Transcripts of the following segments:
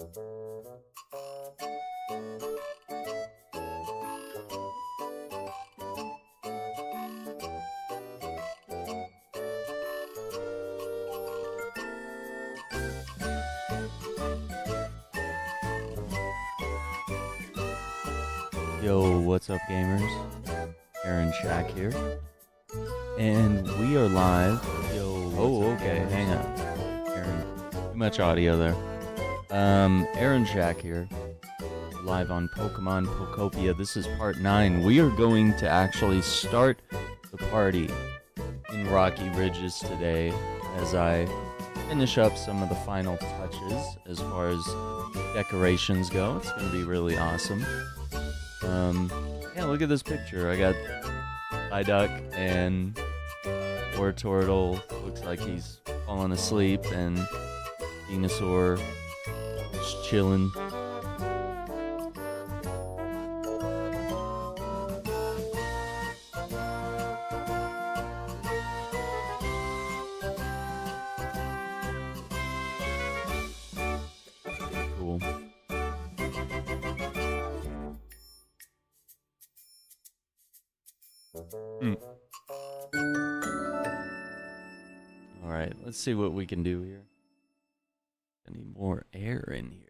Yo, what's up, gamers? Aaron Shack here, and we are live. Yo, oh, okay, hang on, Aaron. Too much audio there. Aaron Shack here, live on Pokemon Pokopia. This is part 9. We are going to actually start the party in Rocky Ridges today, as I finish up some of the final touches as far as decorations go. It's gonna be really awesome. Yeah, look at this picture. I got Psyduck and Wartortle. Looks like he's falling asleep, and Venusaur just chilling. Cool. Alright, let's see what we can do here. I need more air in here.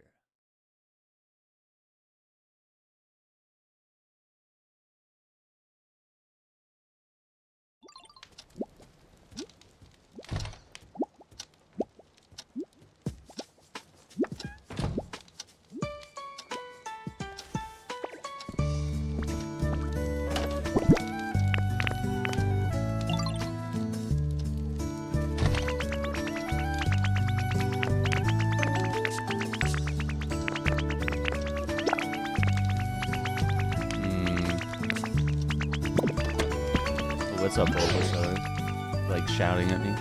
What's up, Bulbasaur? Like shouting at me?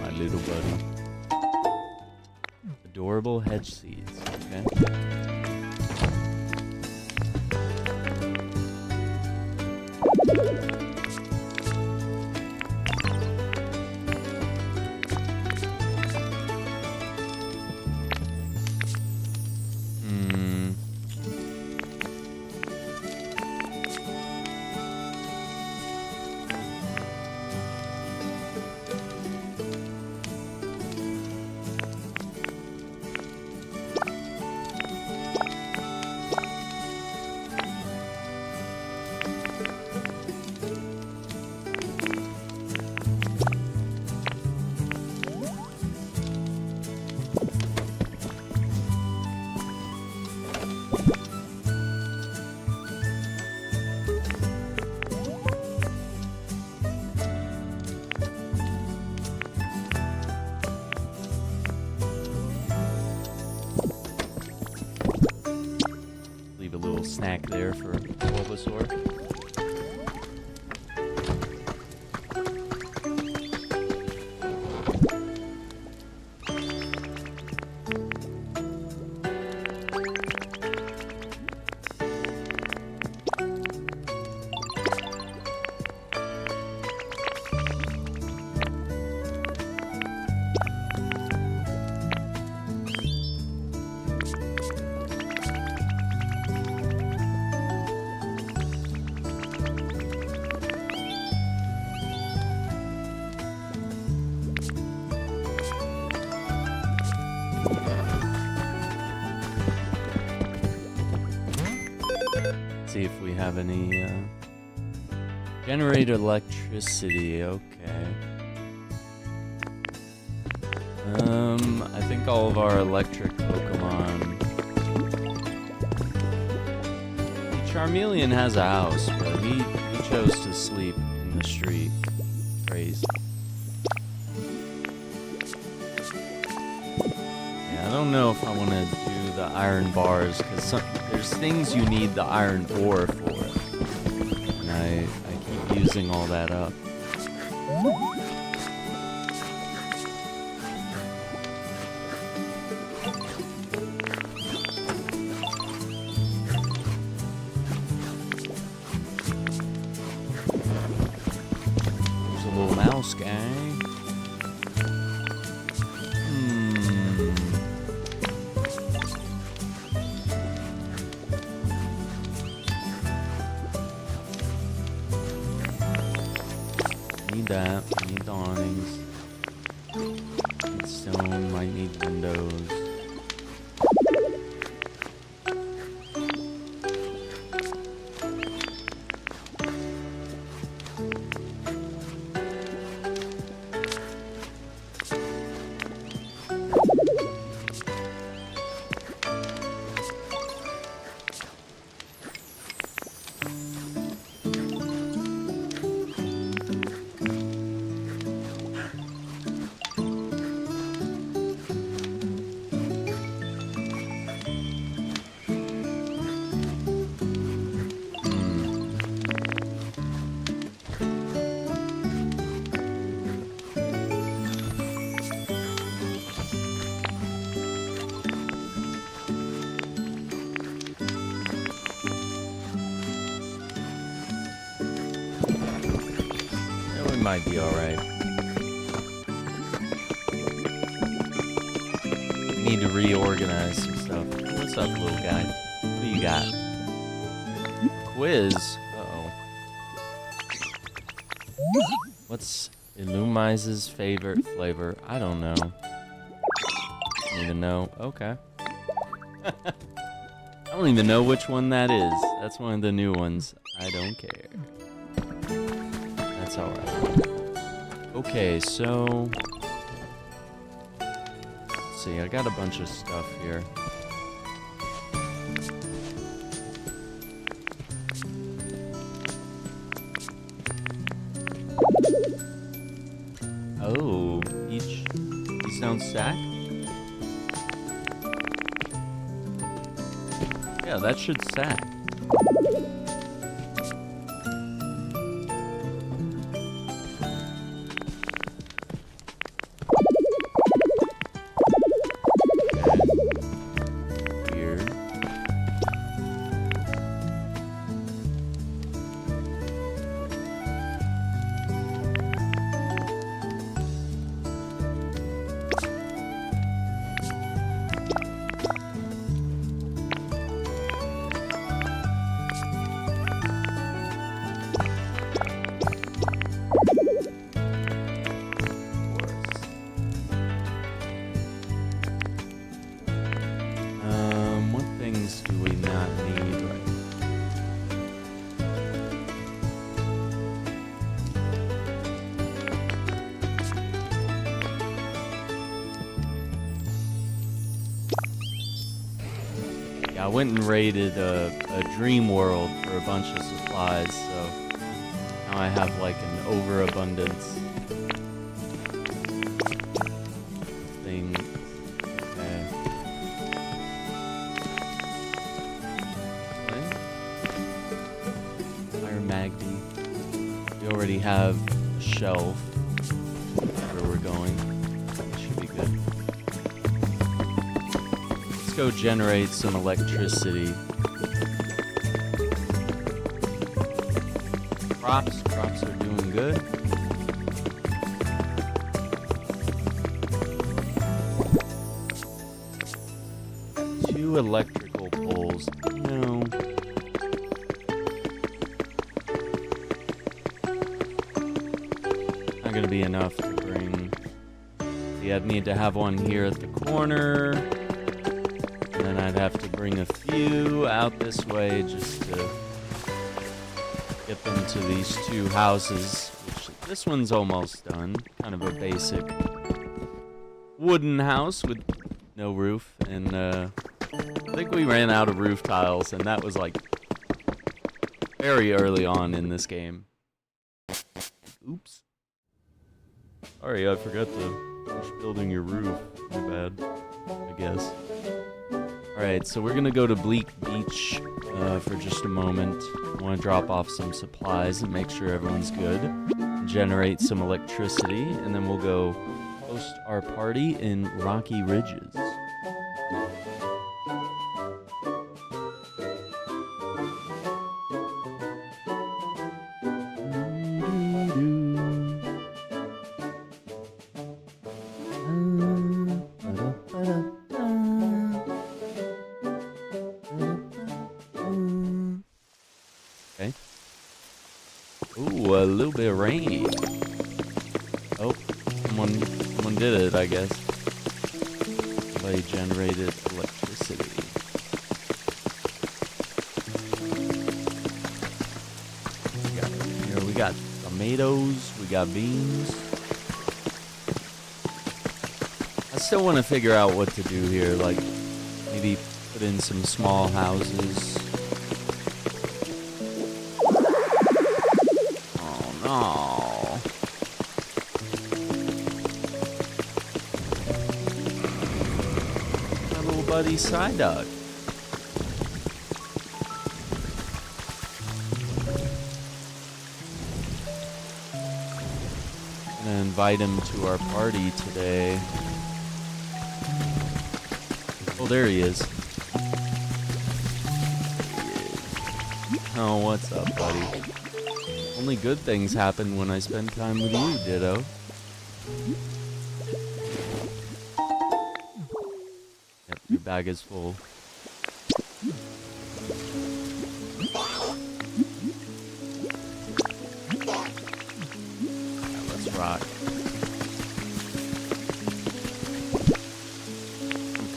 My little buddy. Adorable hedge seeds. Okay. Leave a little snack there for Bulbasaur. See if we have any generate electricity. Okay. I think all of our electric Pokemon. Charmeleon has a house, but he chose to sleep in the street. Crazy. Yeah, I don't know if I want to do the iron bars, because there's things you need the iron ore for, and I keep using all that up. There's a little mouse guy. Need that. We need the awnings. Need stone. Might need windows. Might be alright. Need to reorganize some stuff. What's up, little guy? What do you got? Quiz? Uh-oh. What's Illumizes favorite flavor? I don't know. Need to know. Okay. I don't even know which one that is. That's one of the new ones. I don't care. That's alright. Okay, so... let's see, I got a bunch of stuff here. Oh, each down stack? Yeah, that should stack. I went and raided a dream world for a bunch of supplies, so now I have like an overabundance thing. Okay. Fire Magdi. We already have a shelf where we're going. That should be good. Let's go generate some electricity. Crops are doing good. Two electrical poles. No. Not gonna be enough to bring. See, I'd need to have one here at the corner. And then I'd have to bring a few out this way just to get them to these two houses. Which, this one's almost done. Kind of a basic wooden house with no roof. And I think we ran out of roof tiles, and that was like very early on in this game. Oops. Sorry, I forgot to finish building your roof. My bad, I guess. Alright, so we're gonna go to Bleak Beach for just a moment. I want to drop off some supplies and make sure everyone's good. Generate some electricity, and then we'll go host our party in Rocky Ridges. Okay. Ooh, a little bit of rain. Oh, someone did it, I guess. Somebody generated electricity. Here we got tomatoes, we got beans. I still want to figure out what to do here, like maybe put in some small houses. Oh no. My little buddy Psyduck. Gonna invite him to our party today. Oh, there he is. Oh, what's up, buddy? Only good things happen when I spend time with you, Ditto. Yep, your bag is full. Yeah, let's rock.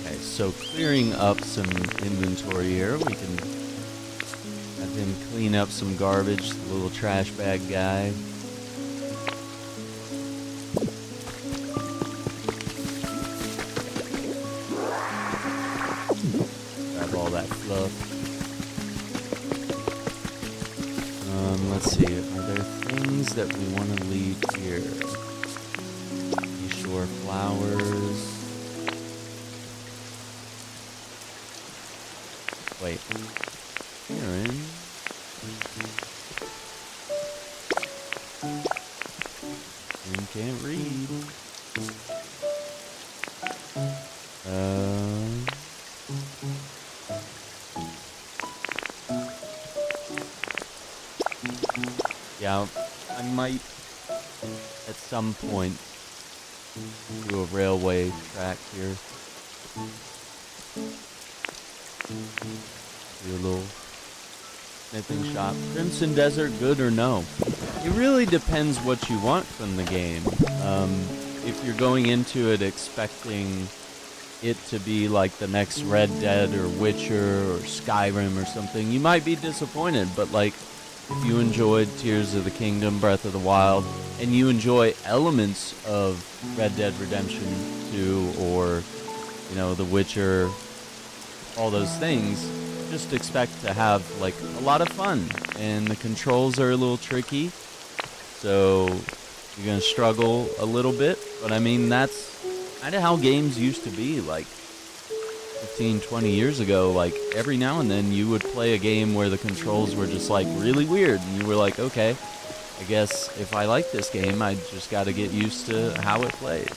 Okay, so clearing up some inventory here, we can have him clean up some garbage, the little trash bag guy. Grab all that fluff. Let's see, are there things that we want to leave here? Seashore flowers. Wait. Aaron. Aaron can't read. Yeah, I might at some point do a railway track here. Do a little sniffing shop. Crimson Desert, good or no? It really depends what you want from the game. If you're going into it expecting it to be like the next Red Dead or Witcher or Skyrim or something, you might be disappointed. But like, if you enjoyed Tears of the Kingdom, Breath of the Wild, and you enjoy elements of Red Dead Redemption 2 or, you know, The Witcher, all those things, just expect to have like a lot of fun. And the controls are a little tricky, so you're gonna struggle a little bit, but I mean, that's kind of how games used to be like 15, 20 years ago. Like every now and then you would play a game where the controls were just like really weird, and you were like, okay, I guess if I like this game, I just got to get used to how it plays.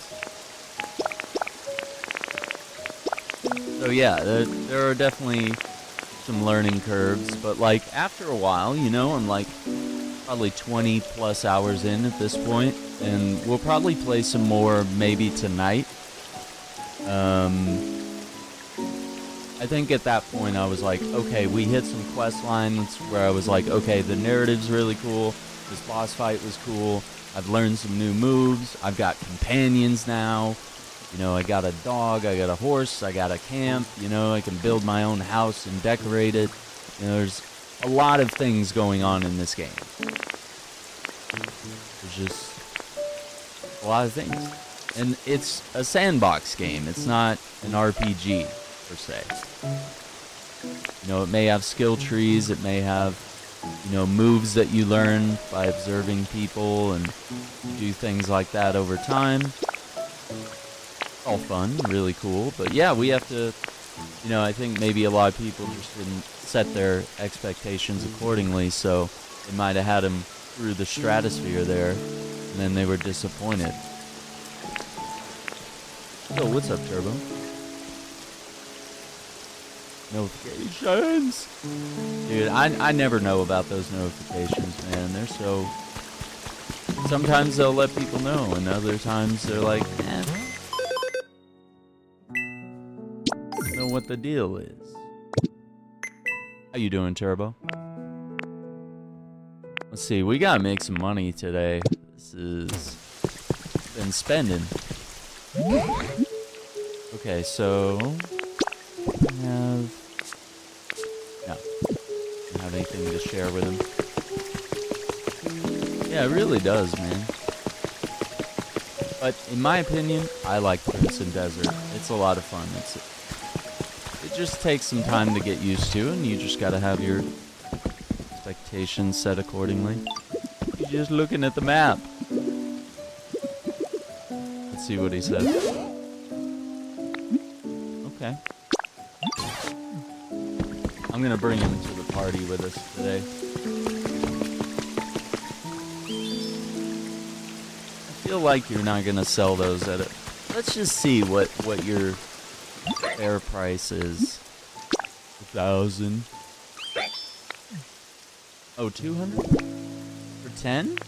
So yeah, there are definitely some learning curves, but like after a while, you know, I'm like probably 20 plus hours in at this point, and we'll probably play some more maybe tonight. I think at that point I was like, okay, we hit some quest lines where I was like, okay, the narrative's really cool, this boss fight was cool, I've learned some new moves, I've got companions now, you know, I got a dog, I got a horse, I got a camp, you know, I can build my own house and decorate it. You know, there's a lot of things going on in this game. There's just a lot of things. And it's a sandbox game, it's not an RPG per se. You know, it may have skill trees, it may have, you know, moves that you learn by observing people, and you do things like that over time. All fun, really cool, but yeah, we have to, you know, I think maybe a lot of people just didn't set their expectations accordingly, so they might have had them through the stratosphere there, and then they were disappointed. Yo, what's up, Turbo? Notifications! Dude, I never know about those notifications, man. They're so... Sometimes they'll let people know, and other times they're like, eh. I don't know what the deal is. How you doing, Turbo? Let's see, we gotta make some money today. This is been spending. Okay, so I have no. Don't have anything to share with him. Yeah, it really does, man. But in my opinion, I like Crimson Desert. It's a lot of fun. It just takes some time to get used to, and you just gotta have your expectations set accordingly. You're just looking at the map. Let's see what he says. Okay. I'm gonna bring him to the party with us today. I feel like you're not gonna sell those at it. Let's just see what your fair price is. 1,000. Oh, 200? For 10?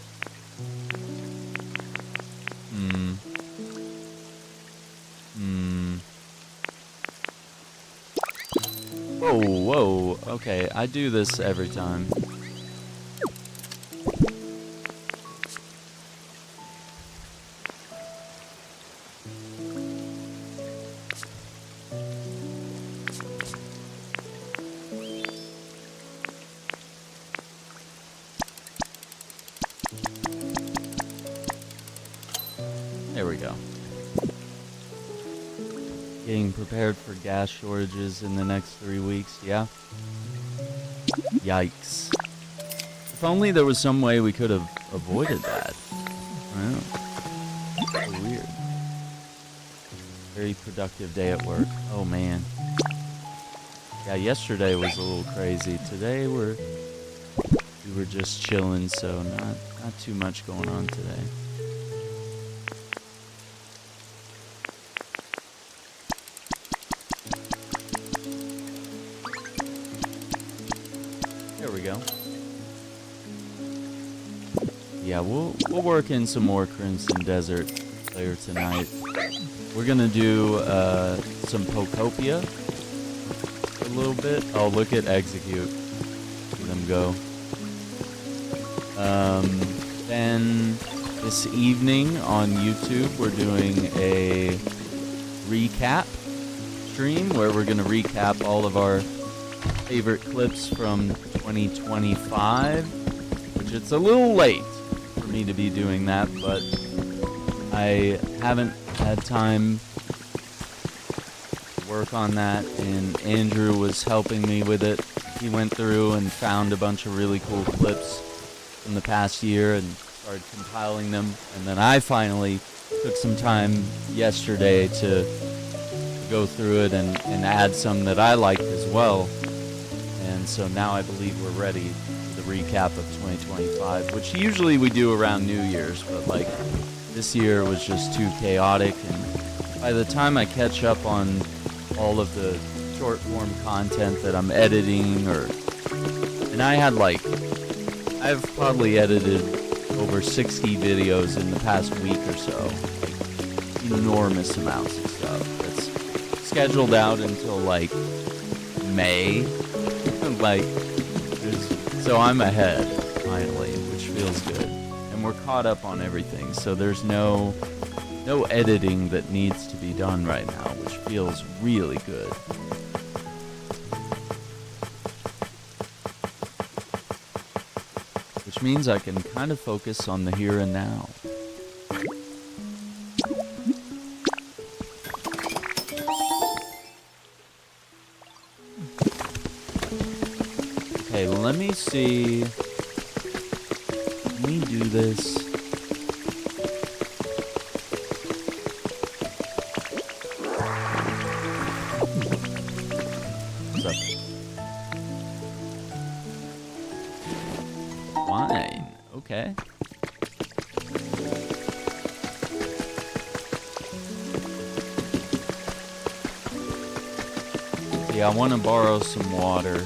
Whoa. Okay, I do this every time. There we go. Getting prepared for gas shortages in the next 3 weeks, yeah? Yikes. If only there was some way we could have avoided that. Wow. So weird. Very productive day at work. Oh man. Yeah, yesterday was a little crazy. Today we were just chilling, so not too much going on today. There we go. Yeah, we'll work in some more Crimson Desert later tonight. We're gonna do some Pokopia a little bit. Oh, look at Execute. See them go. Then this evening on YouTube, we're doing a recap stream where we're gonna recap all of our favorite clips from 2025, which it's a little late for me to be doing that, but I haven't had time to work on that, and Andrew was helping me with it. He went through and found a bunch of really cool clips from the past year and started compiling them, and then I finally took some time yesterday to go through it and add some that I liked as well. And so now I believe we're ready for the recap of 2025, which usually we do around New Year's, but like this year was just too chaotic, and by the time I catch up on all of the short form content that I'm editing, and I've probably edited over 60 videos in the past week or so, like enormous amounts of stuff that's scheduled out until like May. So I'm ahead, finally, which feels good. And we're caught up on everything, so there's no editing that needs to be done right now, which feels really good. Which means I can kind of focus on the here and now. Okay, let me see. Can we do this? What's up? Wine. Okay. Yeah, I want to borrow some water.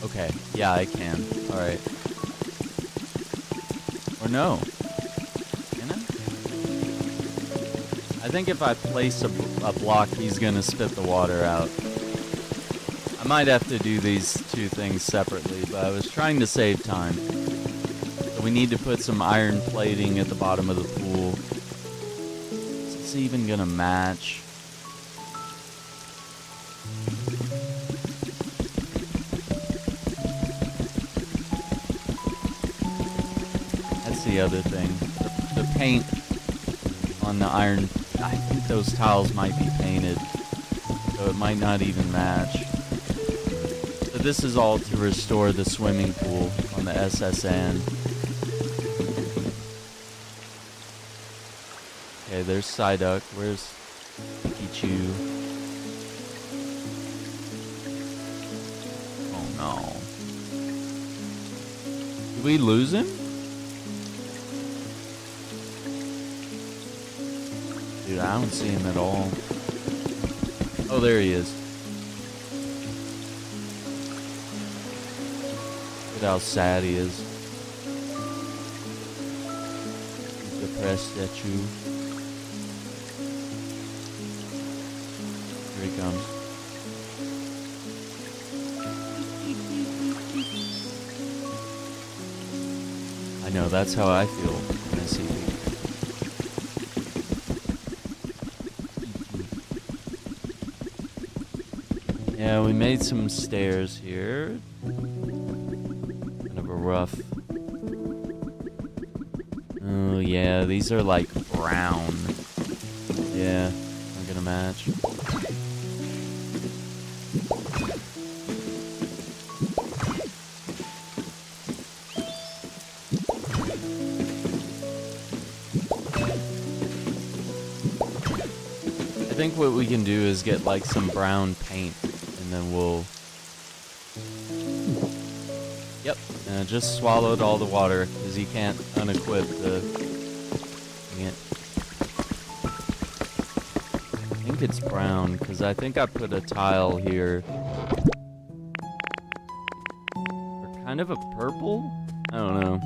Okay, yeah, I can. Alright. no. Can I? I think if I place a block, he's gonna spit the water out. I might have to do these two things separately, but I was trying to save time. So we need to put some iron plating at the bottom of the pool. Is this even gonna match? That's the other thing. The paint on the iron, I think those tiles might be painted, so it might not even match. But this is all to restore the swimming pool on the SSN. Okay, there's Psyduck. Where's Pichu? Oh no. Did we lose him? Dude, I don't see him at all. Oh, there he is. Look at how sad he is. Depressed statue. Here he comes. I know, that's how I feel when I see people. Yeah, we made some stairs here. Kind of a rough. Oh yeah, these are like brown. Yeah, not gonna match. I think what we can do is get like some brown paint, and then we'll... Yep, just swallowed all the water, because you can't unequip the... I think it's brown, because I think I put a tile here. Or kind of a purple? I don't know.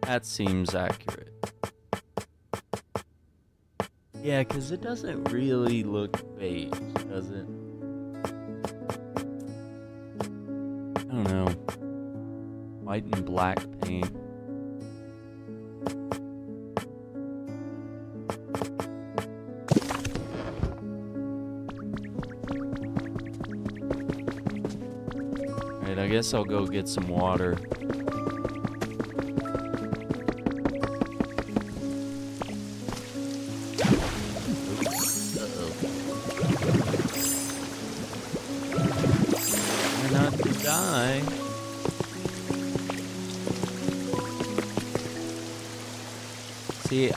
That seems accurate. Yeah, because it doesn't really look beige, does it? I don't know. White and black paint. Alright, I guess I'll go get some water. See,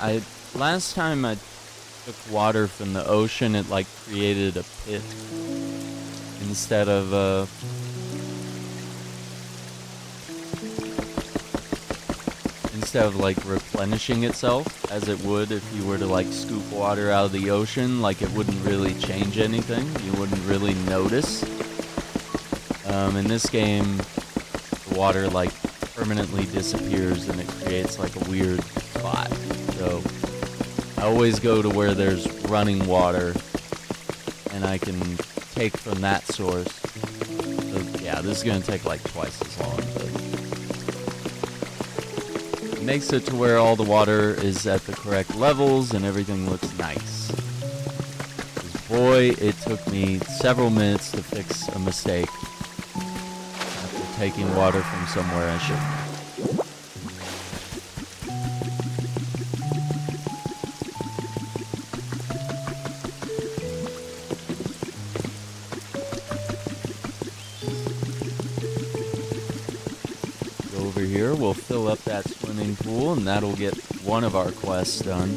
last time I took water from the ocean, it like created a pit instead of like replenishing itself as it would if you were to like scoop water out of the ocean. Like it wouldn't really change anything. You wouldn't really notice. In this game, the water like permanently disappears and it creates like a weird spot. So I always go to where there's running water and I can take from that source. So yeah, this is gonna take like twice as long, but it makes it to where all the water is at the correct levels and everything looks nice. 'Cause boy, it took me several minutes to fix a mistake after taking water from somewhere I shouldn't. Here, we'll fill up that swimming pool and that'll get one of our quests done.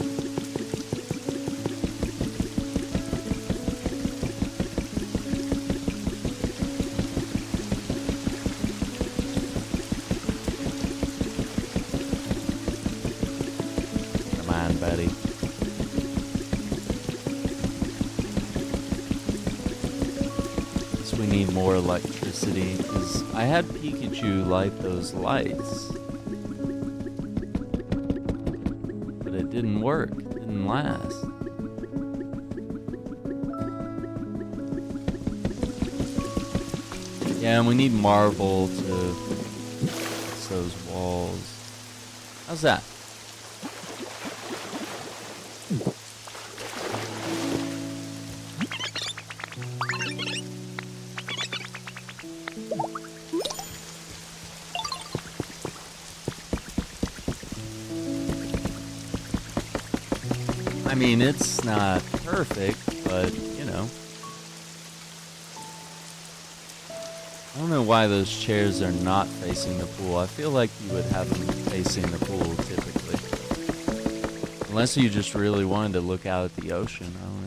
Betty. Guess we need more electricity, because I had Pikachu light those lights. But it didn't work. It didn't last. Yeah, and we need marble to fix those walls. How's that? I mean, it's not perfect, but, you know. I don't know why those chairs are not facing the pool. I feel like you would have them facing the pool, typically. Unless you just really wanted to look out at the ocean, I don't know.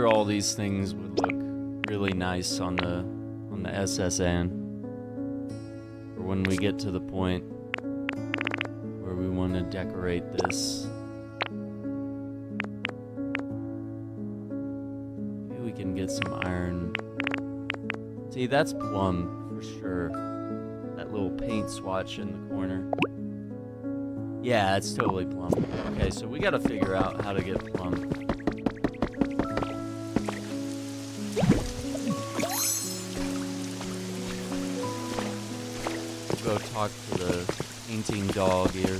All these things would look really nice on the SSN, or when we get to the point where we want to decorate this. Maybe we can get some iron. See, that's plum for sure. That little paint swatch in the corner. Yeah, it's totally plum. Okay, so we got to figure out how to get plum. Go talk to the painting dog here.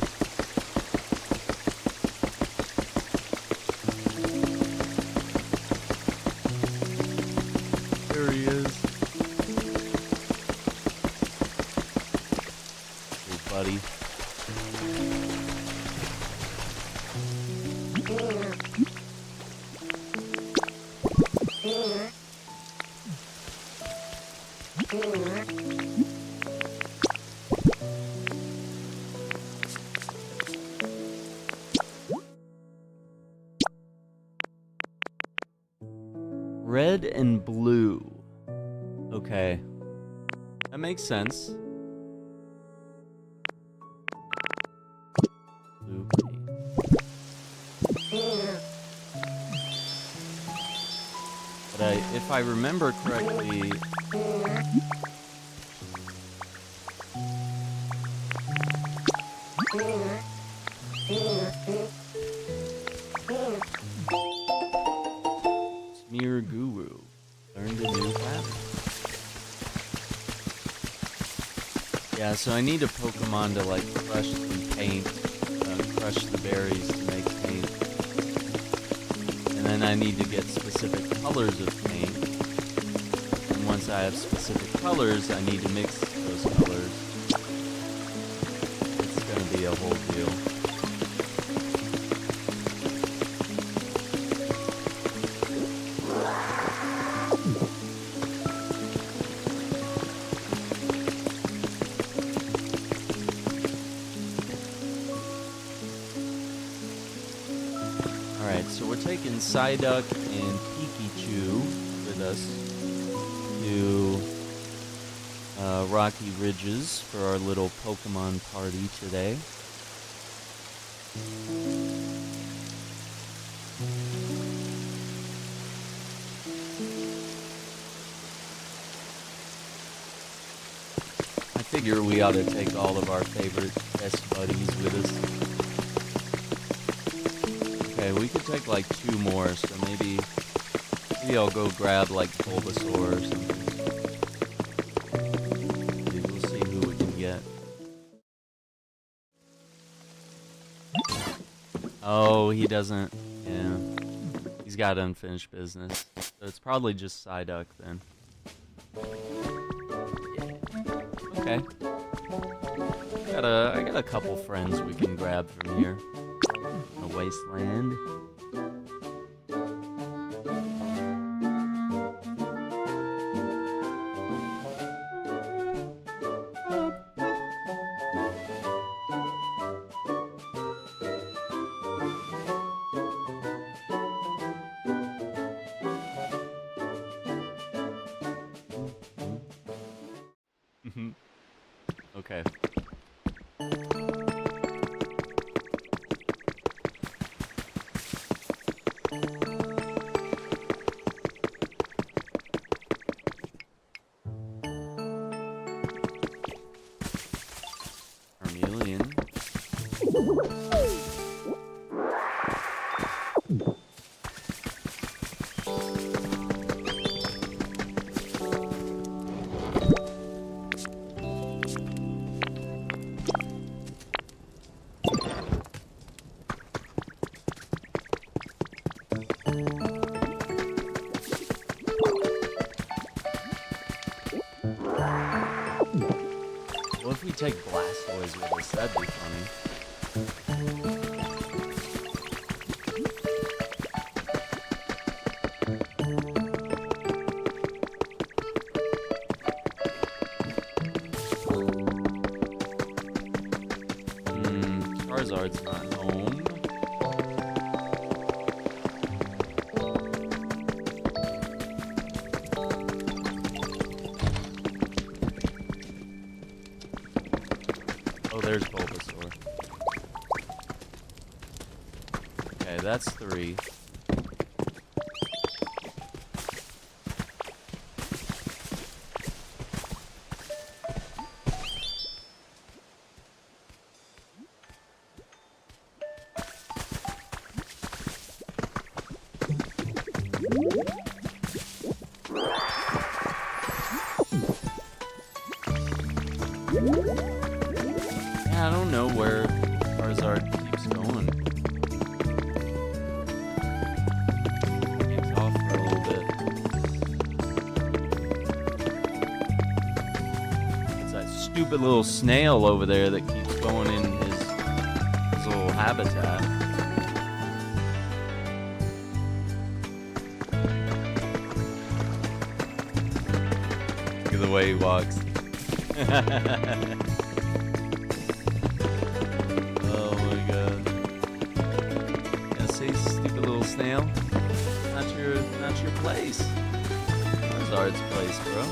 There he is. Hey, buddy. Red and blue. Okay. That makes sense. Blue paint. But if I remember correctly... Smear Guru. Learned a new pattern. Yeah, so I need a Pokemon to like crush some paint, crush the berries to make paint. And then I need to get specific colors of paint. And once I have specific colors, I need to mix those colors. It's gonna be a whole deal. So we're taking Psyduck and Pikachu with us to Rocky Ridges for our little Pokemon party today. I figure we ought to take all of our favorite best buddies with us. Okay, we could take like 2 more, so maybe I'll go grab like Bulbasaur or something. Maybe we'll see who we can get. Oh, he doesn't. Yeah. He's got unfinished business. So it's probably just Psyduck then. Yeah. Okay. I got a couple friends we can grab from here. A wasteland. Okay. Charmeleon. What if we take Blastoise with us? That'd be funny. Charizard's not home. Oh, there's Bulbasaur. Okay, that's 3. Yeah, I don't know where Charizard keeps going. Keeps off for a little bit. It's that stupid little snail over there that keeps going in his little habitat. Look at the way he walks. Oh my god. Yeah, see, stupid little snail. Not your place. Charizard's place, bro.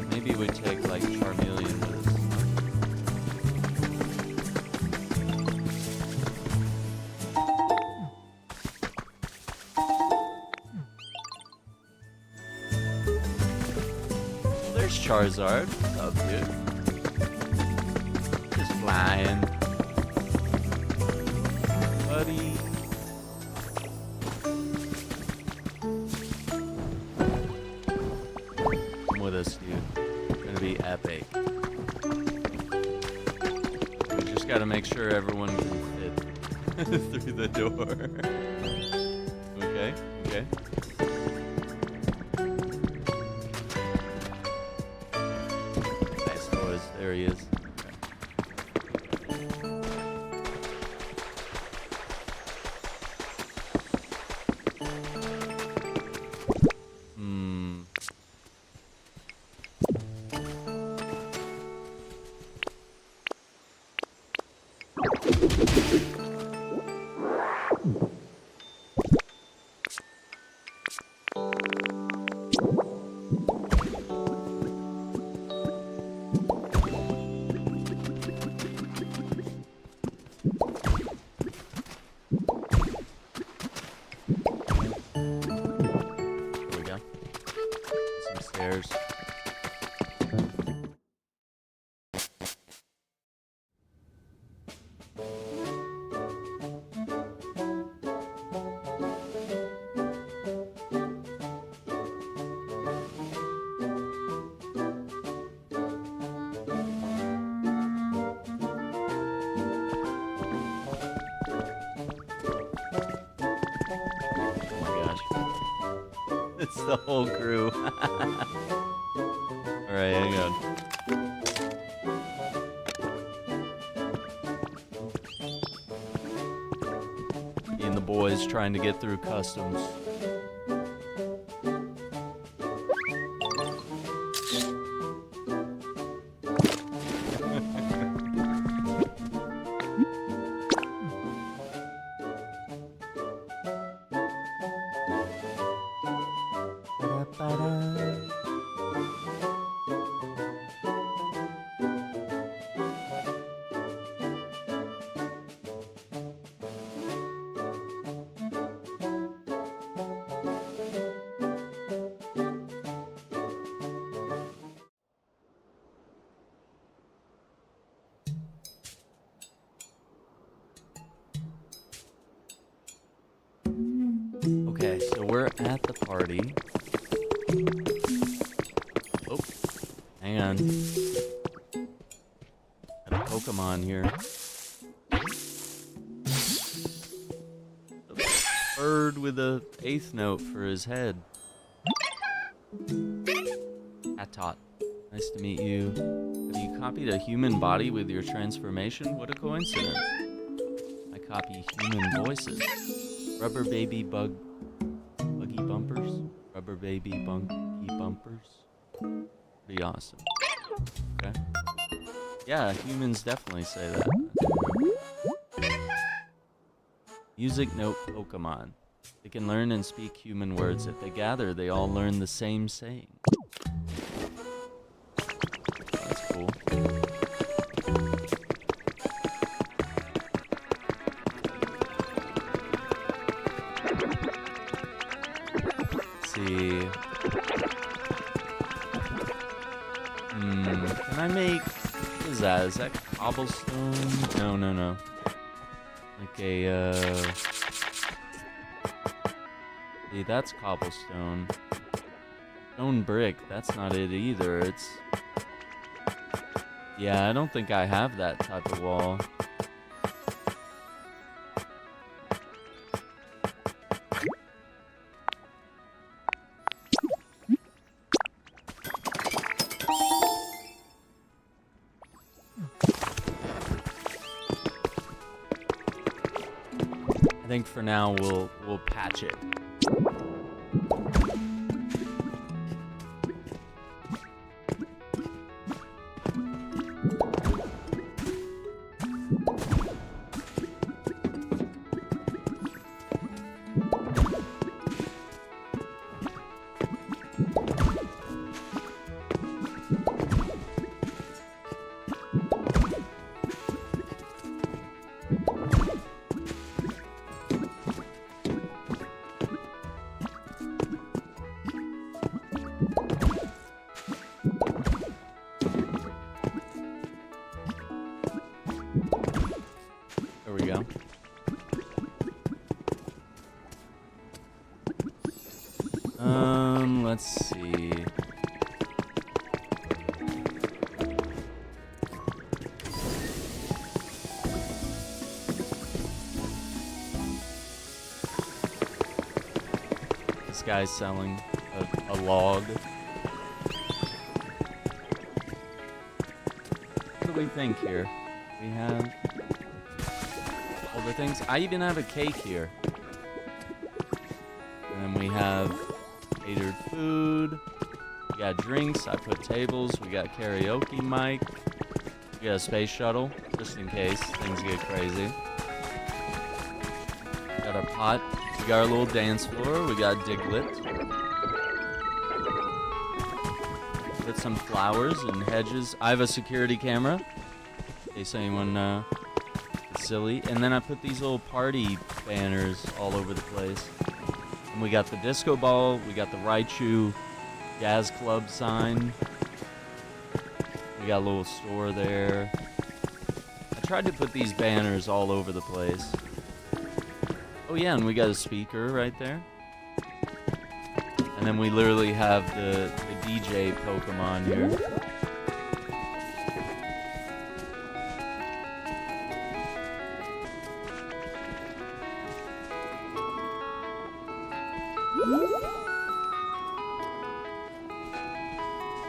Maybe we take like Charmeleon with us. Well, there's Charizard. What's up, dude? Just flying. Buddy. Come with us, dude. Be epic. We just gotta make sure everyone can fit through the door. Okay, okay. Nice boys, there he is. the whole crew. Alright, hang on. Me and the boys trying to get through customs. Okay, so we're at the party. Oh, hang on. Got a Pokemon here. A bird with a 8th note for his head. Atot. Nice to meet you. Have you copied a human body with your transformation? What a coincidence. I copy human voices. Rubber baby buggy bumpers? Rubber baby buggy bumpers? Pretty awesome. Okay. Yeah, humans definitely say that. Music note Pokemon. They can learn and speak human words. If they gather, they all learn the same saying. That's cool. See. Can I make... What is that? Is that cobblestone? No. Like a, See, that's cobblestone. Stone brick, that's not it either. It's... Yeah, I don't think I have that type of wall. I think for now we'll patch it. There we go. Let's see. This guy's selling a log. What do we think here? We have all the things. I even have a cake here. And then we have catered food. We got drinks. I put tables. We got karaoke mic. We got a space shuttle, just in case things get crazy. Got our pot. We got our little dance floor. We got Diglett. Put some flowers and hedges. I have a security camera, in case anyone is silly. And then I put these little party banners all over the place. And we got the disco ball. We got the Raichu Jazz Club sign. We got a little store there. I tried to put these banners all over the place. Oh yeah, and we got a speaker right there. And then we literally have the DJ Pokemon here.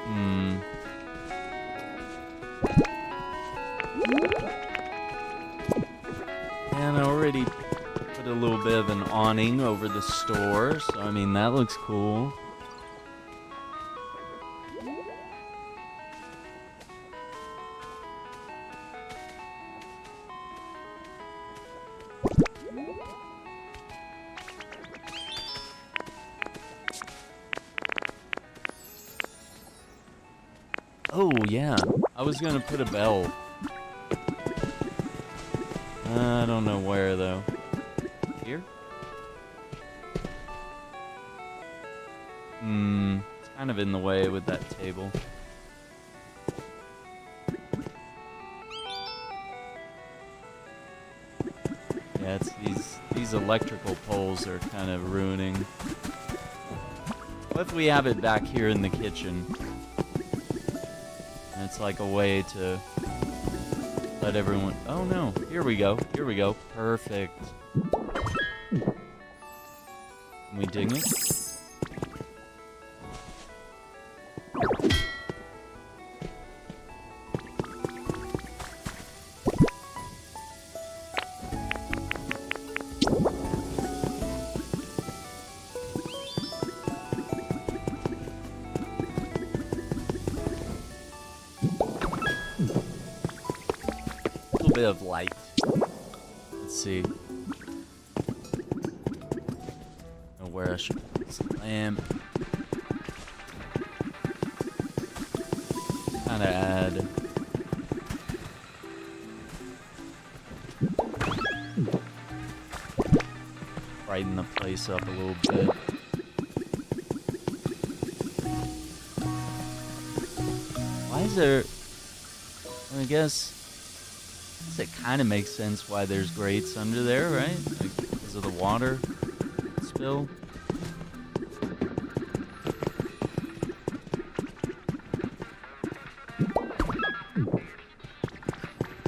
Hmm. And I already put a little bit of an awning over the store, so I mean, that looks cool. Oh, yeah. I was gonna put a bell. I don't know where, though. Here? It's kind of in the way with that table. Yeah, it's these electrical poles are kind of ruining. What if we have it back here in the kitchen? And it's like a way to let everyone... Oh no, here we go, here we go. Perfect. Can we dig it? Bit of light. Let's see. Oh, where I should put this lamp. Kind of add. Brighten the place up a little bit. Why is there? I guess. It kind of makes sense why there's grates under there, right? Like, because of the water spill.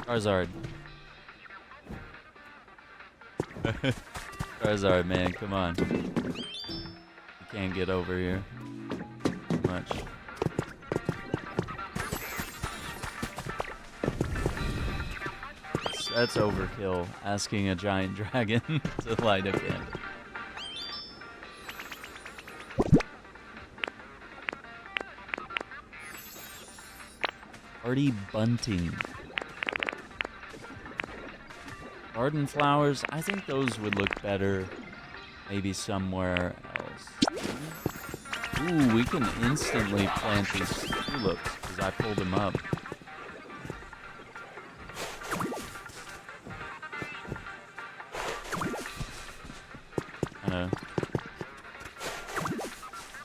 Charizard. Charizard, man, come on. You can't get over here. Too much. That's overkill, asking a giant dragon to light a candle. Hardy bunting. Garden flowers, I think those would look better maybe somewhere else. Ooh, we can instantly plant these tulips because I pulled them up.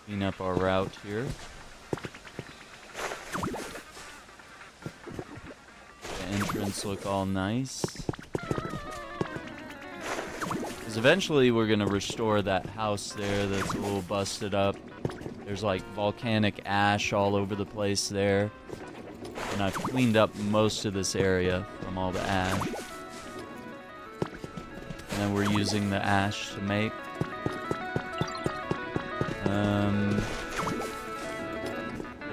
Clean up our route here. The entrance look all nice. Because eventually we're gonna restore that house there that's a little busted up. There's like volcanic ash all over the place there. And I've cleaned up most of this area from all the ash. And then we're using the ash to make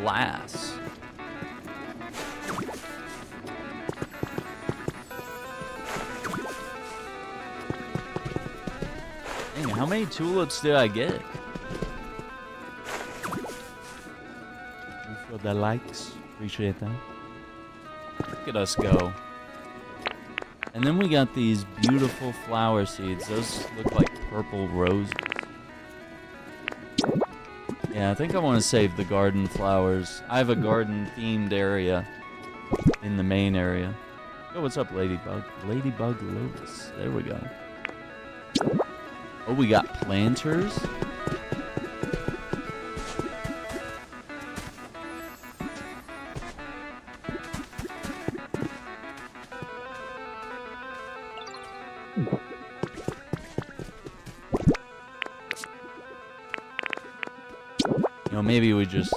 glass. Dang, how many tulips did I get? For the likes, appreciate that. Look at us go. And then we got these beautiful flower seeds. Those look like purple roses. Yeah, I think I want to save the garden flowers. I have a garden-themed area in the main area. Oh, what's up, Ladybug? Ladybug Lotus. There we go. Oh, we got planters. Maybe we just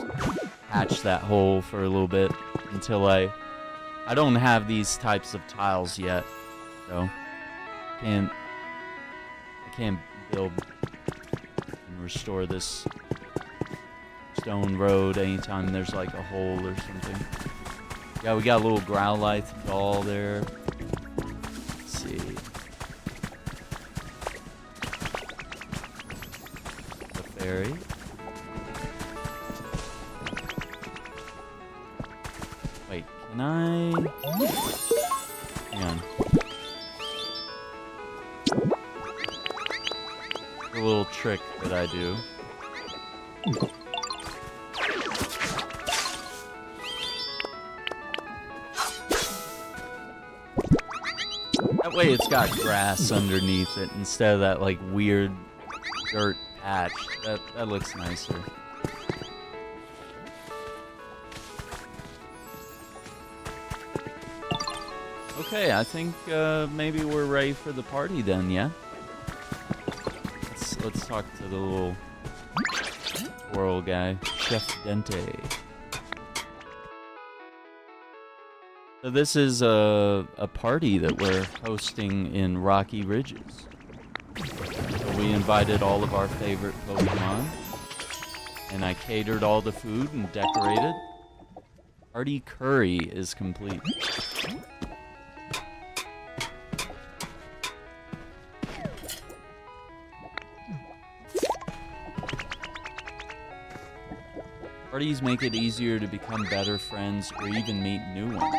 patch that hole for a little bit until I don't have these types of tiles yet, so I can't build and restore this cobblestone road anytime there's like a hole or something. Yeah, we got a little Growlithe doll there. Let's see. The fairy. Wait, can I? Hang on. A little trick that I do. That way it's got grass underneath it instead of that like weird dirt patch. That looks nicer. Okay, I think maybe we're ready for the party then, yeah? Let's talk to the little squirrel guy, Chef Dente. So this is a party that we're hosting in Rocky Ridges. So we invited all of our favorite Pokemon, and I catered all the food and decorated. Party curry is complete. Parties make it easier to become better friends or even meet new ones.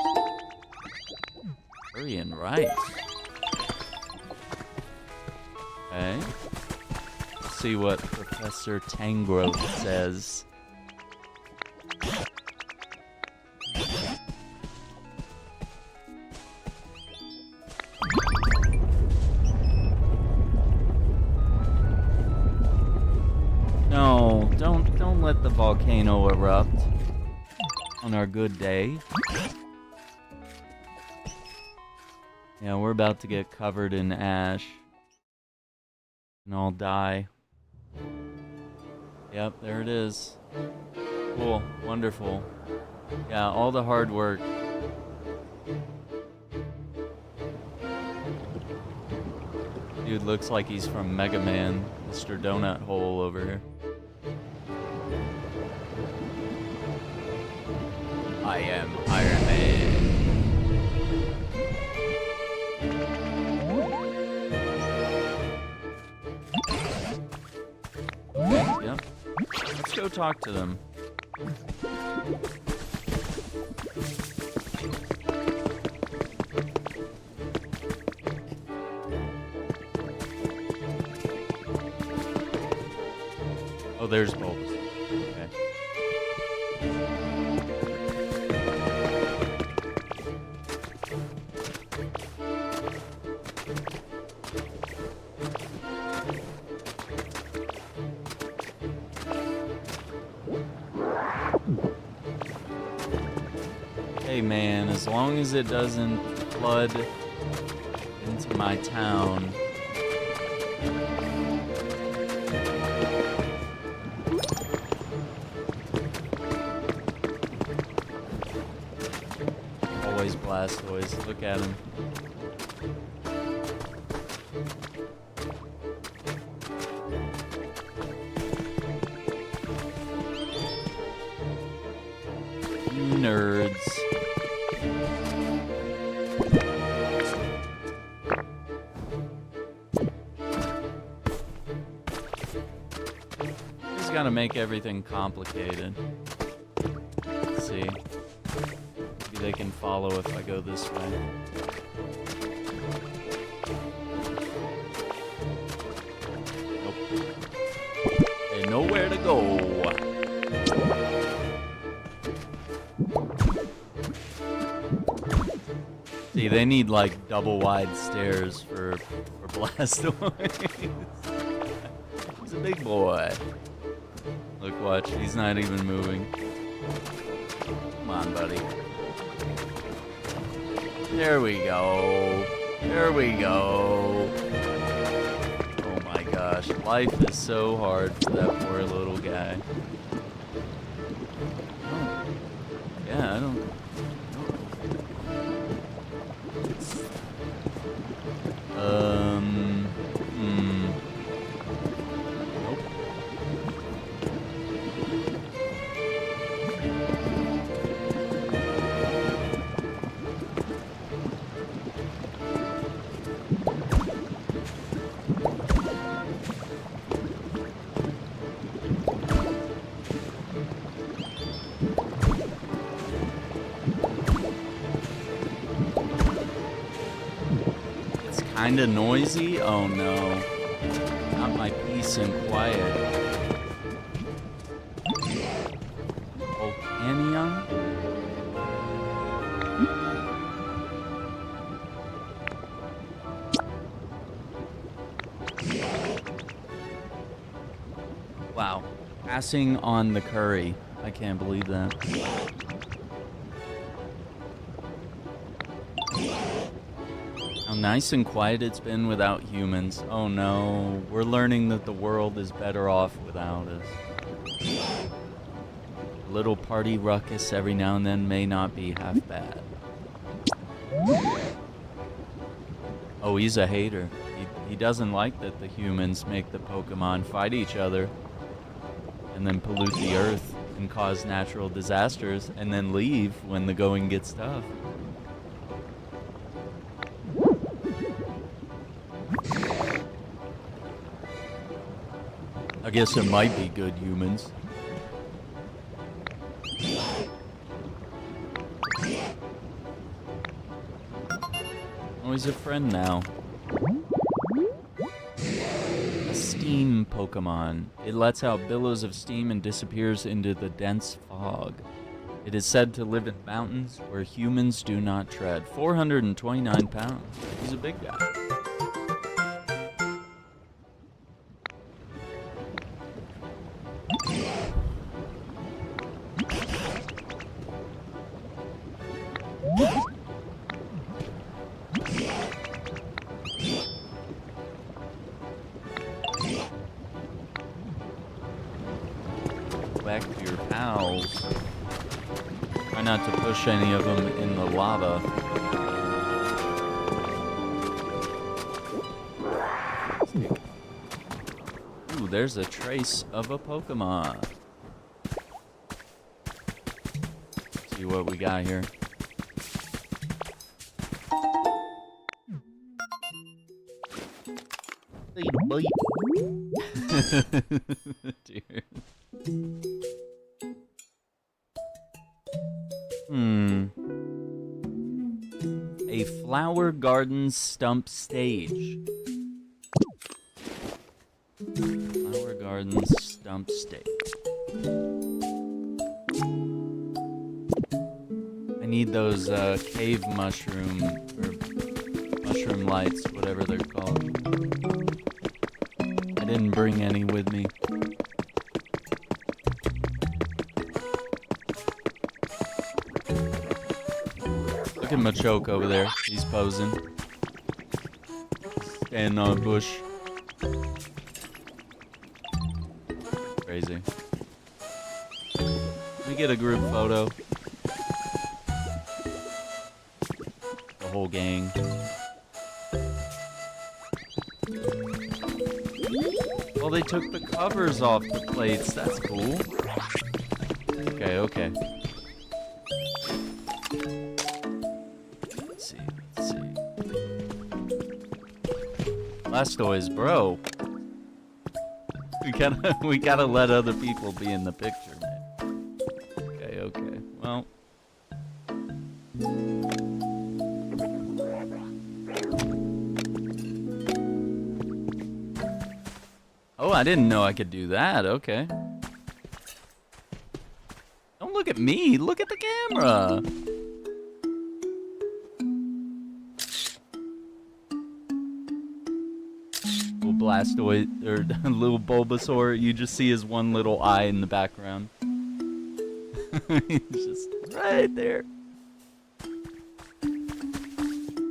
Curry and rice. Okay. Let's see what Professor Tangrowth says. No, don't let the volcano erupt on our good day. Yeah, we're about to get covered in ash. And I'll die. Yep, there it is. Cool, wonderful. Yeah, all the hard work. Dude looks like he's from Mega Man, Mr. Donut Hole over here. I am Iron Man. Yep. Let's go talk to them. Oh, there's bulbs. Okay. Hey man, as long as it doesn't flood into my town. Always Blastoise, look at him. You nerds. Just gotta make everything complicated. Let's see. Maybe they can follow if I go this way. Nope. There's nowhere to go. See, they need like double wide stairs for Blastoise. He's a big boy. Look, watch, he's not even moving. Come on, buddy. There we go. There we go. Oh my gosh, life is so hard for that poor little guy. Oh. Yeah, I don't... Nope. kinda noisy? Oh no. Not my peace and quiet. Volcanium? Wow. Passing on the curry. I can't believe that. How nice and quiet it's been without humans. Oh no, we're learning that the world is better off without us. A little party ruckus every now and then may not be half bad. Oh, he's a hater. He doesn't like that the humans make the Pokemon fight each other and then pollute the earth and cause natural disasters and then leave when the going gets tough. I guess it might be good humans. Oh, he's a friend now. A steam Pokemon. It lets out billows of steam and disappears into the dense fog. It is said to live in mountains where humans do not tread. 429 pounds. He's a big guy. Back to your pals. Try not to push any of them in the lava. Ooh, there's a trace of a Pokemon. Let's see what we got here. Dear. A flower garden stump stage. Flower garden stump stage. I need those cave mushroom or mushroom lights, whatever they're called. I didn't bring any with me. Look at Machoke over there. He's posing. Standing on a bush. Crazy. Can we get a group photo? The whole gang. Well, they took the covers off the plates. That's cool. Okay, okay. Let's see. Blastoise, bro. We gotta let other people be in the picture, man. Okay, okay. Well. Oh, I didn't know I could do that. Okay. Don't look at me. Look at the camera. Little Blastoise, or little Bulbasaur, you just see his one little eye in the background. He's just right there.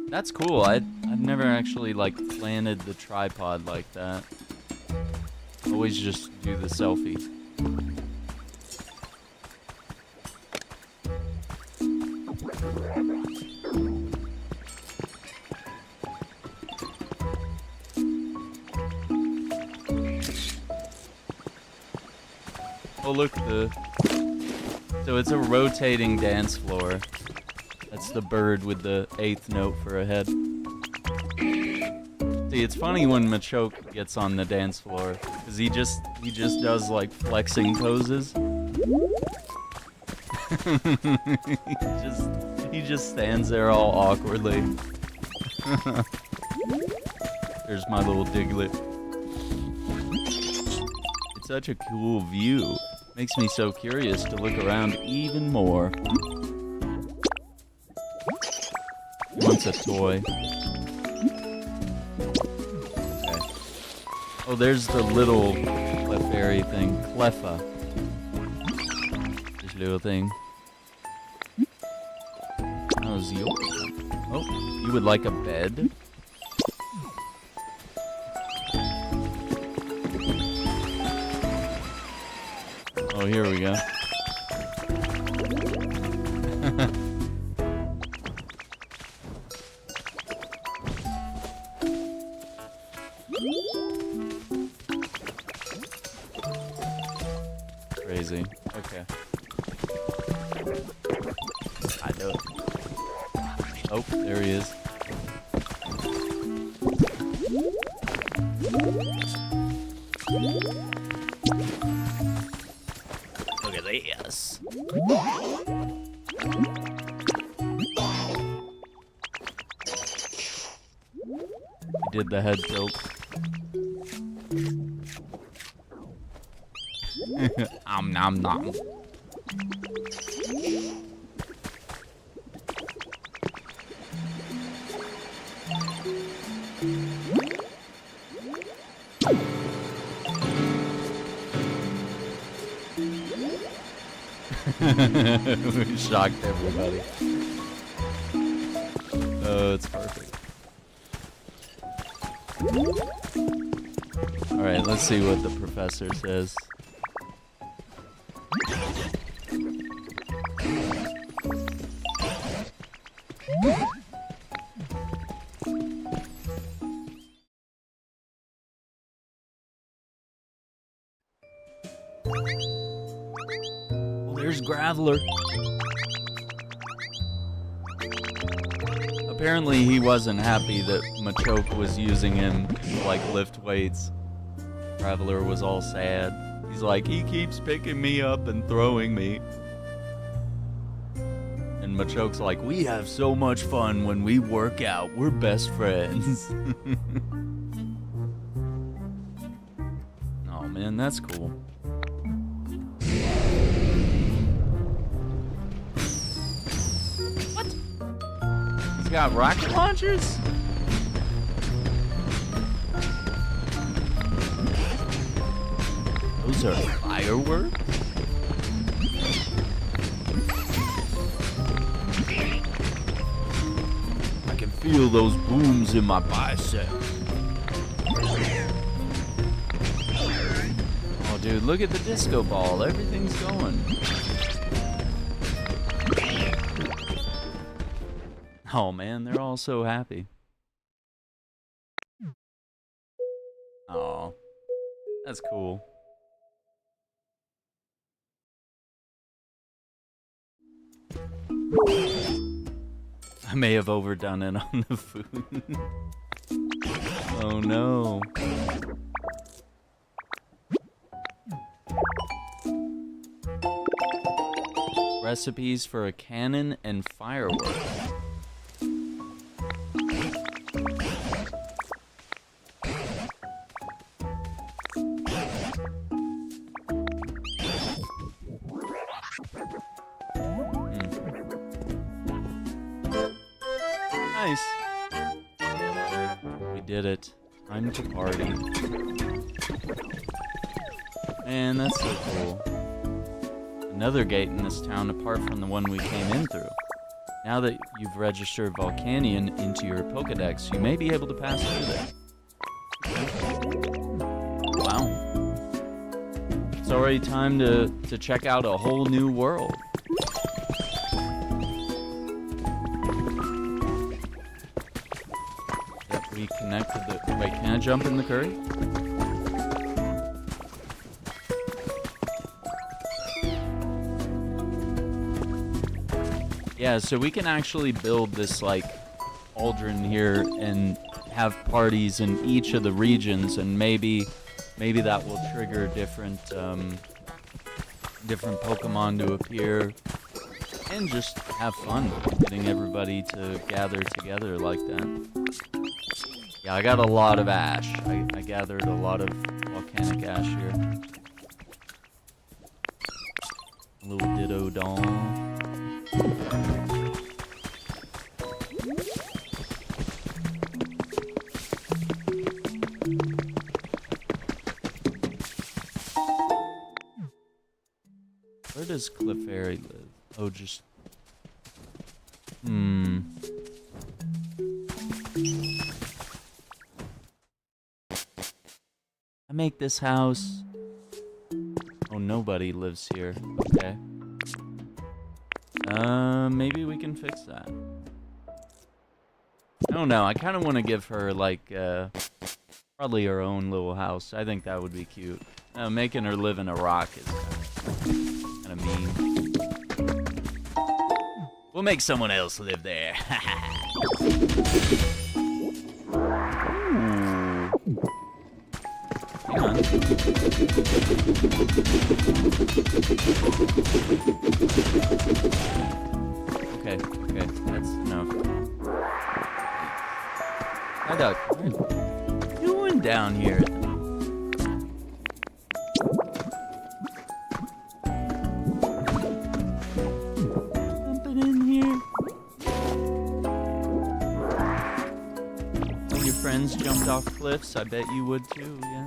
That's cool. I've never actually like planted the tripod like that. Always just do the selfie. Oh look, so it's a rotating dance floor. That's the bird with the 8th note for a head. See, it's funny when Machoke gets on the dance floor, because he just does like flexing poses. he just stands there all awkwardly. There's my little Diglett. It's such a cool view. Makes me so curious to look around even more. He wants a toy. Okay. Oh, there's the little Clefairy thing. Cleffa. This little thing. How's yours? Oh, you would like a bed? Oh, here we go. Crazy. Okay. I know. Oh, there he is. Look at this. He did the head tilt. Nom nom. We shocked everybody. Oh, it's perfect. Alright, let's see what the professor says. There's Graveler. Apparently he wasn't happy that Machoke was using him to like lift weights. Graveler was all sad. He's like, he keeps picking me up and throwing me. And Machoke's like, we have so much fun when we work out. We're best friends. Oh man, that's cool. Got rocket launchers? Those are fireworks? I can feel those booms in my biceps. Oh dude, look at the disco ball. Everything's going. Oh man, they're all so happy. Oh, that's cool. I may have overdone it on the food. Oh no. Recipes for a cannon and fireworks. Nice. We did it. Time to party. Man, that's so cool. Another gate in this town apart from the one we came in through. Now that you've registered Volcanion into your Pokedex, you may be able to pass through there. Wow. It's already time to check out a whole new world. We connected the... Wait, can I jump in the curry? Yeah, so we can actually build this, like, Aldrin here and have parties in each of the regions, and maybe that will trigger different Pokemon to appear, and just have fun getting everybody to gather together like that. Yeah, I got a lot of ash. I gathered a lot of volcanic ash here. A little Ditto doll. Where does Clefairy live? Oh, just... I make this house. Oh, nobody lives here. Okay. Maybe we can fix that. I don't know. I kind of want to give her, like, probably her own little house. I think that would be cute. Making her live in a rock is kind of mean. We'll make someone else live there. Hang on. Okay, that's enough. Hi, Duck. What are you doing down here? Something in here. When your friends jumped off cliffs, I bet you would too, yeah.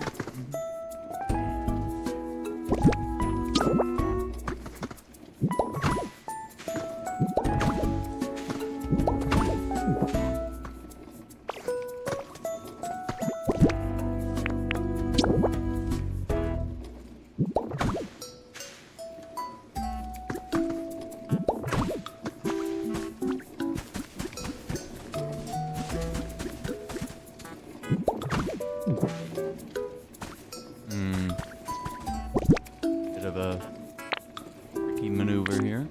Bit of a tricky maneuver here.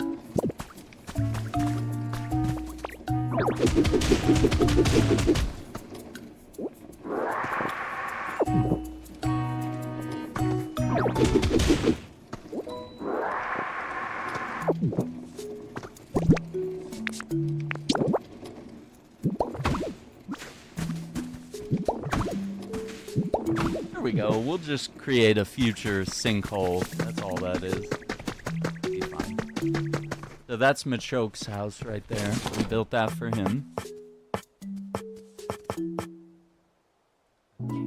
There we go. We'll just create a future sinkhole. That's all that is. Be fine. So that's Machoke's house right there. We built that for him.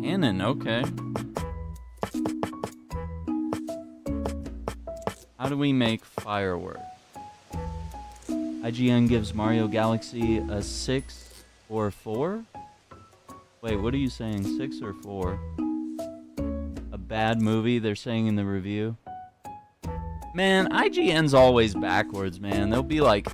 Cannon, okay. How do we make fireworks? IGN gives Mario Galaxy a 6 or 4? Wait, what are you saying? 6 or 4? A bad movie, they're saying in the review. Man, IGN's always backwards, man. They'll be like...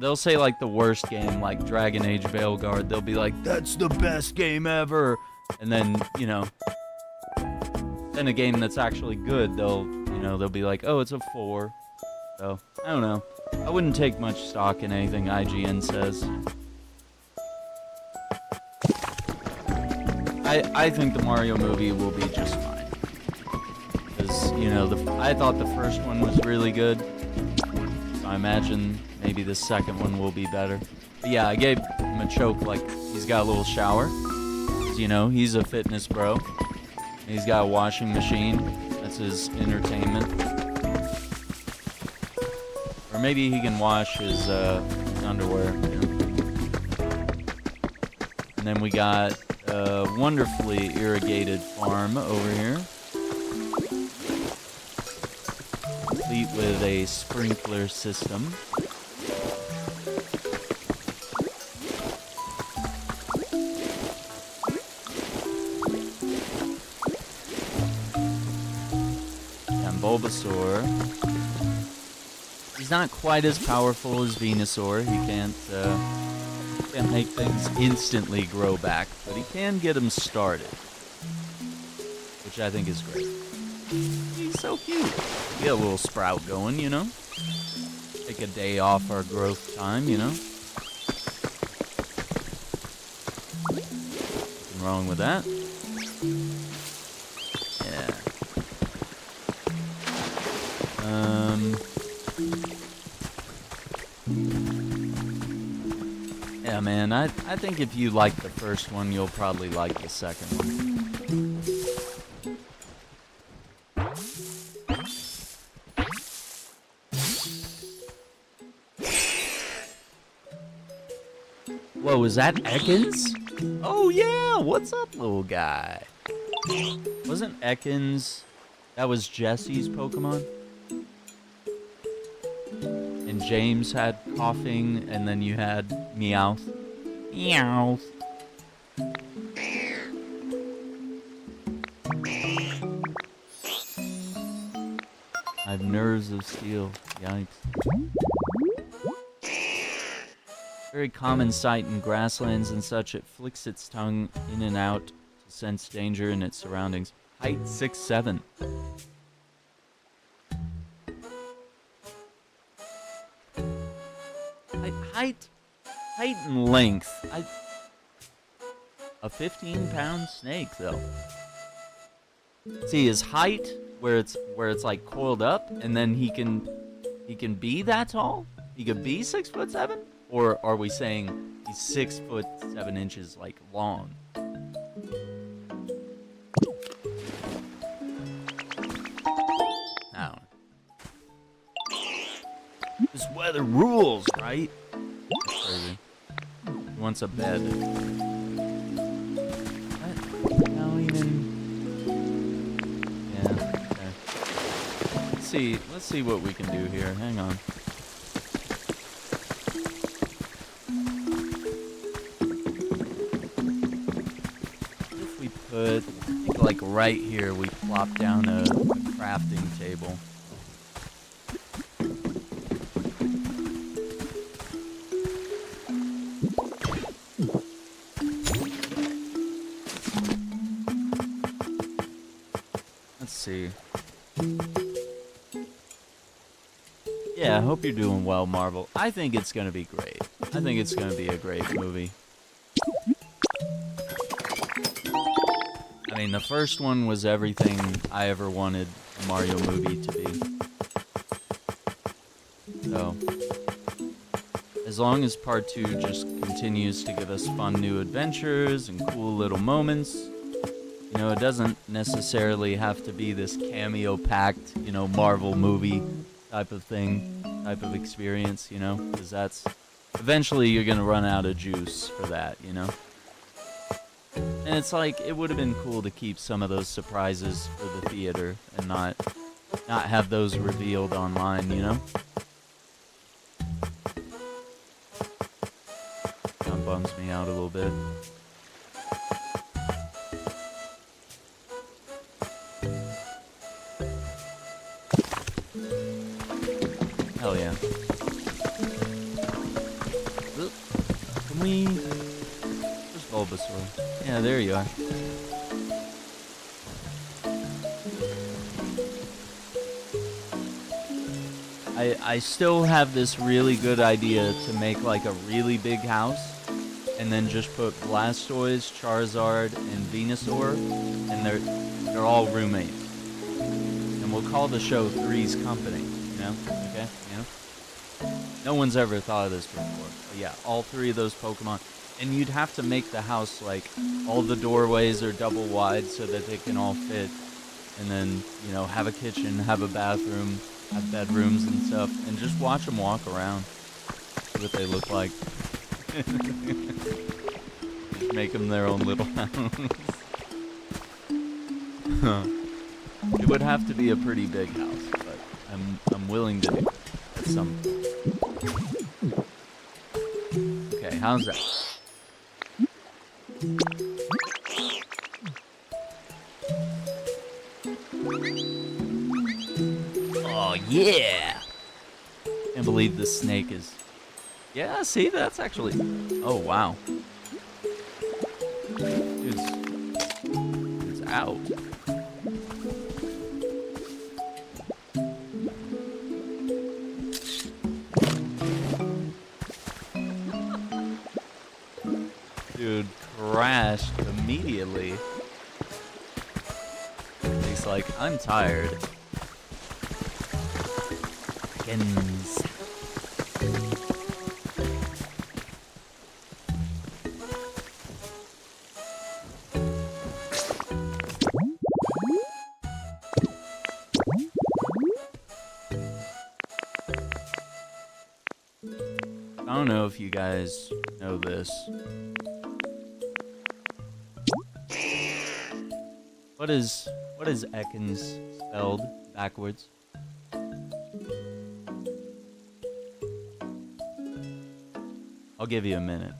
They'll say like the worst game, like Dragon Age Veilguard. They'll be like, that's the best game ever! And then, you know... Then a game that's actually good, they'll be like, oh, it's a 4. So, I don't know. I wouldn't take much stock in anything IGN says. I think the Mario movie will be just fine. Because, you know, I thought the first one was really good. So I imagine maybe the second one will be better. But yeah, I gave Machoke, like, he's got a little shower. Because, you know, he's a fitness bro. And he's got a washing machine. That's his entertainment. Or maybe he can wash his underwear. You know? And then we got a wonderfully irrigated farm over here. Complete with a sprinkler system. And Bulbasaur. He's not quite as powerful as Venusaur. He can't make things instantly grow back, but he can get them started, which I think is great. He's so cute. Get a little sprout going, you know? Take a day off our growth time, you know? Nothing wrong with that. Yeah. Yeah, man, I think if you like the first one, you'll probably like the second one. Whoa, is that Ekans? Oh yeah, what's up, little guy? Wasn't Ekans... That was Jesse's Pokemon? And James had coughing, and then you had Meowth. Meowth. I have nerves of steel. Yikes. Very common sight in grasslands and such. It flicks its tongue in and out to sense danger in its surroundings. Height 6'7". Height and length. A 15-pound snake, though. See, his height, where it's like coiled up, and then he can be that tall. He could be 6'7", or are we saying he's 6'7" like long? I don't know. This weather rules, right? That's crazy. He wants a bed. What? No, even. Yeah. Okay. Let's see what we can do here. Hang on. If we put, I think like right here, we plop down a crafting table. See. Yeah, I hope you're doing well, Marvel. I think it's gonna be great. I think it's gonna be a great movie. I mean, the first one was everything I ever wanted a Mario movie to be. So, as long as part 2 just continues to give us fun new adventures and cool little moments, you know, it doesn't necessarily have to be this cameo-packed, you know, Marvel movie type of thing, type of experience, you know? Because that's... Eventually you're gonna run out of juice for that, you know? And it's like, it would have been cool to keep some of those surprises for the theater and not have those revealed online, you know? Kind of bums me out a little bit. Hell yeah. Oop. Can we... Where's Bulbasaur? Yeah, there you are. I still have this really good idea to make like a really big house and then just put Blastoise, Charizard, and Venusaur, and they're all roommates. And we'll call the show Three's Company. You know? Okay? You know? No one's ever thought of this before. But yeah, all 3 of those Pokemon. And you'd have to make the house like all the doorways are double wide so that they can all fit. And then, you know, have a kitchen, have a bathroom, have bedrooms and stuff. And just watch them walk around. See what they look like. Just make them their own little house. It would have to be a pretty big house, but I'm willing to do it at some point. Okay, how's that? Oh yeah! Can't believe this snake is. Yeah, see, that's actually. Oh wow. It's out. Dude crashed immediately. He's like, I'm tired. Chickens. I don't know if you guys know this. What is Ekans spelled backwards? I'll give you a minute.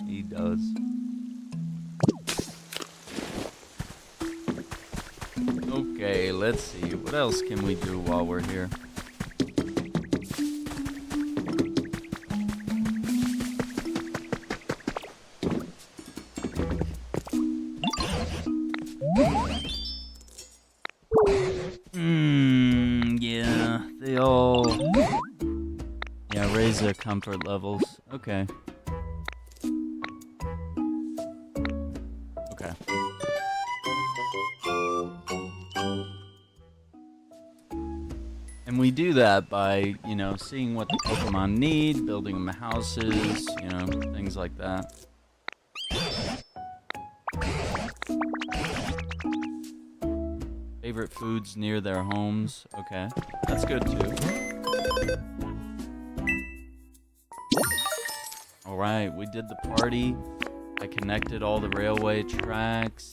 He does. Okay, let's see. What else can we do while we're here? Yeah, they all... Yeah, raise their comfort levels. Okay. Okay. And we do that by, you know, seeing what the Pokemon need, building them houses, you know, things like that. Favorite foods near their homes. Okay, that's good too. Alright, we did the party. I connected all the railway tracks.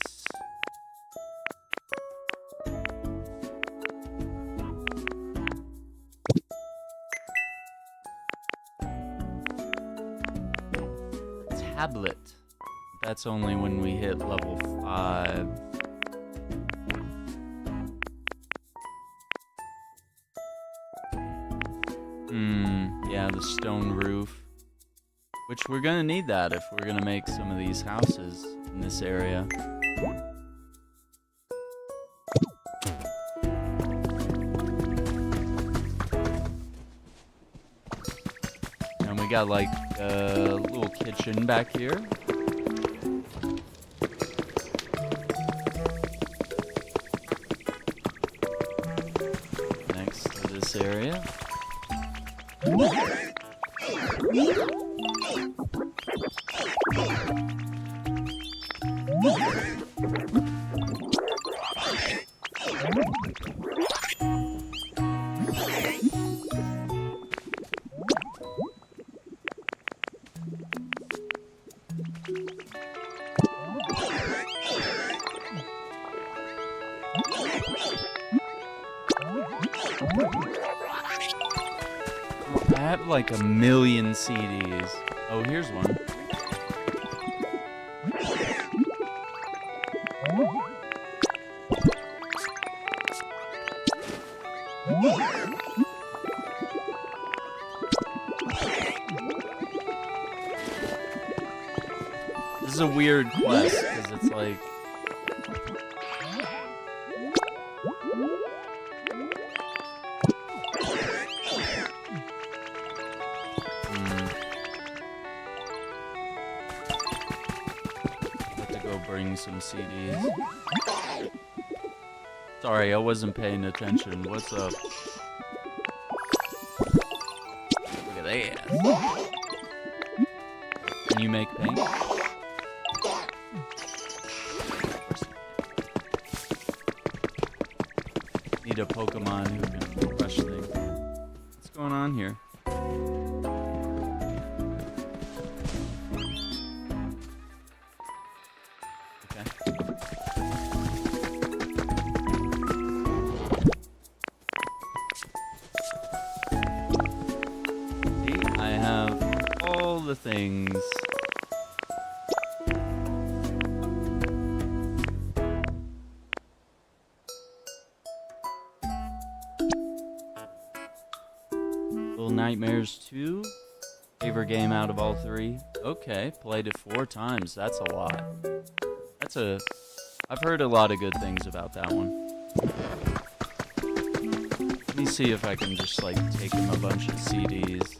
Tablet. That's only when we hit level 5. Yeah, the stone roof. Which we're gonna need that if we're gonna make some of these houses in this area. And we got like a little kitchen back here. Next to this area. I have like a million CDs. Oh, here's one. This is a weird quest because it's like... Bring some CDs. Sorry, I wasn't paying attention. What's up? Look at that. Can you make paint? Need a Pokemon who can crush things. What's going on here? The things. Little Nightmares 2. Favorite game out of all 3. Okay, played it 4 times. That's a lot. That's a... I've heard a lot of good things about that one. Let me see if I can just like take him a bunch of CDs.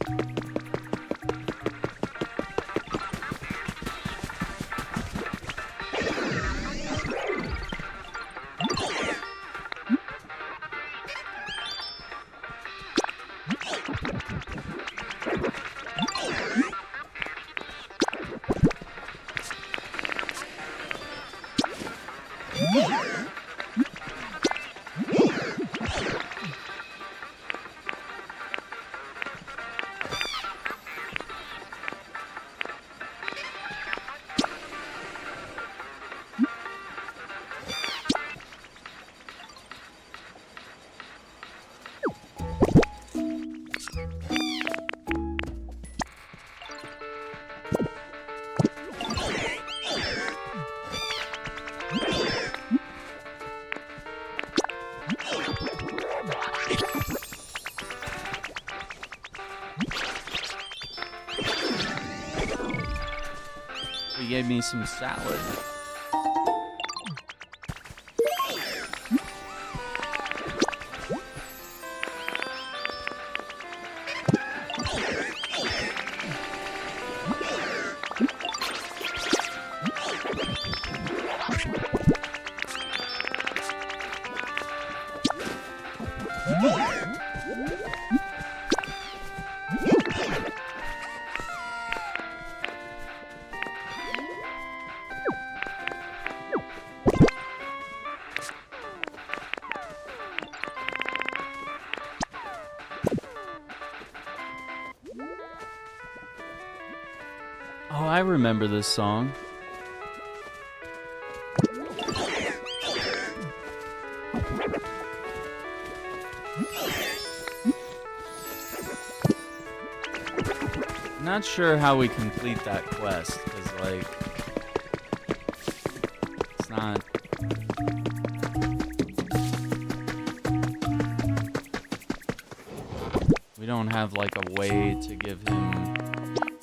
He gave me some salad. Oh, I remember this song. Not sure how we complete that quest, because, like, it's not... We don't have, like, a way to give him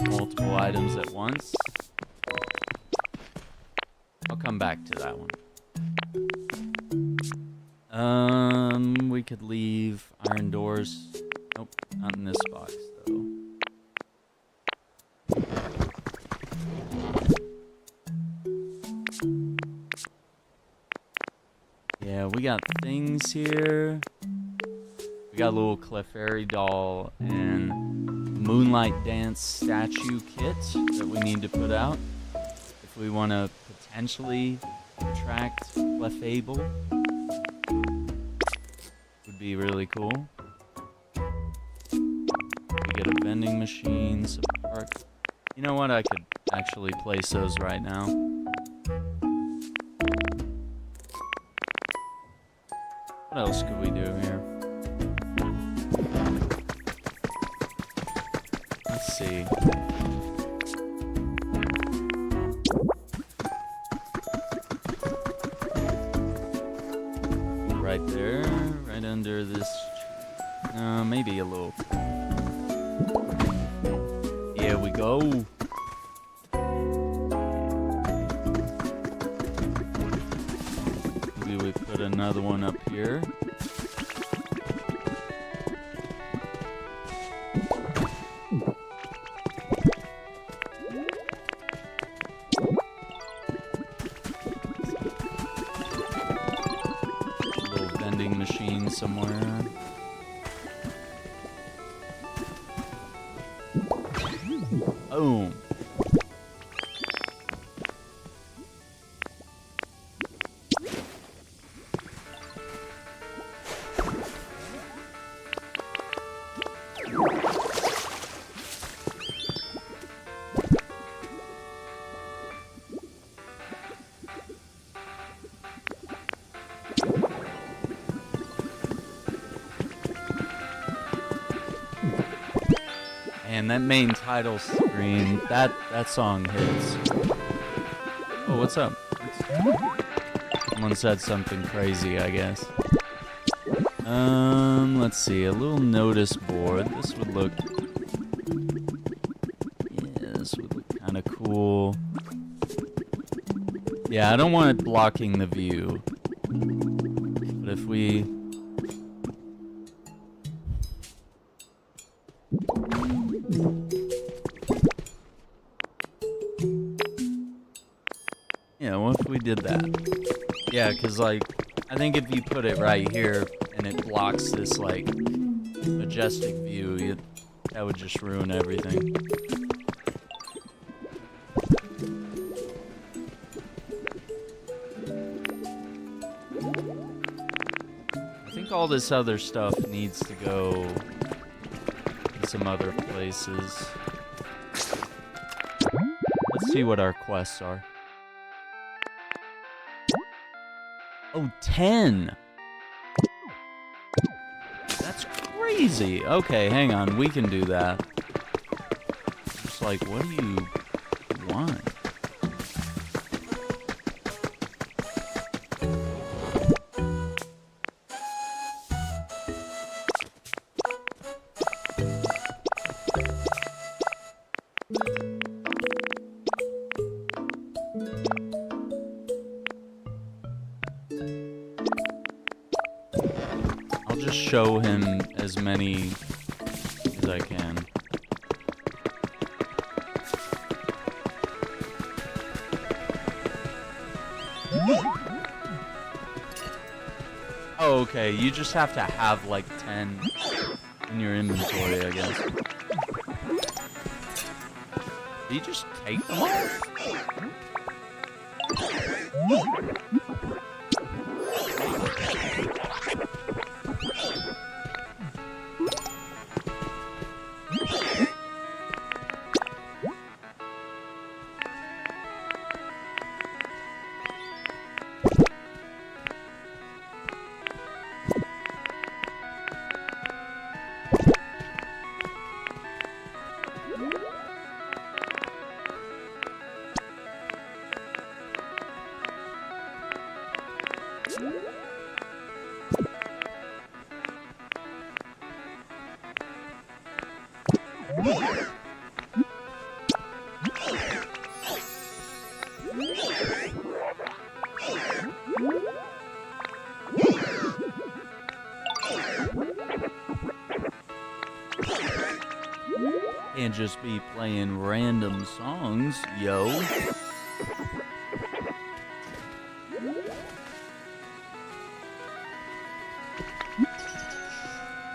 multiple items at once. I'll come back to that one. We could leave iron doors. Nope, not in this box, though. Yeah, we got things here. We got a little Clefairy doll and Moonlight Dance statue kit that we need to put out if we want to potentially attract Clefable. Would be really cool. We get a vending machine, some park. You know what? I could actually place those right now. What else could we do here? Let's see. Right there, right under this. Maybe a little. Here we go. Maybe we put another one up here. Machine somewhere. Boom. And that main title screen, that song hits. Oh, what's up? Someone said something crazy, I guess. Let's see, a little notice board. This would look... Yeah, this would look kind of cool. Yeah, I don't want it blocking the view. But if we... Yeah, what if we did that? Yeah, because, like, I think if you put it right here and it blocks this, like, majestic view, that would just ruin everything. I think all this other stuff needs to go in some other places. Let's see what our quests are. Oh, 10! That's crazy! Okay, hang on, we can do that. Just like, what do you want? show him as many as I can. Oh, okay, you just have to have like 10 in your inventory, I guess. Did you just take them all? Can't just be playing random songs, yo.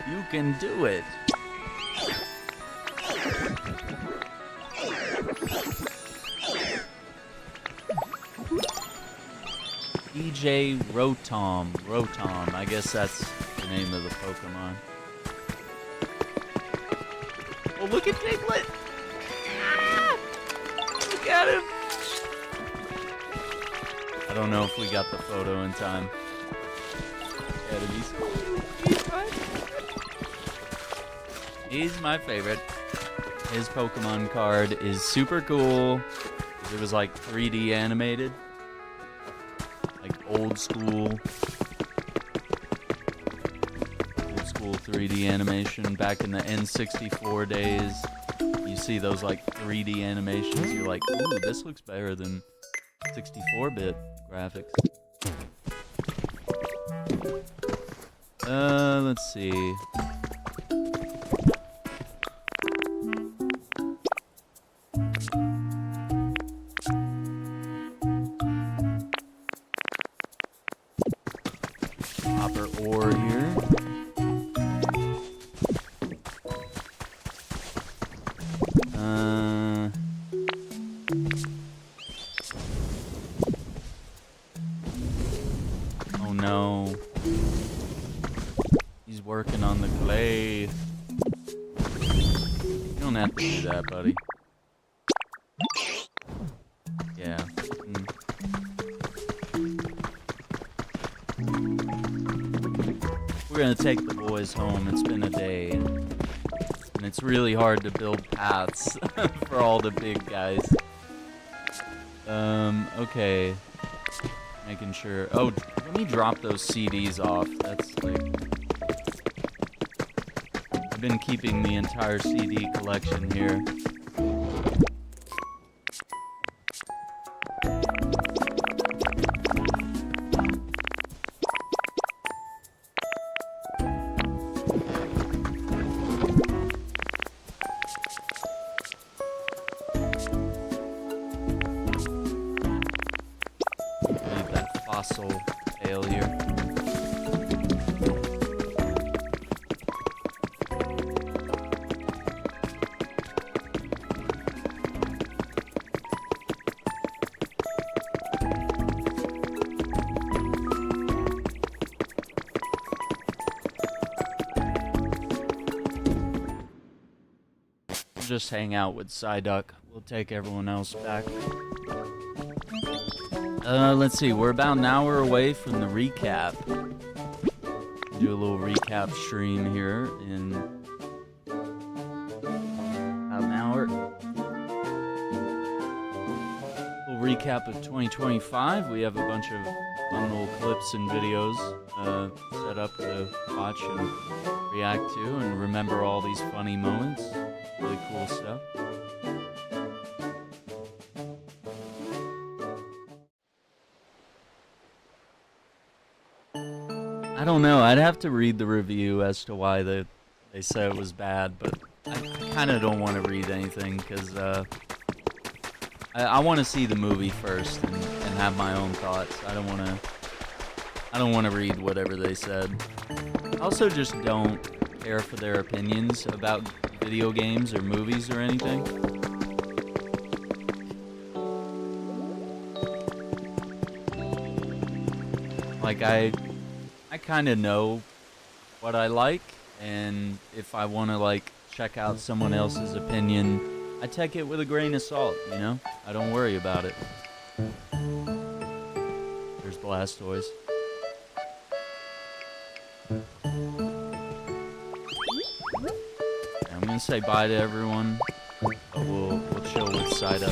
You can do it. DJ Rotom. Rotom, I guess that's the name of the Pokemon. Oh, look at Diglett! Ah! Look at him! I don't know if we got the photo in time. He's my favorite. His Pokemon card is super cool. It was like 3D animated. Like old school 3D animation back in the N64 days. You see those like 3D animations, you're like, ooh, this looks better than 64-bit graphics. Let's see. Copper ore here. Oh no. He's working on the clay. You don't have to do that, buddy. Yeah. We're gonna take the boys home. It's been a day. And it's really hard to build paths for all the big guys. Okay. Making sure. Oh, let me drop those CDs off. That's like... I've been keeping the entire CD collection here. Fossil failure. Just hang out with Psyduck. We'll take everyone else back. Let's see, we're about an hour away from the recap. Do a little recap stream here in about an hour. A little recap of 2025. We have a bunch of fun little clips and videos set up to watch and react to and remember all these funny moments. Really cool stuff. I don't know. I'd have to read the review as to why they said it was bad, but I kind of don't want to read anything because I want to see the movie first and have my own thoughts. I don't want to read whatever they said. I also just don't care for their opinions about video games or movies or anything. Like I kind of know what I like, and if I want to like check out someone else's opinion, I take it with a grain of salt, you know? I don't worry about it. There's Blastoise. I'm gonna say bye to everyone, but we'll chill with Saida.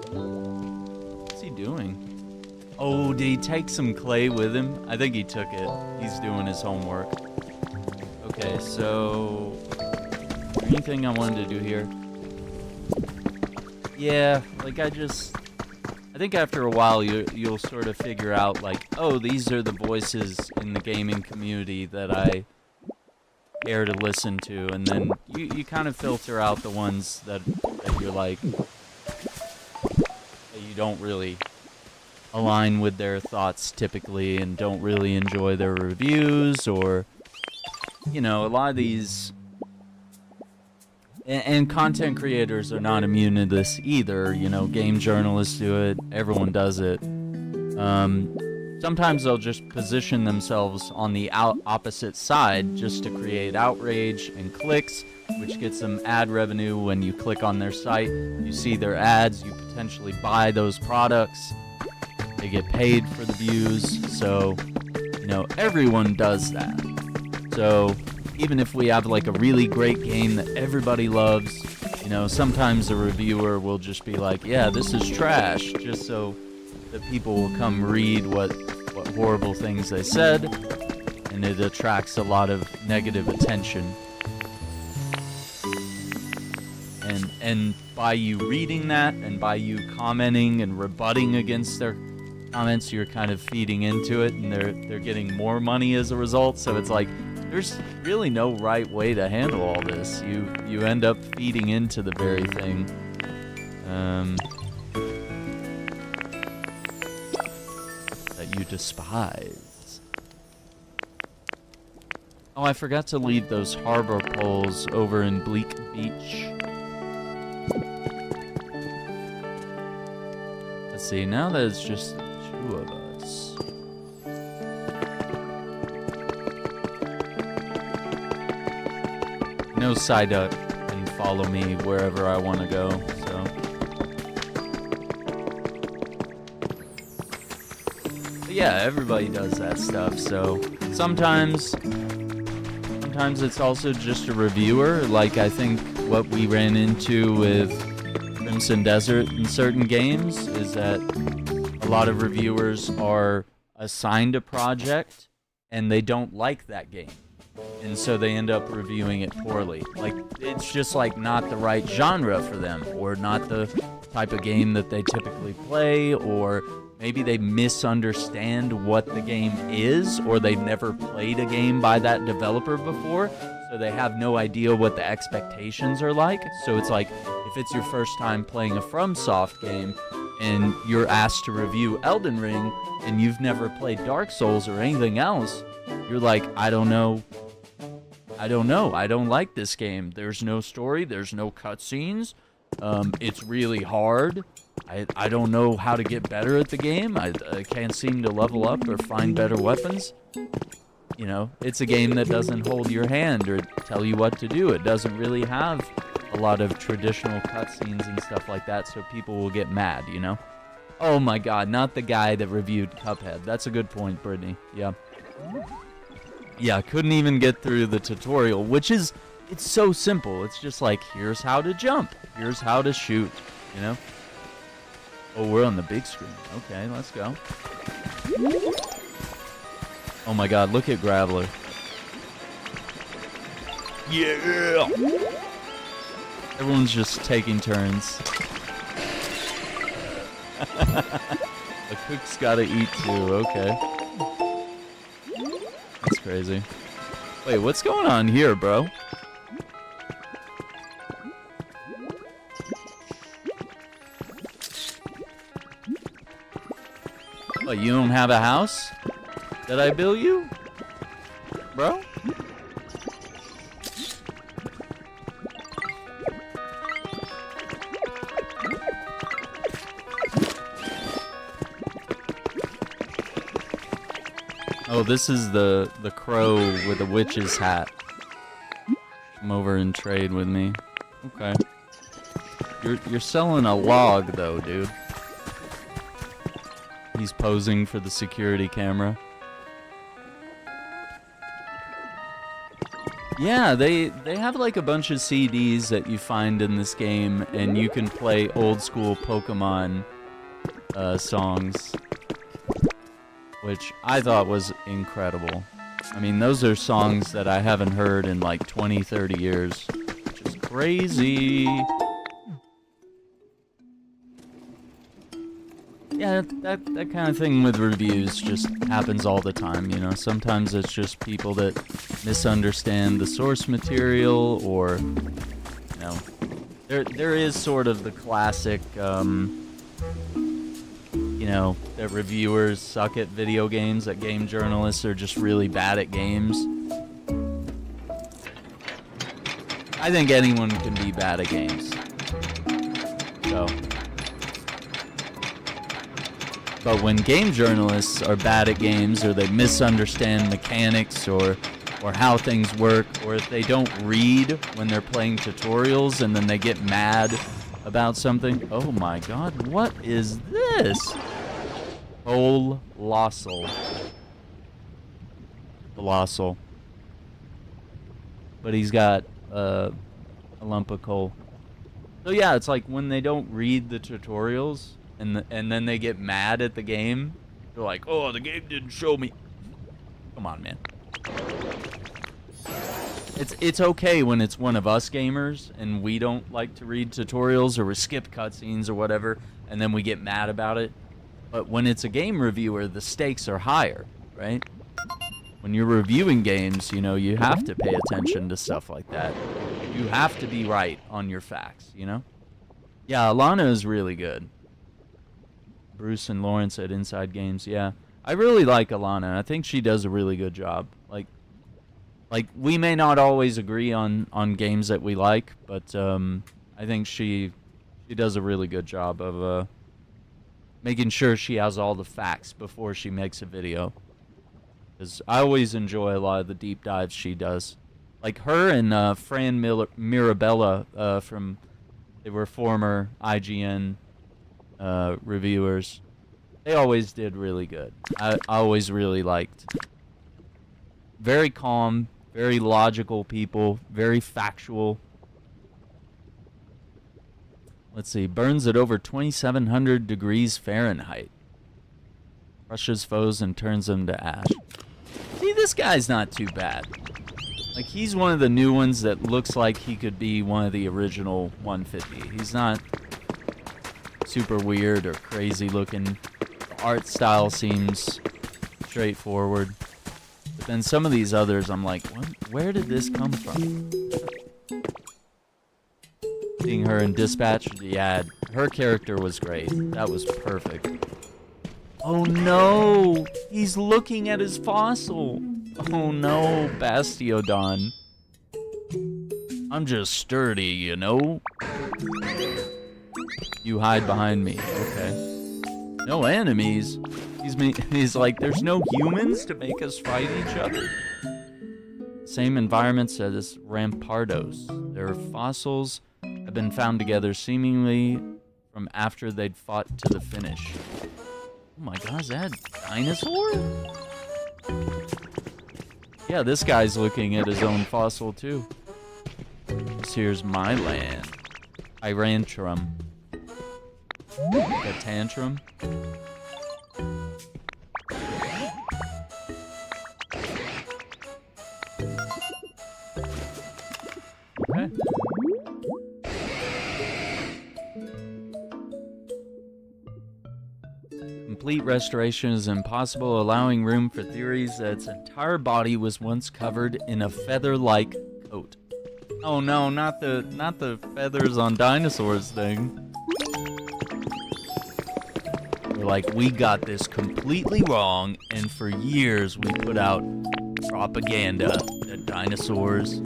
What's he doing? Oh, did he take some clay with him? I think he took it. He's doing his homework. Okay, so... anything I wanted to do here? Yeah, like I think after a while you'll sort of figure out like, oh, these are the voices in the gaming community that I care to listen to, and then you kind of filter out the ones that you're like, that you don't really align with their thoughts typically and don't really enjoy their reviews, or, you know, a lot of these... And content creators are not immune to this either. You know, game journalists do it. Everyone does it. Sometimes they'll just position themselves on the opposite side just to create outrage and clicks, which gets them ad revenue. When you click on their site, you see their ads, you potentially buy those products. They get paid for the views. So, you know, everyone does that. So... even if we have like a really great game that everybody loves, you know, sometimes the reviewer will just be like, yeah, this is trash, just so that people will come read what horrible things they said, and it attracts a lot of negative attention. And by you reading that, and by you commenting and rebutting against their comments, you're kind of feeding into it, and they're getting more money as a result. So it's like, there's really no right way to handle all this. You end up feeding into the very thing that you despise. Oh, I forgot to leave those harbor poles over in Bleak Beach. Let's see, now that it's just the two of us. No Psyduck can follow me wherever I want to go, so. But yeah, everybody does that stuff, so sometimes it's also just a reviewer. Like, I think what we ran into with Crimson Desert in certain games is that a lot of reviewers are assigned a project and they don't like that game. And so they end up reviewing it poorly. Like, it's just like not the right genre for them, or not the type of game that they typically play, or maybe they misunderstand what the game is, or they've never played a game by that developer before, so they have no idea what the expectations are like. So it's like, if it's your first time playing a FromSoft game, and you're asked to review Elden Ring, and you've never played Dark Souls or anything else, you're like, I don't know. I don't like this game. There's no story. There's no cutscenes. It's really hard. I don't know how to get better at the game. I can't seem to level up or find better weapons. You know, it's a game that doesn't hold your hand or tell you what to do. It doesn't really have a lot of traditional cutscenes and stuff like that, so people will get mad, you know? Oh my god, not the guy that reviewed Cuphead. That's a good point, Brittany. Yeah. Yeah, couldn't even get through the tutorial, which is, it's so simple. It's just like, here's how to jump. Here's how to shoot, you know? Oh, we're on the big screen. Okay, let's go. Oh my god, look at Graveler. Yeah! Everyone's just taking turns. A cook's gotta eat too, okay. That's crazy. Wait, what's going on here, bro? What, you don't have a house? Did I build you? Bro? Oh, this is the crow with the witch's hat. Come over and trade with me. Okay. You're selling a log though, dude. He's posing for the security camera. Yeah, they have like a bunch of CDs that you find in this game, and you can play old school Pokemon songs, which I thought was incredible. I mean, those are songs that I haven't heard in like 20, 30 years, which is crazy. Yeah, that kind of thing with reviews just happens all the time, you know. Sometimes it's just people that misunderstand the source material, or, you know, there is sort of the classic, you know, that reviewers suck at video games, that game journalists are just really bad at games. I think anyone can be bad at games. So... But when game journalists are bad at games, or they misunderstand mechanics or how things work, or if they don't read when they're playing tutorials and then they get mad about something. Oh my god, what is this? Colossal. Colossal. But he's got a lump of coal. So yeah, it's like when they don't read the tutorials, and then they get mad at the game. They're like, oh, the game didn't show me. Come on, man. It's okay when it's one of us gamers and we don't like to read tutorials, or we skip cutscenes or whatever, and then we get mad about it. But when it's a game reviewer, the stakes are higher, right? When you're reviewing games, you know, you have to pay attention to stuff like that. You have to be right on your facts, you know? Yeah, Alana is really good. Bruce and Lawrence at Inside Games, yeah. I really like Alana. I think she does a really good job. Like we may not always agree on games that we like, but I think she does a really good job of making sure she has all the facts before she makes a video. Because I always enjoy a lot of the deep dives she does. Like her and Fran Mirabella from, they were former IGN reviewers. They always did really good. I always really liked. Very calm, very logical people, very factual. Let's see, burns at over 2,700 degrees Fahrenheit. Crushes foes and turns them to ash. See, this guy's not too bad. Like, he's one of the new ones that looks like he could be one of the original 150. He's not super weird or crazy looking. The art style seems straightforward. But then some of these others, I'm like, what? Where did this come from? Seeing her in Dispatch, yeah, her character was great. That was perfect. Oh no! He's looking at his fossil! Oh no, Bastiodon. I'm just sturdy, you know? You hide behind me, okay. No enemies? He's like, there's no humans to make us fight each other? Same environments as Rampardos. Their fossils have been found together seemingly from after they'd fought to the finish. Oh my god, is that a dinosaur? Yeah, this guy's looking at his own fossil too. This here's my land. Irantrum. A tantrum. Okay. Complete restoration is impossible, allowing room for theories that its entire body was once covered in a feather-like coat. Oh no, not the feathers on dinosaurs thing. We're like, we got this completely wrong, and for years we put out propaganda that dinosaurs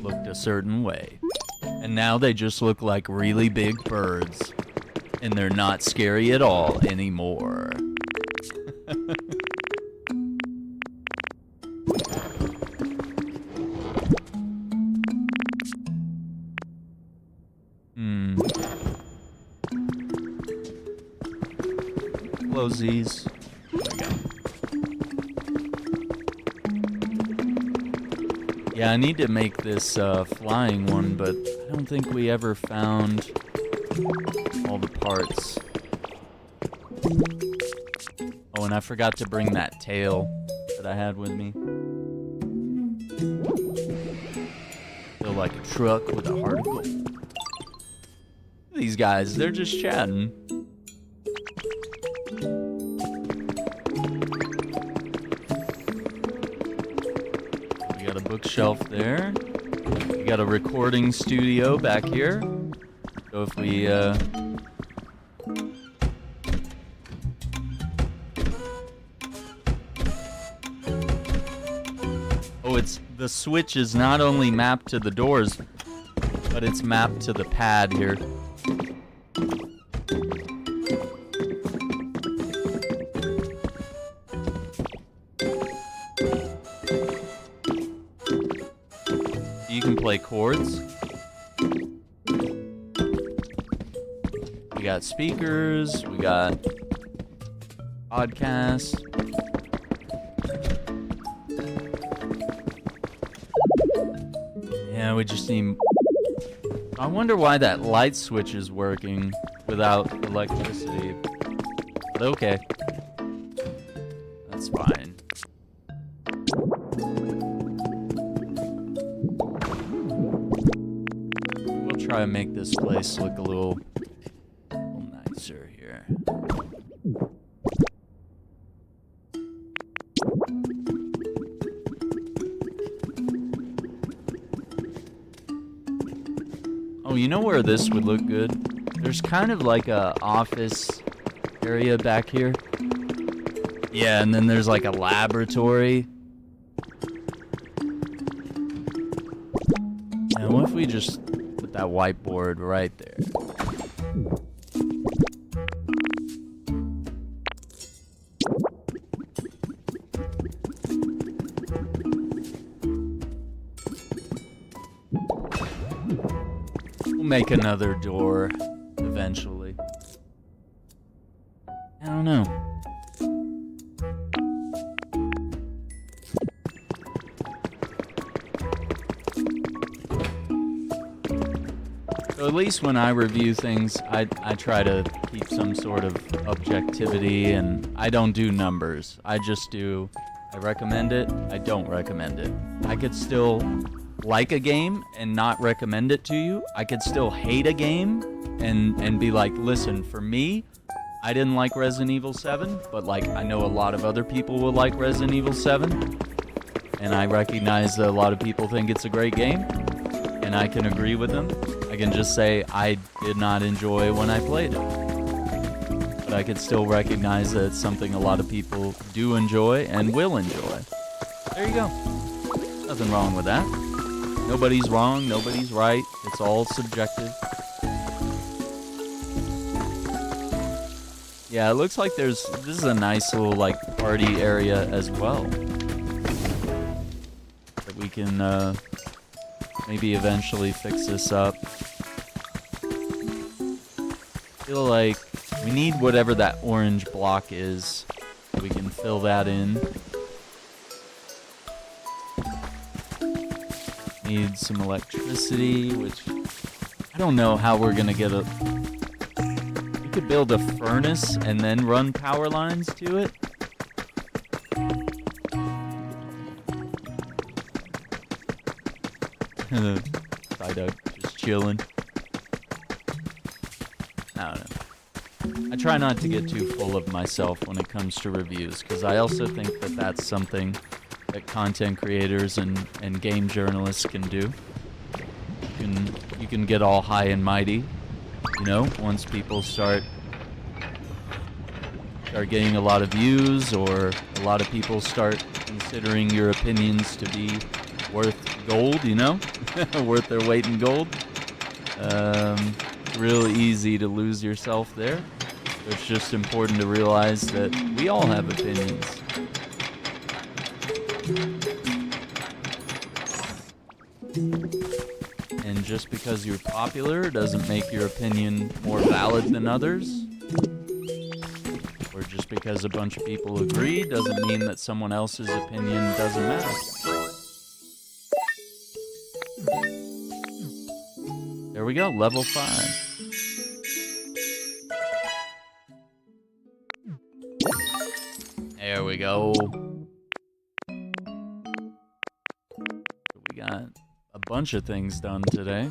looked a certain way. And now they just look like really big birds. And they're not scary at all anymore. Close these. There we go. Yeah, I need to make this flying one, but I don't think we ever found all the parts. Oh, and I forgot to bring that tail that I had with me. Feel like a truck with a heart of gold. These guys, they're just chatting. We got a bookshelf there. We got a recording studio back here. So if we, oh, the switch is not only mapped to the doors, but it's mapped to the pad here. You can play chords. We got speakers, we got podcasts. Yeah, we just need... I wonder why that light switch is working without electricity. But okay. That's fine. We'll try and make this place look a little nicer here. Oh, you know where this would look good? There's kind of like a office area back here. Yeah, and then there's like a laboratory. Now, what if we just put that whiteboard right there? We'll make another door eventually. I don't know. So at least when I review things, I try to keep some sort of objectivity, and I don't do numbers. I just do, I recommend it, I don't recommend it. I could still like a game and not recommend it to you. I could still hate a game and be like, listen, for me, I didn't like Resident Evil 7, but like I know a lot of other people will like Resident Evil 7, and I recognize that a lot of people think it's a great game, and I can agree with them. I can just say I did not enjoy when I played it, but I could still recognize that it's something a lot of people do enjoy and will enjoy. There you go. Nothing wrong with that. Nobody's wrong, nobody's right. It's all subjective. Yeah, it looks like this is a nice little like party area as well. That we can maybe eventually fix this up. I feel like we need whatever that orange block is. We can fill that in. Need some electricity, which I don't know how we're gonna get a... We could build a furnace and then run power lines to it. Psyduck just chilling. I don't know. I try not to get too full of myself when it comes to reviews, because I also think that that's something that content creators and game journalists can do. You can get all high and mighty, you know, once people start getting a lot of views, or a lot of people start considering your opinions to be worth gold, you know, worth their weight in gold. It's real easy to lose yourself there. It's just important to realize that we all have opinions. And just because you're popular doesn't make your opinion more valid than others. Or just because a bunch of people agree doesn't mean that someone else's opinion doesn't matter. There we go, level 5. There we go. We got a bunch of things done today.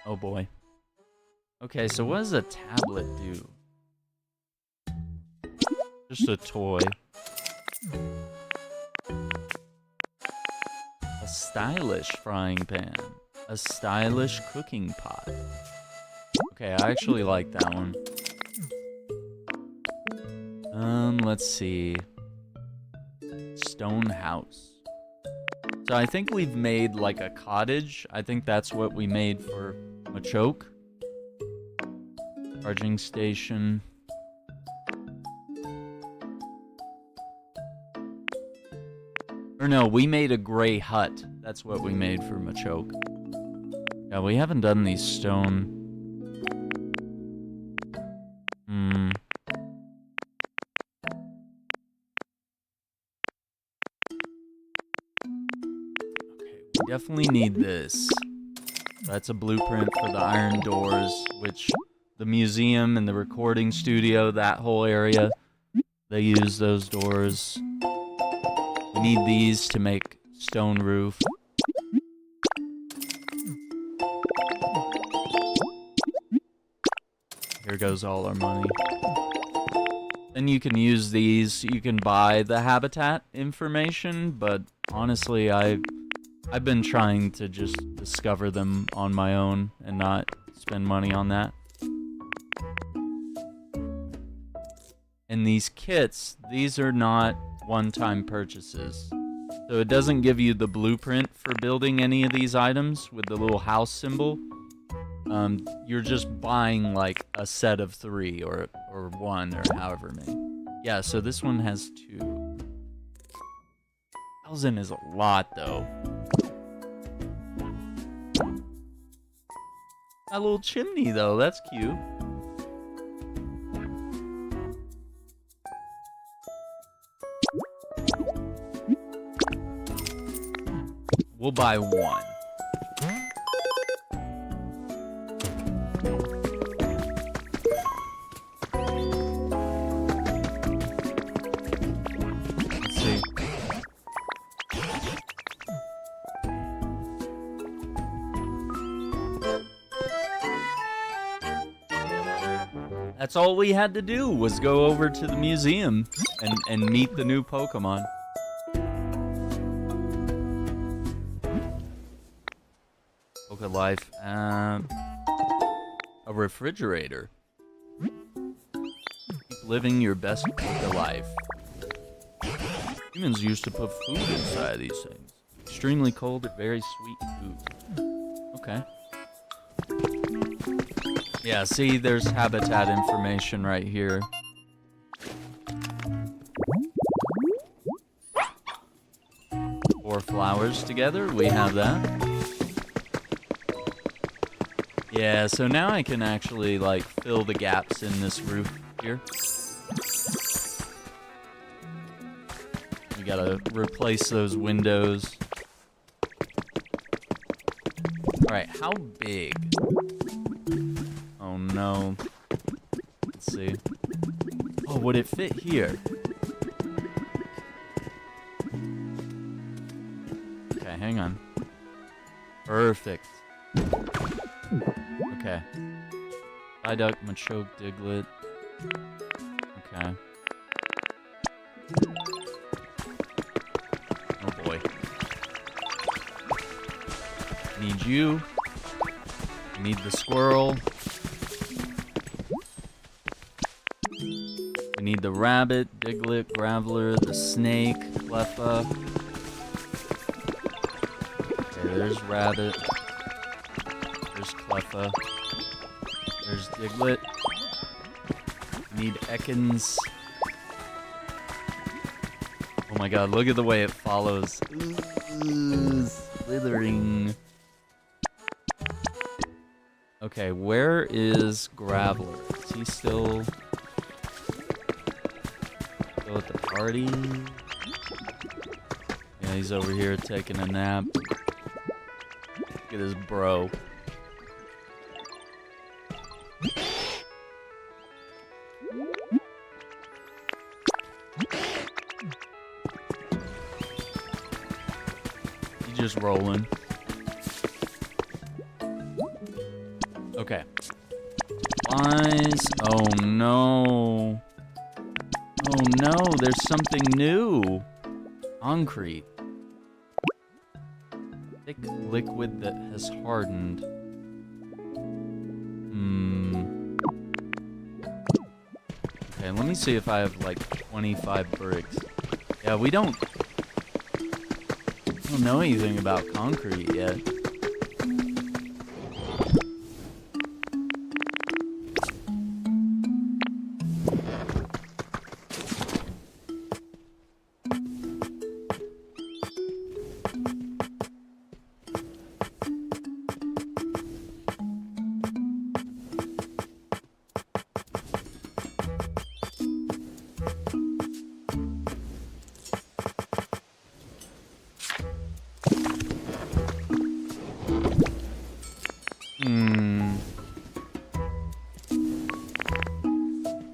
Oh boy. Okay, so what does a tablet do? Just a toy. A stylish frying pan. A stylish cooking pot. Okay, I actually like that one. Let's see. Stone house. So I think we've made like a cottage. I think that's what we made for Machoke. Charging station. Or no, we made a gray hut. That's what we made for Machoke. Yeah, we haven't done these stone. Definitely need this. That's a blueprint for the iron doors, which the museum and the recording studio, that whole area, they use those doors. We need these to make stone roof. Here goes all our money. Then you can use these. You can buy the habitat information, but honestly, I've been trying to just discover them on my own and not spend money on that. And these kits, these are not one-time purchases. So it doesn't give you the blueprint for building any of these items with the little house symbol. You're just buying like a set of 3 or 1 or however many. Yeah, so this one has 2. 1,000 is a lot though. That little chimney though, that's cute. We'll buy 1. Let's see. That's all we had to do was go over to the museum and meet the new Pokemon. Poke Life. A refrigerator. Keep living your best Poke Life. Humans used to put food inside these things. Extremely cold but very sweet food. Okay. Yeah, see, there's habitat information right here. 4 flowers together, we have that. Yeah, so now I can actually, like, fill the gaps in this roof here. We gotta replace those windows. Alright, how big? Oh no. Let's see. Oh, would it fit here? Okay, hang on. Perfect. Okay. Psyduck, Machoke, Diglett. Okay. Oh boy. Need you. Need the squirrel. We need the rabbit, Diglett, Graveler, the snake, Cleffa. Okay, there's rabbit. There's Cleffa. There's Diglett. Need Ekans. Oh my god, look at the way it follows. Ooh, slithering. Okay, where is Graveler? Is he still at the party? Yeah, he's over here taking a nap. Look at his bro. He's just rolling. Okay. Flies. Oh no. Oh no, there's something new. Concrete. Thick liquid that has hardened. Okay, let me see if I have like 25 bricks. Yeah, we don't know anything about concrete yet.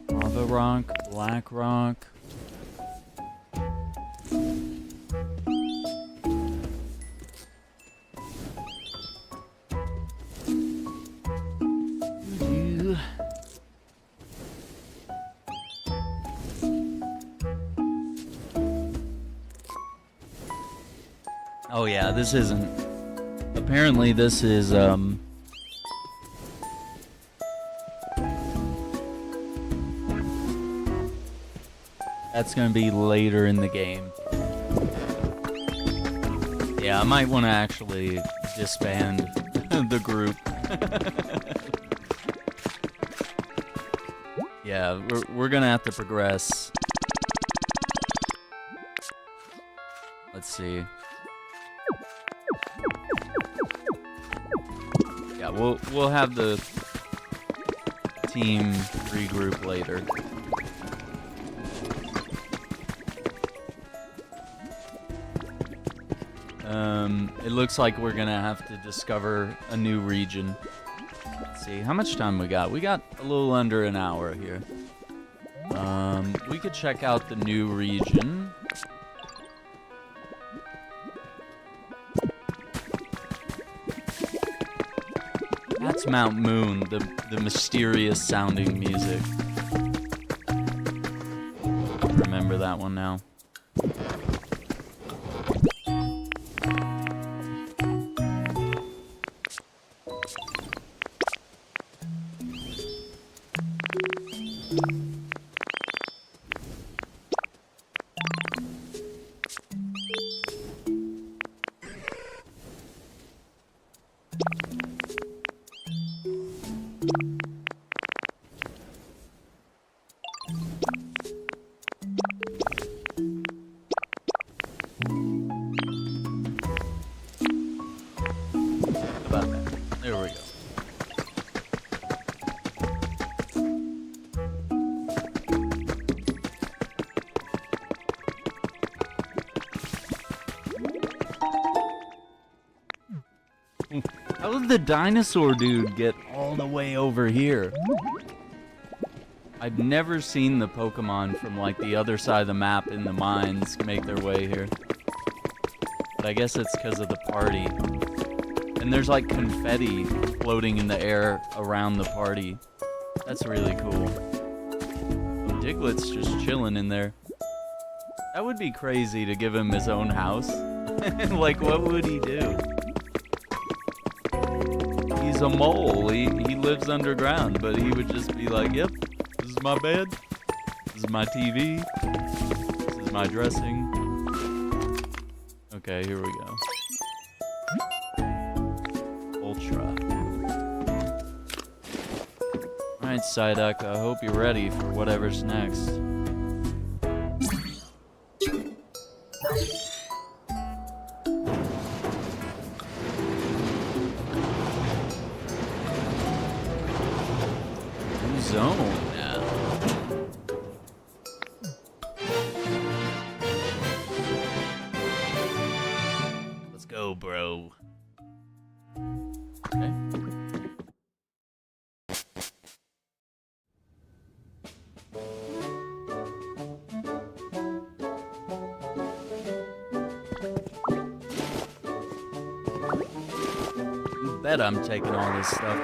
Lava rock, black rock. Oh yeah, this isn't. Apparently this is that's gonna be later in the game. Yeah, I might want to actually disband the group. Yeah, we're gonna have to progress. Let's see. Yeah, we'll have the team regroup later. It looks like we're gonna have to discover a new region. Let's see, how much time we got? We got a little under an hour here. We could check out the new region. That's Mount Moon, the mysterious sounding music. Remember that one now. About that. There we go. How did the dinosaur dude get all the way over here? I've never seen the Pokemon from like the other side of the map in the mines make their way here. But I guess it's because of the party. And there's like confetti floating in the air around the party. That's really cool. Diglett's just chilling in there. That would be crazy to give him his own house. Like, what would he do? He's a mole. He lives underground, but he would just be like, yep, this is my bed. This is my TV. This is my dressing. Okay, here we go. Ultra. Alright, Psyduck, I hope you're ready for whatever's next. New zone now. Let's go, bro. Okay. You bet I'm taking all this stuff.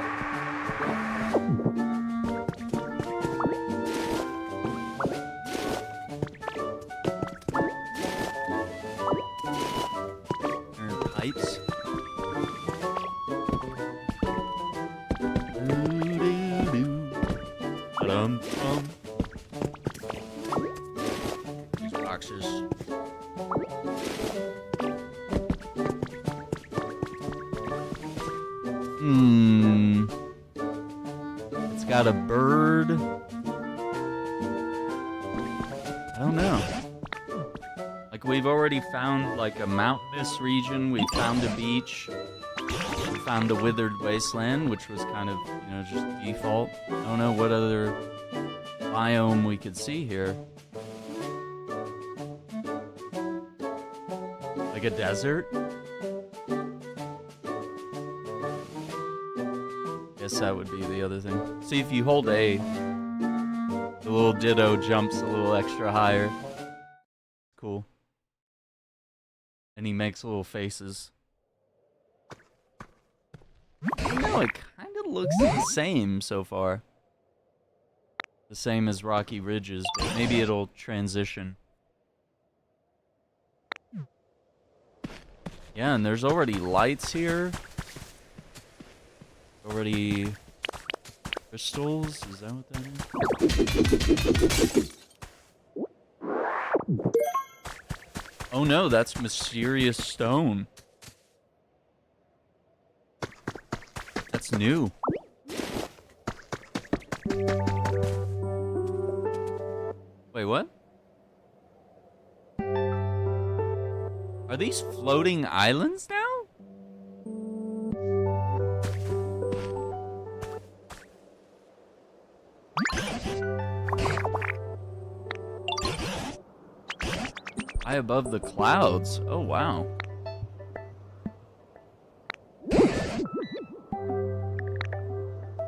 Pipes. These boxes. It's got a bird. I don't know. Like, we've already found like a mountainous region. We found a beach. We found a withered wasteland, which was kind of, you know, just default. I don't know what other biome we could see here. Like a desert? Guess that would be the other thing. See, if you hold A, the little Ditto jumps a little extra higher. Cool. And he makes little faces. I don't know, it kind of looks the same so far. The same as Rocky Ridges, but maybe it'll transition. Yeah, and there's already lights here. Already crystals? Is that what that is? Oh no, that's mysterious stone. That's new. Wait, what? Are these floating islands now? High above the clouds. Oh, wow.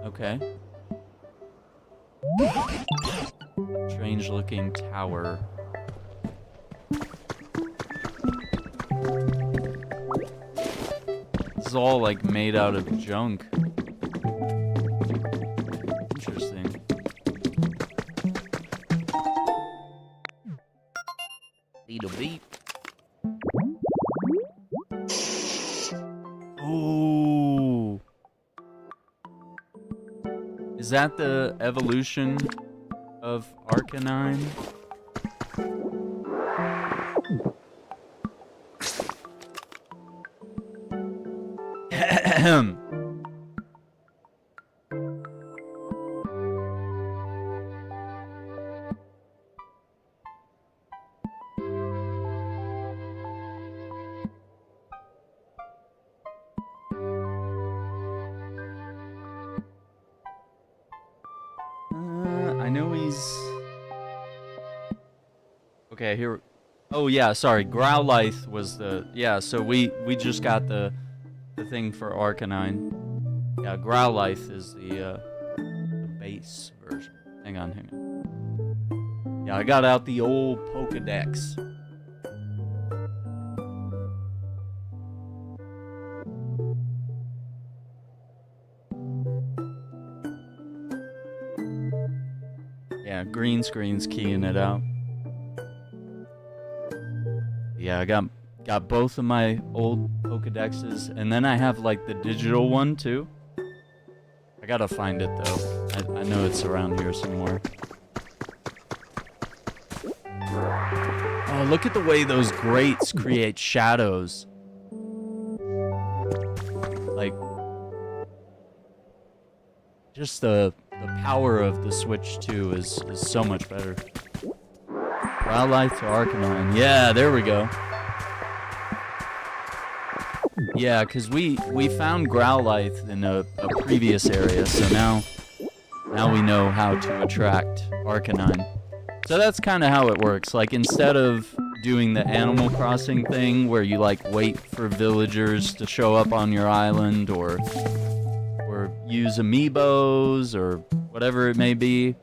Okay. Strange looking tower. This is all like made out of junk. Interesting. Little beep. Ooh. Is that the evolution of Arcanine? Ahem. I know he's... Okay, here... Oh yeah, sorry, Growlithe was the... Yeah, so we just got the thing for Arcanine. Yeah, Growlithe is the base version. Hang on. Yeah, I got out the old Pokedex. Yeah, green screen's keying it out. Yeah, I got both of my old Pokedexes, and then I have like the digital one too. I gotta find it though. I know it's around here somewhere. Oh, look at the way those grates create shadows. Like, just the power of the Switch 2 is so much better. Growlithe to Arcanine. Yeah, there we go. Yeah, because we found Growlithe in a previous area, so now we know how to attract Arcanine. So that's kind of how it works. Like, instead of doing the Animal Crossing thing where you like wait for villagers to show up on your island or use amiibos or whatever it may be,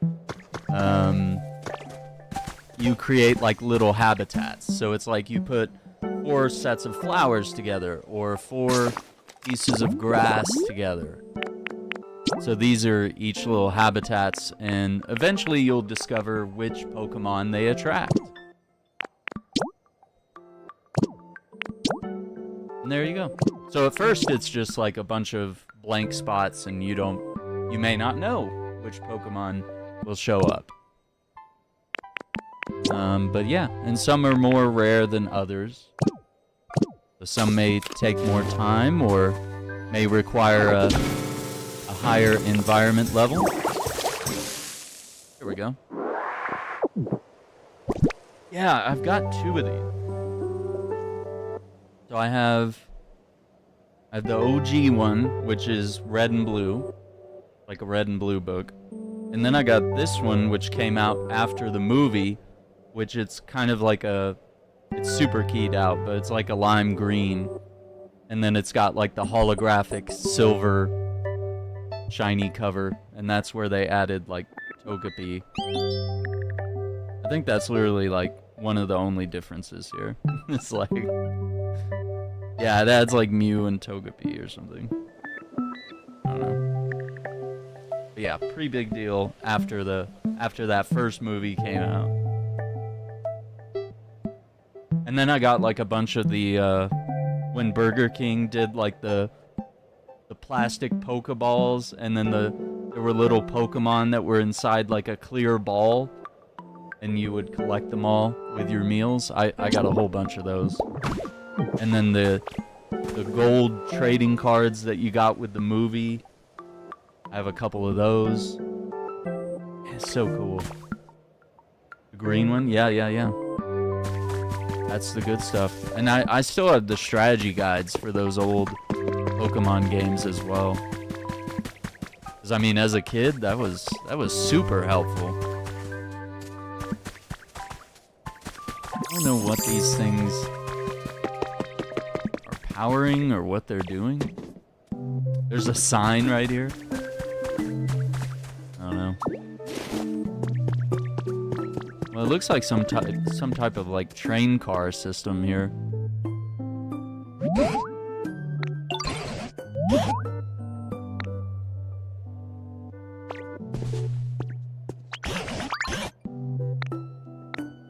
you create like little habitats. So it's like you put 4 sets of flowers together or 4 pieces of grass together. So these are each little habitats, and eventually you'll discover which Pokemon they attract. And there you go. So at first it's just like a bunch of blank spots, and you may not know which Pokemon will show up. But yeah, and some are more rare than others. So some may take more time or may require a higher environment level. Here we go. Yeah, I've got 2 of these. So I have the OG one, which is red and blue, like a red and blue book. And then I got this one, which came out after the movie, which it's kind of like it's super keyed out, but it's like a lime green. And then it's got like the holographic silver shiny cover, and that's where they added like Togepi. I think that's literally like one of the only differences here. It's like, yeah, it adds like Mew and Togepi or something. I don't know. But yeah, pretty big deal after that first movie came out. And then I got like a bunch of the when Burger King did like the plastic Pokeballs, and then there were little Pokemon that were inside like a clear ball, and you would collect them all with your meals. I got a whole bunch of those. And then the gold trading cards that you got with the movie, I have a couple of those. It's so cool. The green one? Yeah. That's the good stuff. And I still have the strategy guides for those old Pokemon games as well. Because I mean, as a kid, that was super helpful. I don't know what these things are powering or what they're doing. There's a sign right here. I don't know. Well, it looks like some type of like train car system here.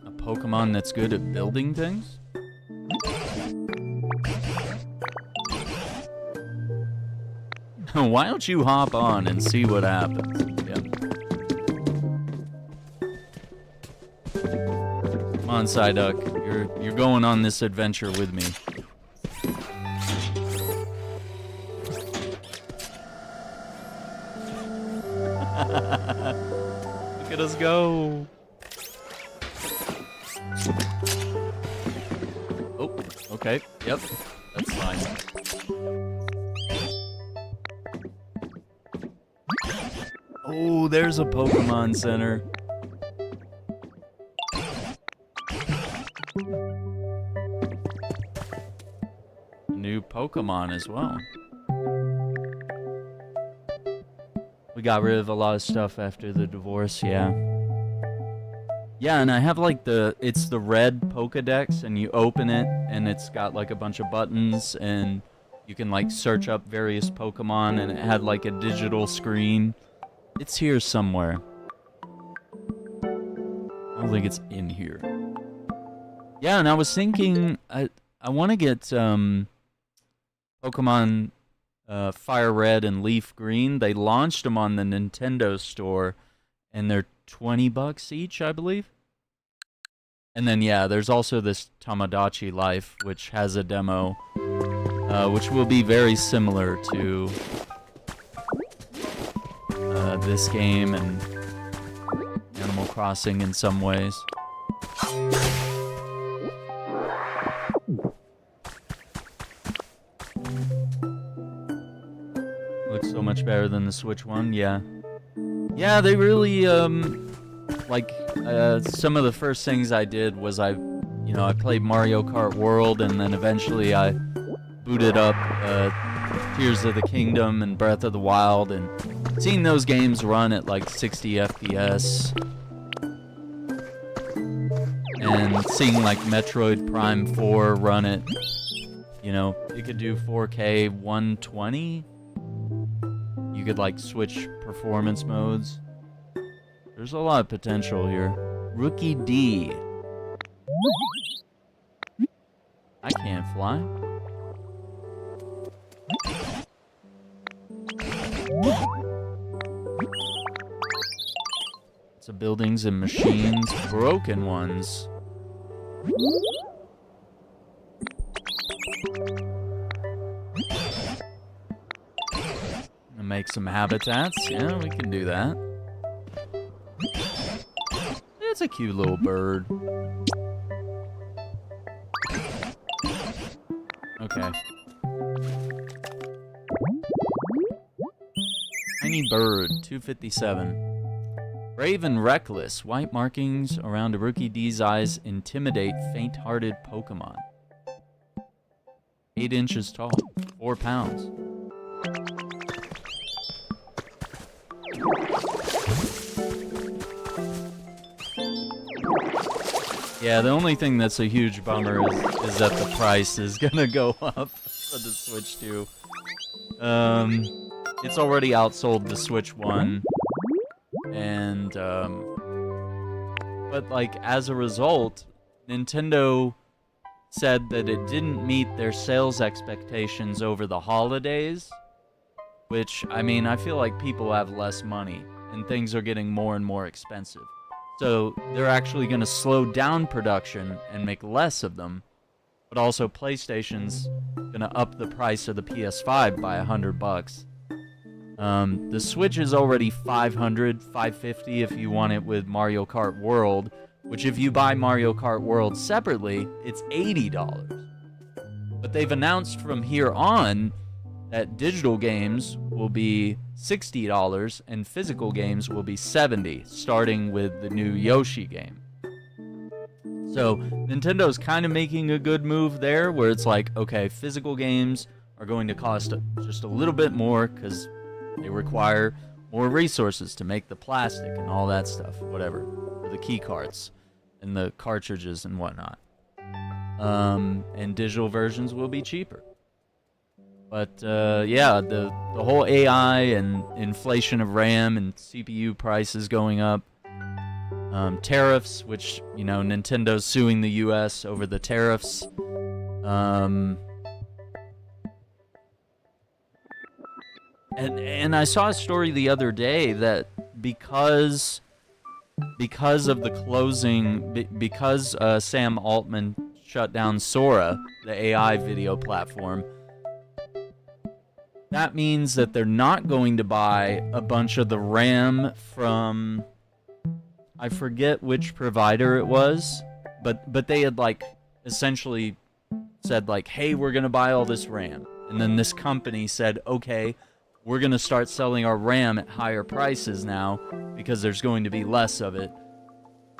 A Pokemon that's good at building things? Why don't you hop on and see what happens? Come on, Psyduck. You're going on this adventure with me. Look at us go. Oh, okay. Yep. That's fine. Oh, there's a Pokemon Center. New Pokemon as well. We got rid of a lot of stuff after the divorce, yeah. Yeah, and I have like it's the red Pokedex, and you open it, and it's got like a bunch of buttons, and you can like search up various Pokemon, and it had like a digital screen. It's here somewhere. I don't think it's in here. Yeah, and I was thinking I want to get Pokemon Fire Red and Leaf Green. They launched them on the Nintendo store, and they're $20 each, I believe. And then, yeah, there's also this Tamagotchi Life, which has a demo, which will be very similar to this game and Animal Crossing in some ways. Looks so much better than the Switch one, yeah. Yeah, they really, like, some of the first things I did was I played Mario Kart World, and then eventually I booted up Tears of the Kingdom and Breath of the Wild, and seeing those games run at like 60 FPS, and seeing like Metroid Prime 4 run at, it could do 4K 120. You could like switch performance modes. There's a lot of potential here. Rookie D. I can't fly. It's a buildings and machines, broken ones. And make some habitats. Yeah, we can do that. It's a cute little bird. Okay. Tiny bird, 257. Brave and reckless. White markings around a Rookie D's eyes intimidate faint-hearted Pokemon. 8 inches tall. 4 pounds. Yeah, the only thing that's a huge bummer is that the price is gonna go up for the Switch 2. It's already outsold the Switch 1. And, but like, as a result, Nintendo said that it didn't meet their sales expectations over the holidays, which, I mean, I feel like people have less money, and things are getting more and more expensive. So they're actually going to slow down production and make less of them, but also PlayStation's going to up the price of the PS5 by $100. The Switch is already $500, $550 if you want it with Mario Kart World, which if you buy Mario Kart World separately, it's $80. But they've announced from here on that digital games will be $60 and physical games will be $70, starting with the new Yoshi game. So Nintendo's kind of making a good move there, where it's like, okay, physical games are going to cost just a little bit more because they require more resources to make the plastic and all that stuff, whatever, for the key cards and the cartridges and whatnot. And digital versions will be cheaper. But yeah, the whole AI and inflation of RAM and CPU prices going up, tariffs, which, Nintendo's suing the US over the tariffs. And I saw a story the other day that because of the closing, because Sam Altman shut down Sora, the AI video platform, that means that they're not going to buy a bunch of the RAM from, I forget which provider it was, but they had like essentially said like, hey, we're going to buy all this RAM. And then this company said, okay, we're going to start selling our RAM at higher prices now because there's going to be less of it.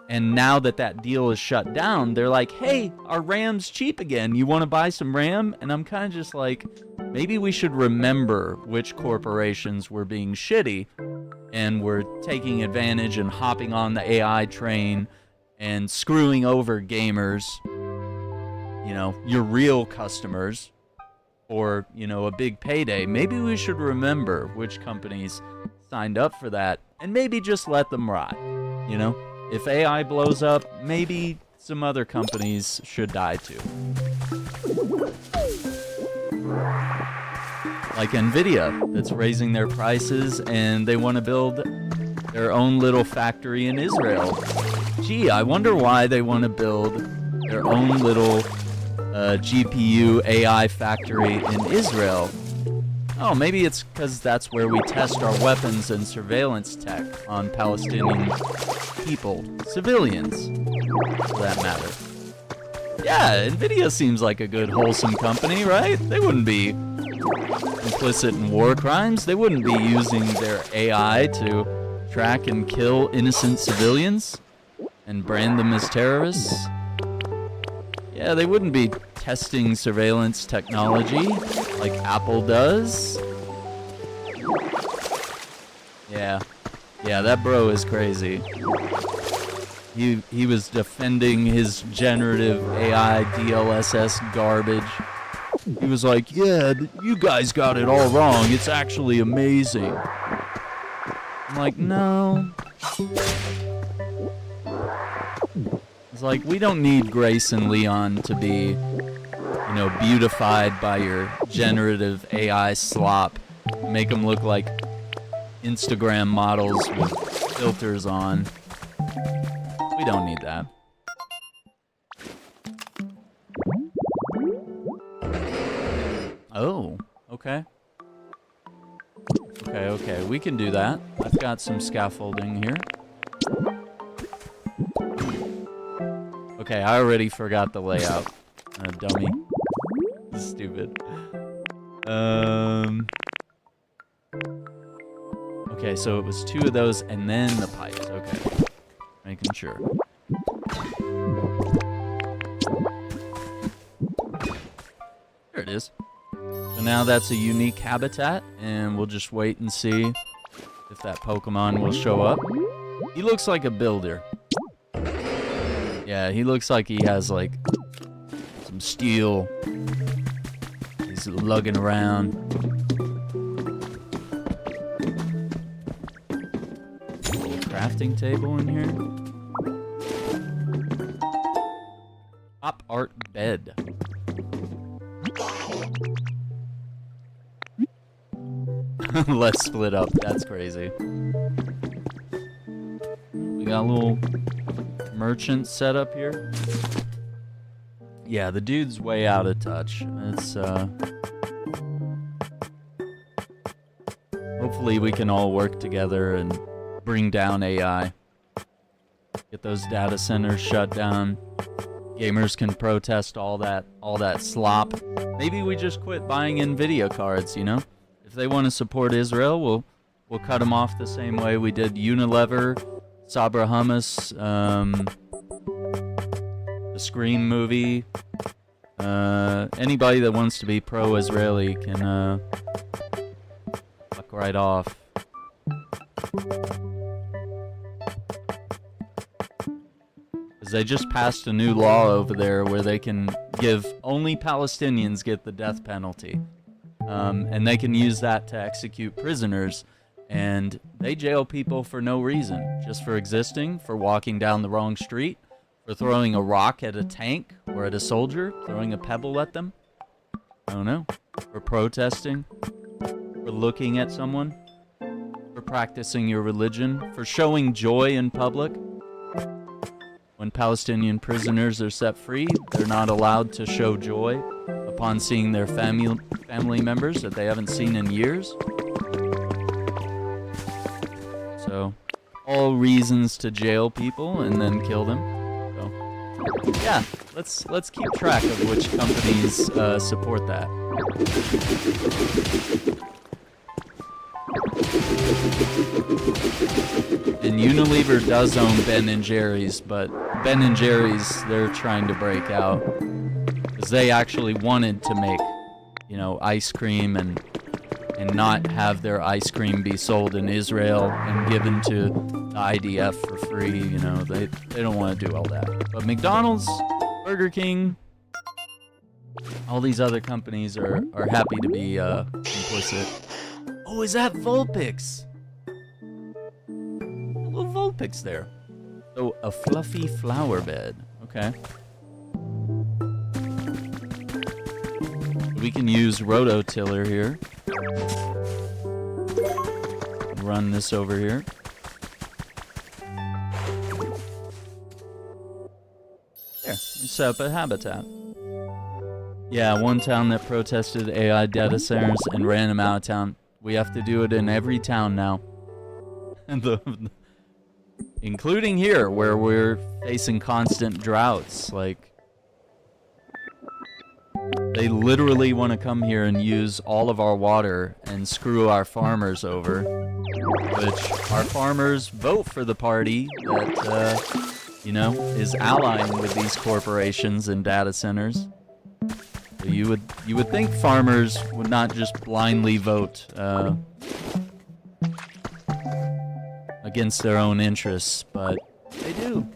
And now that that deal is shut down, they're like, hey, our RAM's cheap again. You want to buy some RAM? And I'm kind of just like, maybe we should remember which corporations were being shitty and were taking advantage and hopping on the AI train and screwing over gamers, your real customers, for, a big payday. Maybe we should remember which companies signed up for that and maybe just let them ride, if AI blows up, maybe some other companies should die too. Like Nvidia, that's raising their prices and they want to build their own little factory in Israel. Gee, I wonder why they want to build their own little GPU AI factory in Israel. Oh, maybe it's because that's where we test our weapons and surveillance tech on Palestinian people, civilians, for that matter. Yeah, Nvidia seems like a good, wholesome company, right? They wouldn't be complicit in war crimes. They wouldn't be using their AI to track and kill innocent civilians and brand them as terrorists. Yeah, they wouldn't be testing surveillance technology like Apple does. Yeah, that bro is crazy. He was defending his generative AI DLSS garbage. He was like, yeah, you guys got it all wrong. It's actually amazing. I'm like, no. It's like, we don't need Grace and Leon to be, you know, beautified by your generative AI slop. Make them look like Instagram models with filters on. We don't need that. Oh, okay. Okay, we can do that. I've got some scaffolding here. Okay, I already forgot the layout. Dummy. Stupid. Okay, so it was 2 of those and then the pipes. Okay. Making sure. There it is. So now that's a unique habitat, and we'll just wait and see if that Pokemon will show up. He looks like a builder. Yeah, he looks like he has, like, some steel. He's lugging around. A little crafting table in here. Pop art bed. Let's split up. That's crazy. We got a little merchant set up here. Yeah, the dude's way out of touch. It's hopefully we can all work together and bring down AI. Get those data centers shut down. Gamers can protest all that slop. Maybe we just quit buying Nvidia cards, you know? If they want to support Israel, we'll cut them off the same way we did Unilever, Sabra Hummus, the Scream movie. Anybody that wants to be pro-Israeli can fuck right off. Because they just passed a new law over there where they can only Palestinians get the death penalty. And they can use that to execute prisoners. And they jail people for no reason. Just for existing, for walking down the wrong street, for throwing a rock at a tank or at a soldier, throwing a pebble at them. I don't know. For protesting, for looking at someone, for practicing your religion, for showing joy in public. When Palestinian prisoners are set free, they're not allowed to show joy upon seeing their family members that they haven't seen in years. So, all reasons to jail people and then kill them. So, yeah, let's keep track of which companies support that. And Unilever does own Ben & Jerry's, but Ben & Jerry's, they're trying to break out. Because they actually wanted to make, you know, ice cream and not have their ice cream be sold in Israel and given to the IDF for free. You know, they don't want to do all that. But McDonald's, Burger King, all these other companies are happy to be complicit. Oh, is that Vulpix? A little Vulpix there. So, a fluffy flower bed. Okay. We can use rototiller here. Run this over here. There, set up a habitat. Yeah, one town that protested AI data centers and ran them out of town. We have to do it in every town now. And including here, where we're facing constant droughts. Like, they literally want to come here and use all of our water and screw our farmers over. Which, our farmers vote for the party that, you know, is allying with these corporations and data centers. So you would think farmers would not just blindly vote against their own interests, but they do.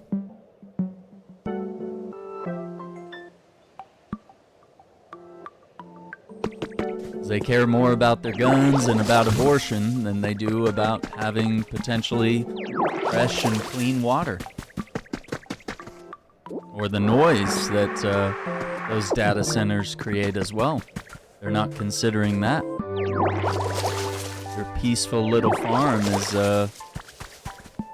They care more about their guns and about abortion than they do about having potentially fresh and clean water. Or the noise that those data centers create as well. They're not considering that. Your peaceful little farm is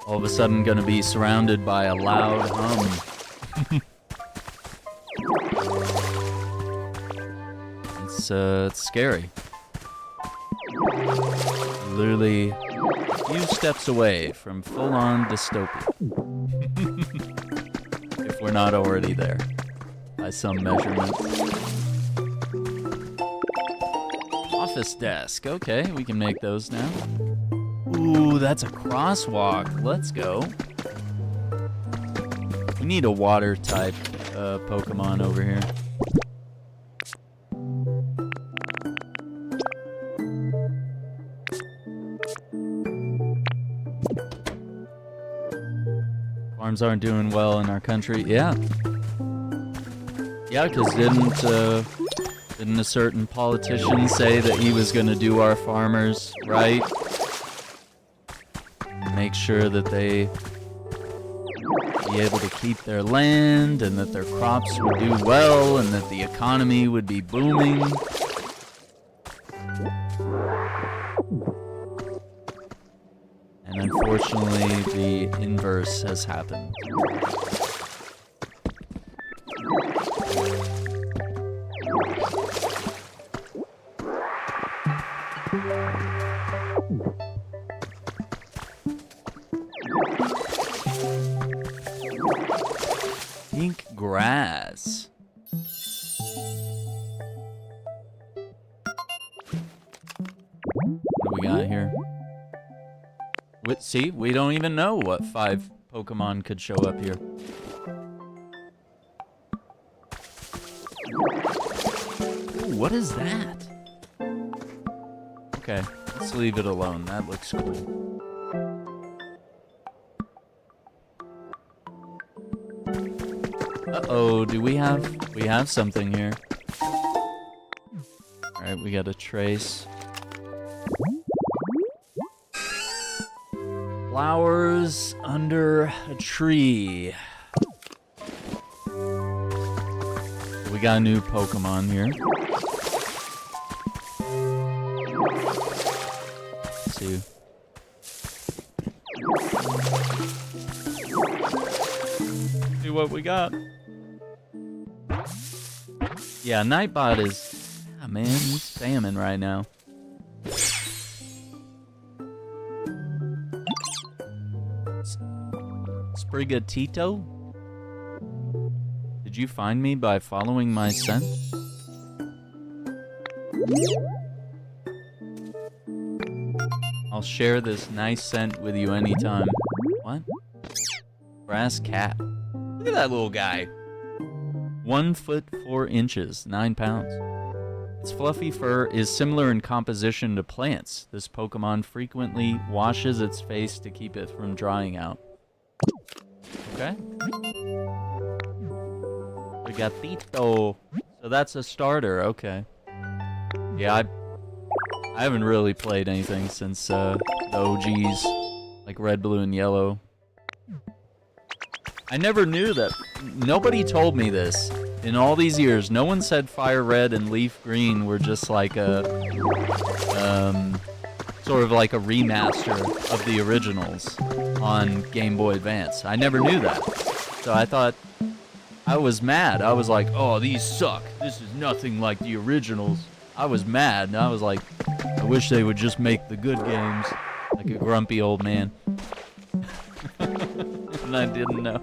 all of a sudden going to be surrounded by a loud hum. It's scary. Literally a few steps away from full-on dystopia. If we're not already there, by some measurements. Office desk. Okay, we can make those now. Ooh, that's a crosswalk. Let's go. We need a water type Pokemon over here. Farms aren't doing well in our country. Yeah. Yeah, because didn't a certain politician say that he was going to do our farmers right? Make sure that they be able to keep their land and that their crops would do well and that the economy would be booming. And unfortunately, the inverse has happened. Pink grass. What do we got here? See, we don't even know what 5 Pokemon could show up here. Ooh, what is that? Okay, let's leave it alone. That looks cool. Uh-oh, do we have something here? Alright, we got a trace. Flowers under a tree. We got a new Pokemon here. Let's see. See what we got. Yeah, Nightbot is... Ah, man, he's spamming right now. Sprigatito? Did you find me by following my scent? I'll share this nice scent with you anytime. What? Brass cat. Look at that little guy. 1 foot 4 inches, 9 pounds. Its fluffy fur is similar in composition to plants. This Pokemon frequently washes its face to keep it from drying out. Okay. We got Ditto. So that's a starter, okay. Yeah, I haven't really played anything since the OGs, like Red, Blue, and Yellow. I never knew that. Nobody told me this. In all these years, no one said Fire Red and Leaf Green were just like a, sort of like a remaster of the originals on Game Boy Advance. I never knew that. So I thought, I was mad. I was like, oh, these suck. This is nothing like the originals. I was mad, and I was like, I wish they would just make the good games. Like a grumpy old man. And I didn't know.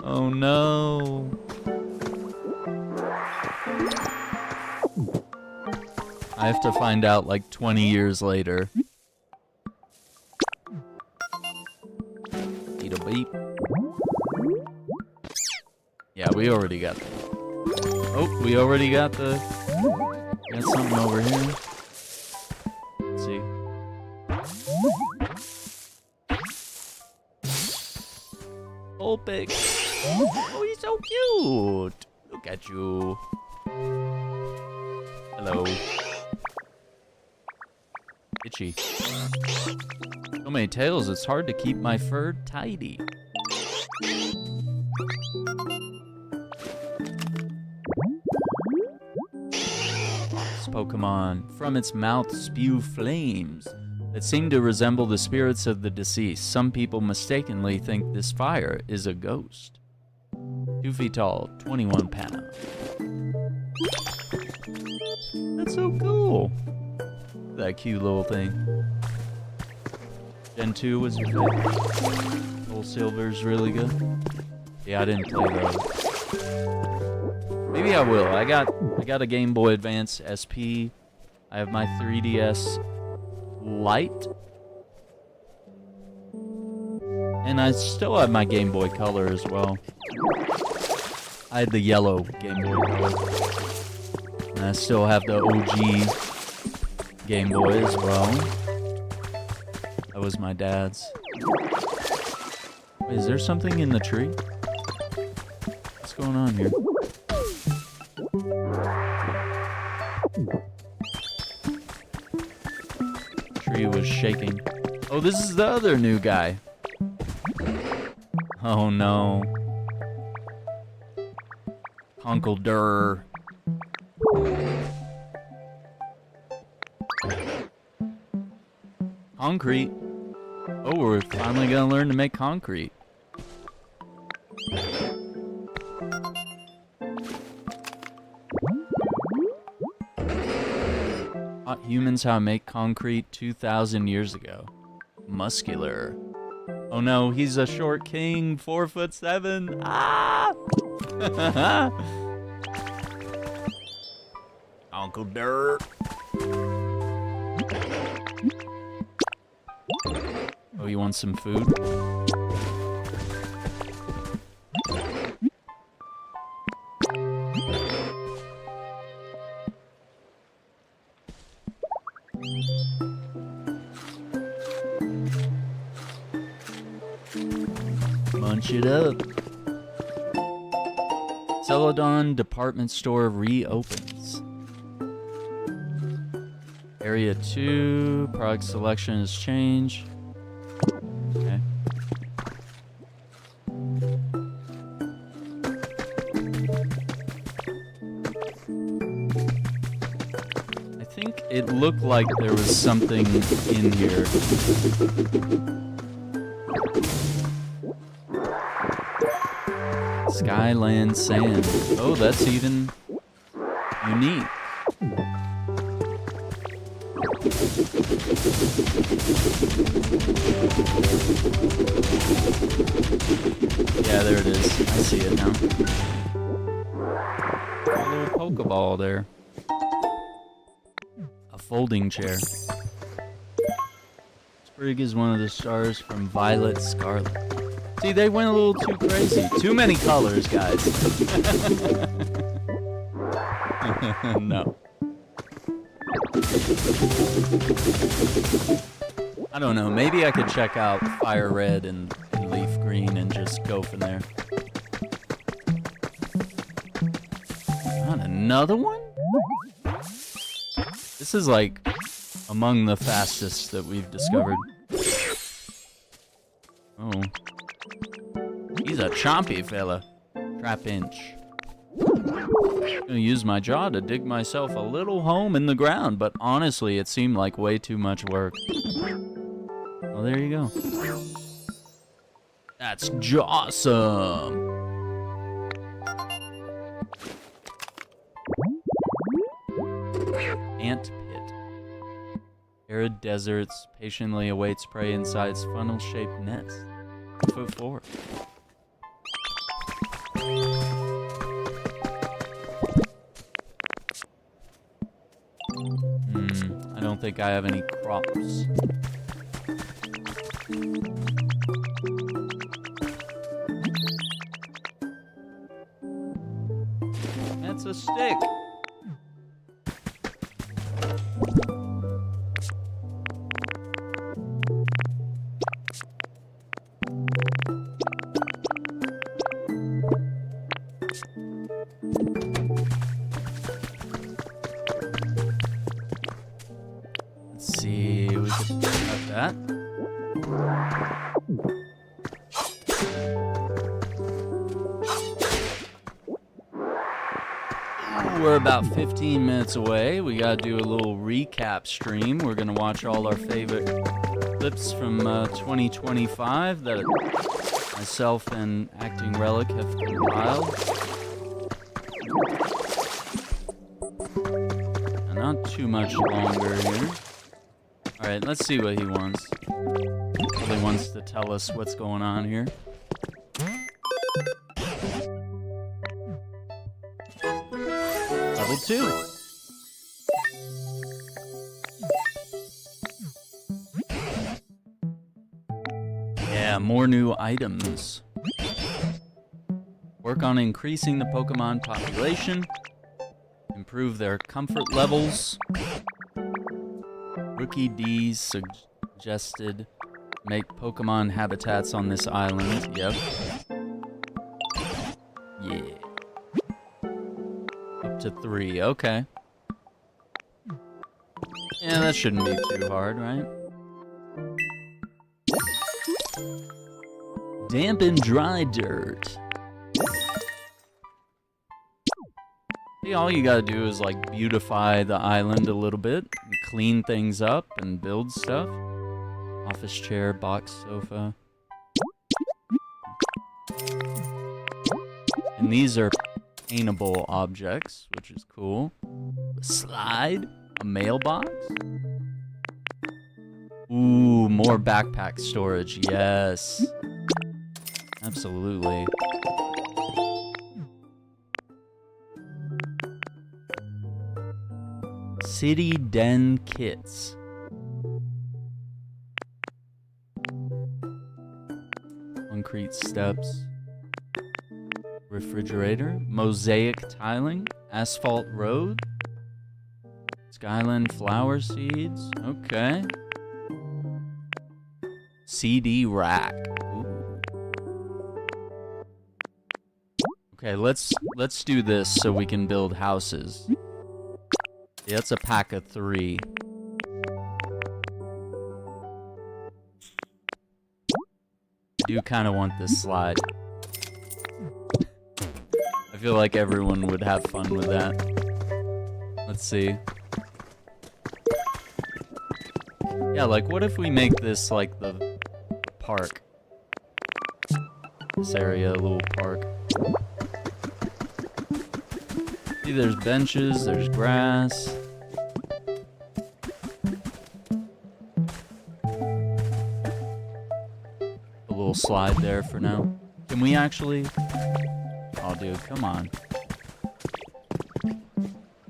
Oh no. I have to find out like 20 years later. Eat a beep. Yeah, we already got the... Oh, we already got the... Got something over here. Let's see. Vulpix. Oh, he's so cute. Look at you. Hello. Itchy. So many tails, it's hard to keep my fur tidy. This Pokemon, from its mouth, spew flames that seem to resemble the spirits of the deceased. Some people mistakenly think this fire is a ghost. 2 feet tall, 21 pounds. That's so cool. That cute little thing. Gen 2 was your favorite. Soul Silver's really good. Yeah, I didn't play those. Maybe I will. I got a Game Boy Advance SP. I have my 3DS Lite. And I still have my Game Boy Color as well. I had the yellow Game Boy Color. And I still have the OG Game Boy as well. That was my dad's. Wait, is there something in the tree? What's going on here? Tree was shaking. Oh, this is the other new guy. Oh no. Uncle Durr. Concrete. Oh, we're finally gonna learn to make concrete. Taught humans how to make concrete 2,000 years ago. Muscular. Oh no, he's a short king, 4'7". Ah! Uncle Dirt. Oh, you want some food? Munch it up. Celadon department store reopens. Area 2, product selection has changed. Okay. I think it looked like there was something in here. Skyland sand. Oh, that's even unique. Yeah, there it is. I see it now. A little Pokeball there. A folding chair. Sprig is one of the stars from Violet Scarlet. See, they went a little too crazy. Too many colors, guys. No. I don't know. Maybe I could check out Fire Red and Leaf Green and just go from there. Not another one? This is like among the fastest that we've discovered. Oh. a chompy fella. Trap inch. I'm gonna use my jaw to dig myself a little home in the ground, but honestly, it seemed like way too much work. Well, there you go. That's jawsome. Ant pit. Arid deserts patiently awaits prey inside its funnel-shaped nest. 4 foot. I don't think I have any crops. That's a stick. Let's see, we could cut that. We're about 15 minutes away. We gotta do a little recap stream. We're gonna watch all our favorite clips from 2025 that myself and Acting Relic have compiled. And not too much longer here. Alright, let's see what he wants. Probably wants to tell us what's going on here. Level 2. Yeah, more new items. Work on increasing the Pokemon population. Improve their comfort levels. Rookie D's suggested make Pokemon habitats on this island. Yep. Yeah. Up to 3, okay. Yeah, that shouldn't be too hard, right? Damp and dry dirt. See, all you gotta do is like beautify the island a little bit, and clean things up and build stuff. Office chair, box sofa. And these are paintable objects, which is cool. A slide, a mailbox. Ooh, more backpack storage, yes. Absolutely. City den kits. Concrete steps. Refrigerator. Mosaic tiling. Asphalt road. Skyland flower seeds. Okay. CD rack. Ooh. Okay, let's do this so we can build houses. Yeah, that's a pack of 3. I do kind of want this slide. I feel like everyone would have fun with that. Let's see. Yeah, like what if we make this like the park? This area, a little park. See, there's benches, there's grass. A little slide there for now. Can we actually... Oh, dude, come on.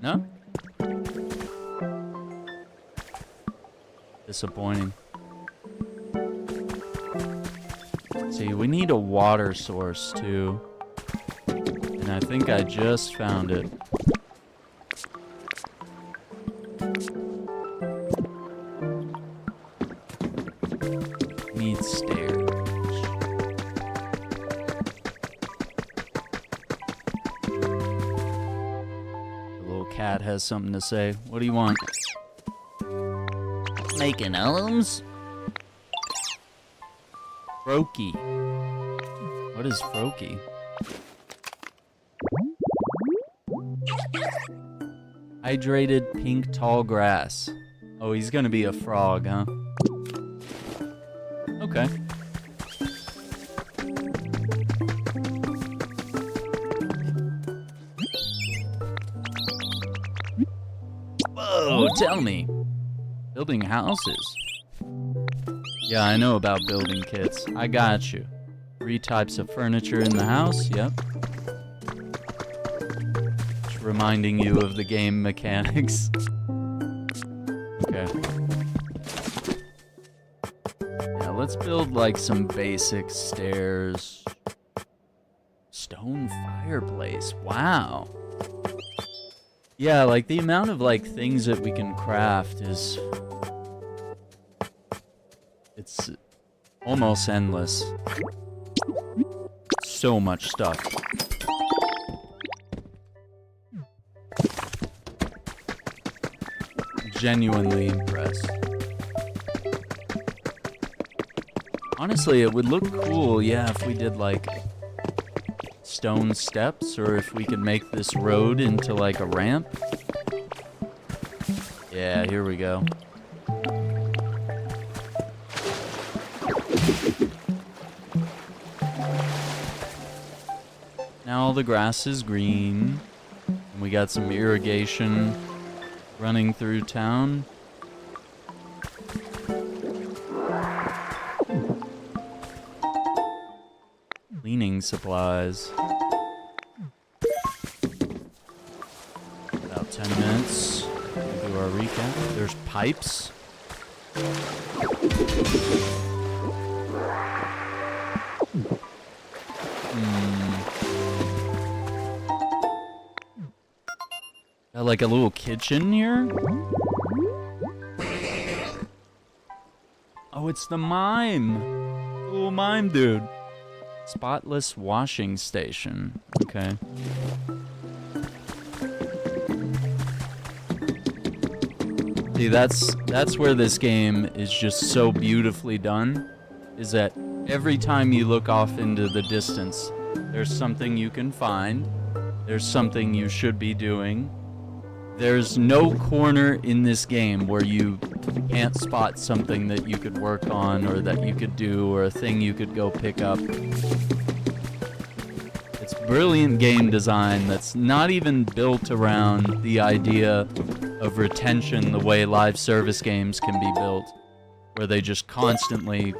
No? Disappointing. See, we need a water source, too. And I think I just found it. Need stairs. The little cat has something to say. What do you want? Making elms? Brokey. What is Froakie? Hydrated pink tall grass. Oh, he's gonna be a frog, huh? Okay. Whoa, tell me. Building houses. Yeah, I know about building kits. I got you. 3 types of furniture in the house, yep. Just reminding you of the game mechanics. Okay. Yeah, let's build like some basic stairs. Stone fireplace, wow. Yeah, like the amount of like things that we can craft is... it's almost endless. So much stuff. Genuinely impressed. Honestly, it would look cool, yeah, if we did like stone steps, or if we could make this road into like a ramp. Yeah, here we go. Now all the grass is green, and we got some irrigation running through town. Cleaning supplies. About 10 minutes. We'll do our recap. There's pipes. Got like a little kitchen here. Oh, it's the mime. The little mime dude. Spotless washing station. Okay. See, that's where this game is just so beautifully done. Is that every time you look off into the distance, there's something you can find. There's something you should be doing. There's no corner in this game where you can't spot something that you could work on, or that you could do, or a thing you could go pick up. It's brilliant game design that's not even built around the idea of retention the way live service games can be built, where they just constantly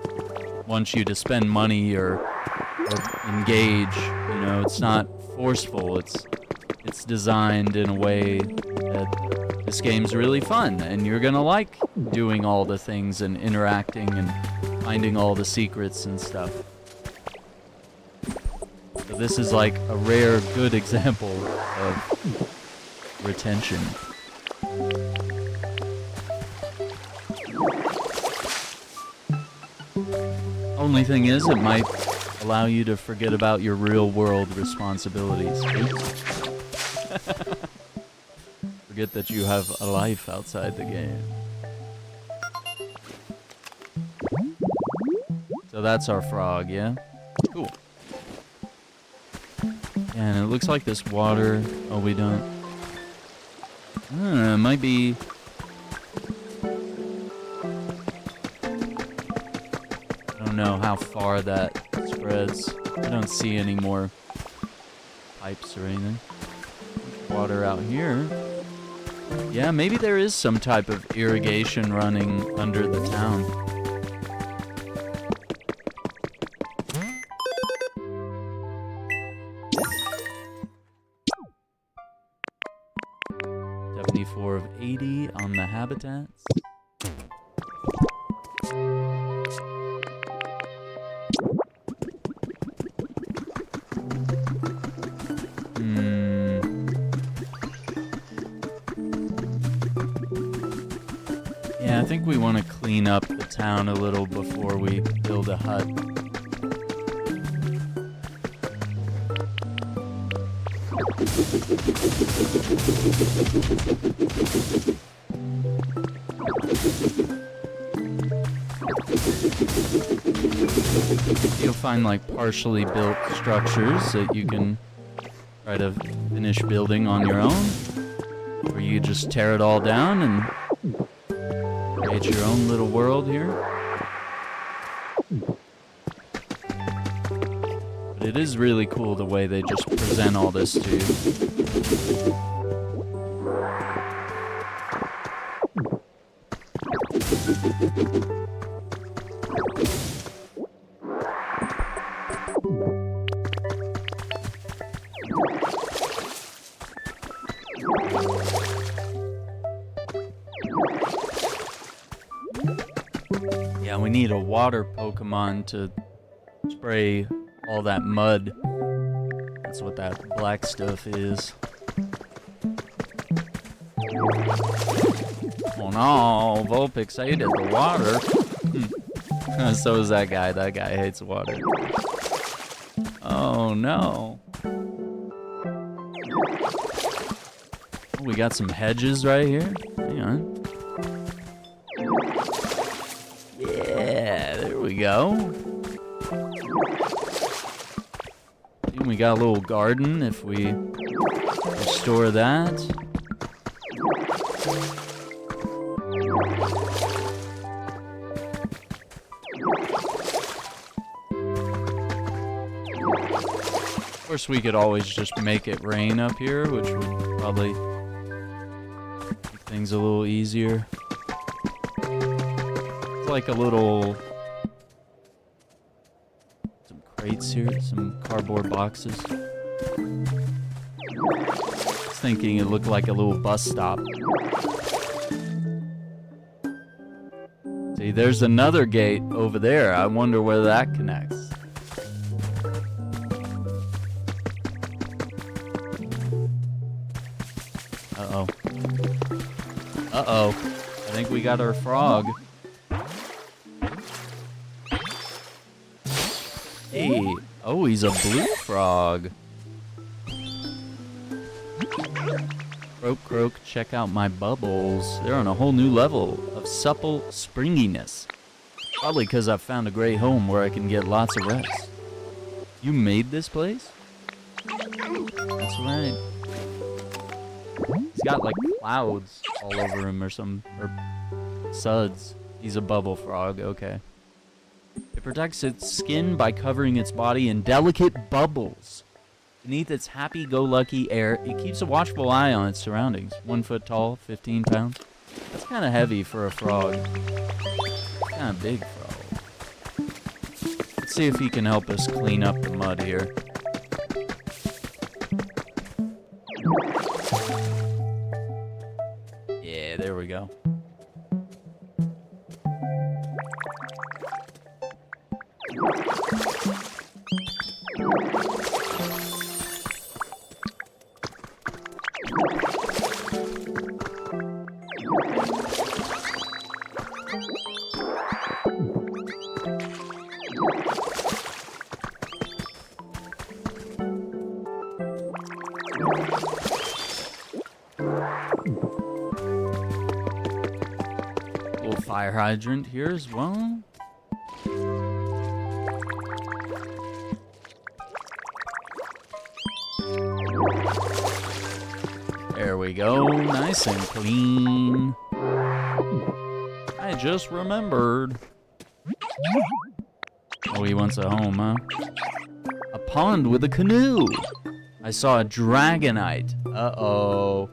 want you to spend money or engage. You know, it's not forceful. It's designed in a way that this game's really fun, and you're gonna like doing all the things and interacting and finding all the secrets and stuff. So this is like a rare good example of retention. Only thing is, it might allow you to forget about your real world responsibilities. Forget that you have a life outside the game. So that's our frog, yeah? Cool. And it looks like this water... Oh, we don't... it might be... I don't know how far that spreads. I don't see any more pipes or anything. Water out here. Yeah, maybe there is some type of irrigation running under the town. of 80 on the habitats. Yeah, I think we want to clean up the town a little before we build a hut. Feel find like partially built structures that you can try to finish building on your own. Or you just tear it all down and create your own little world here. But it is really cool the way they just present all this to you. Yeah, we need a water Pokemon to spray all that mud. That's what that black stuff is. Oh no, Vulpix hated the water. So is that guy. That guy hates water. Oh no. Oh, we got some hedges right here. Hang on. Yeah, there we go. And we got a little garden if we restore that. Of course, we could always just make it rain up here, which would probably make things a little easier. It's like a little... some crates here, some cardboard boxes. I was thinking it looked like a little bus stop. See, there's another gate over there. I wonder where that connects. Uh-oh. Uh-oh. I think we got our frog. Hey. Oh, he's a blue frog. Croak, croak, check out my bubbles. They're on a whole new level of supple springiness. Probably because I've found a great home where I can get lots of rest. You made this place? That's right. He's got like clouds all over him or some, or suds. He's a bubble frog, okay. It protects its skin by covering its body in delicate bubbles. Beneath its happy-go-lucky air, it keeps a watchful eye on its surroundings. 1 foot tall, 15 pounds. That's kind of heavy for a frog. Kind of big frog. Let's see if he can help us clean up the mud here. Yeah, there we go. Little fire hydrant here as well. There we go, nice and clean. I just remembered. Oh, he wants a home, huh? A pond with a canoe. I saw a dragonite. Uh-oh.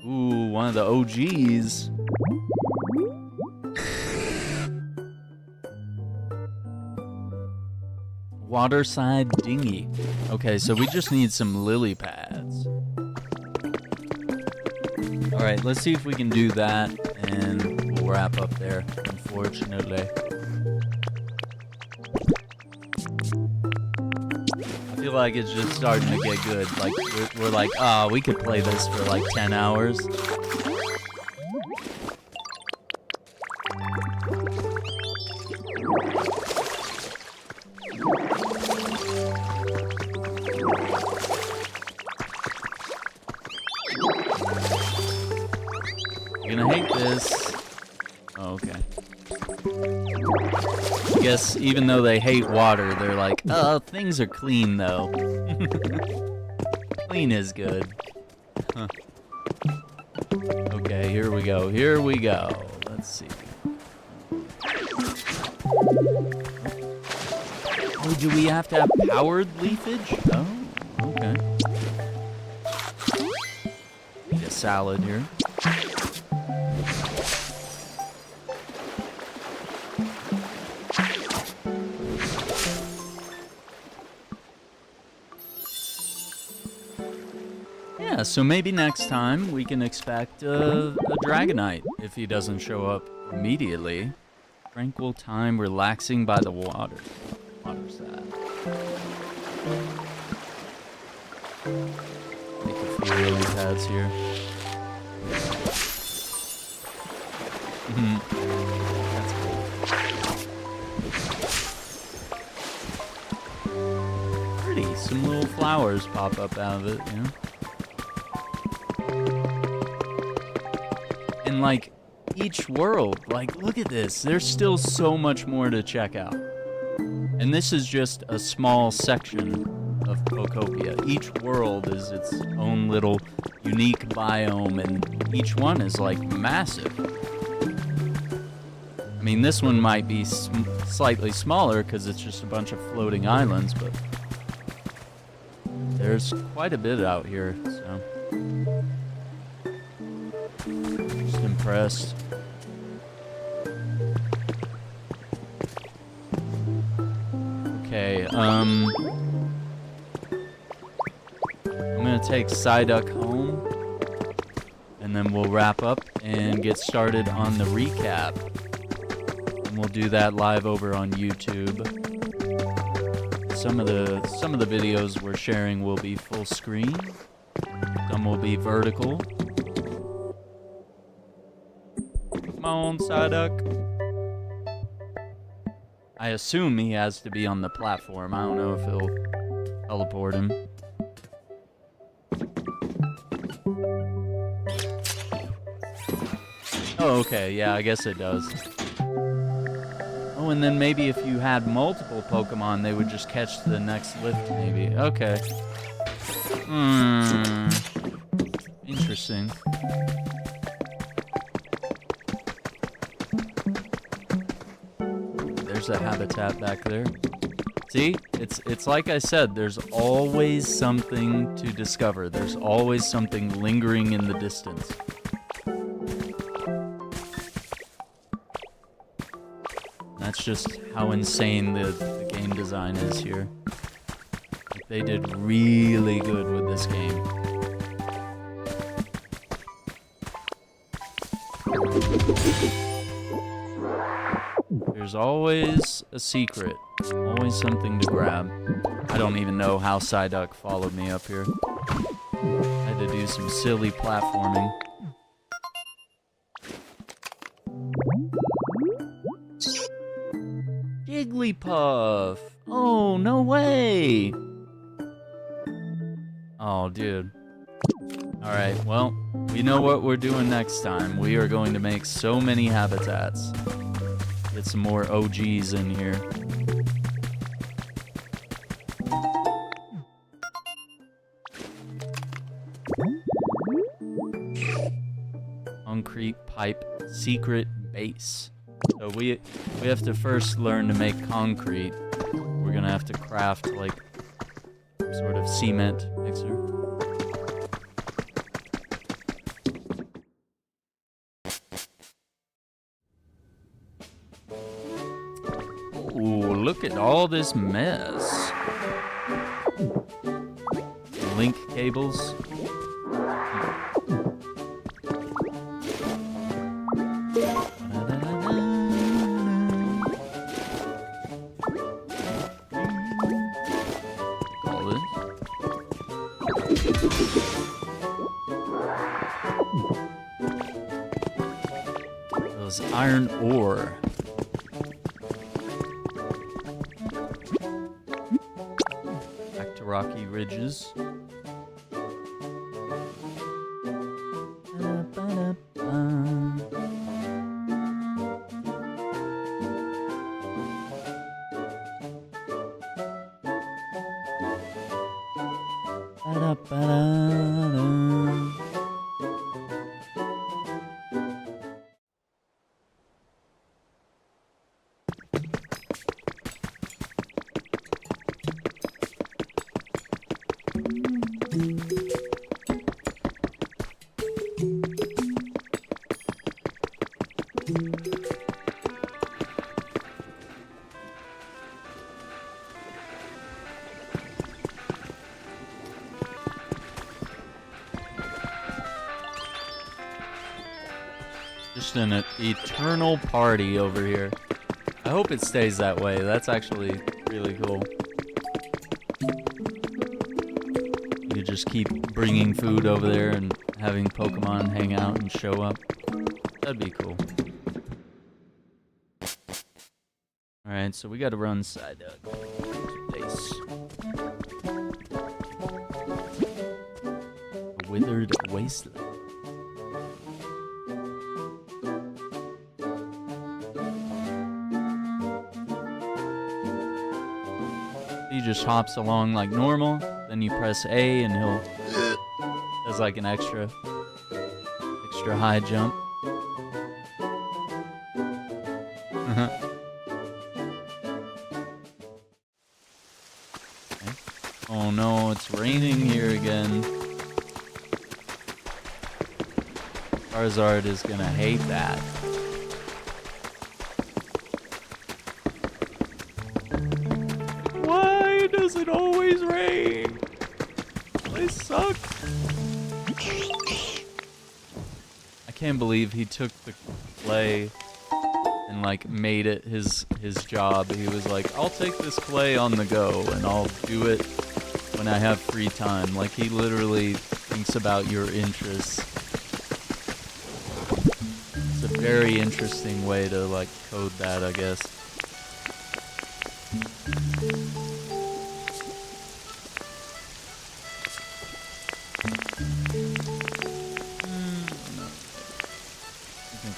Ooh, one of the OGs. Waterside dinghy. Okay, so we just need some lily pads. Alright, let's see if we can do that, and we'll wrap up there, unfortunately. I feel like it's just starting to get good. Like, we're like, oh, we could play this for like 10 hours. You're gonna hate this. Oh Oh, okay. I guess even though they hate water, they're like, oh, things are clean though. Clean is good. Huh. Okay, here we go. Here we go. Let's see. Oh, do we have to have powered leafage? Oh, okay. Eat a salad here. Yeah, so maybe next time we can expect a Dragonite if he doesn't show up immediately. Tranquil time relaxing by the water. Water's that. Make a few lily pads here. That's cool. Pretty. Some little flowers pop up out of it, you know? And like each world, like look at this. There's still so much more to check out. And this is just a small section of Pokopia. Each world is its own little unique biome, and each one is like massive. I mean, this one might be slightly smaller because it's just a bunch of floating islands, but there's quite a bit out here, so just impressed. Okay, I'm gonna take Psyduck home, and then we'll wrap up and get started on the recap. And we'll do that live over on YouTube. Some of the videos we're sharing will be full screen. Some will be vertical. Come on, Psyduck. I assume he has to be on the platform. I don't know if he'll teleport him. Oh, okay. Yeah, I guess it does. Oh, and then maybe if you had multiple Pokemon, they would just catch the next lift, maybe. Okay. Interesting. There's a habitat back there. See? It's like I said, there's always something to discover. There's always something lingering in the distance. That's just how insane the game design is here. They did really good with this game. There's always a secret. Always something to grab. I don't even know how Psyduck followed me up here. I had to do some silly platforming. Jigglypuff! Oh, no way! Oh, dude. Alright, well, we know what we're doing next time. We are going to make so many habitats. Get some more OGs in here. Concrete pipe secret base. So we have to first learn to make concrete. We're gonna have to craft like some sort of cement mixer. Ooh, look at all this mess. Link cables. Those iron ore. Back to rocky ridges. Just an eternal party over here. I hope it stays that way. That's actually really cool. You just keep bringing food over there and having Pokemon hang out and show up. That'd be cool. Alright, so we gotta run side up. Place. A withered wasteland. He just hops along like normal, then you press A and he'll does like an extra high jump. Okay. Oh no, it's raining here again. Charizard is gonna hate that. Why does it always rain? They suck. I can't believe he took the clay and like made it his job. He was like, I'll take this clay on the go and I'll do it when I have free time. Like he literally thinks about your interests. It's a very interesting way to like code that, I guess.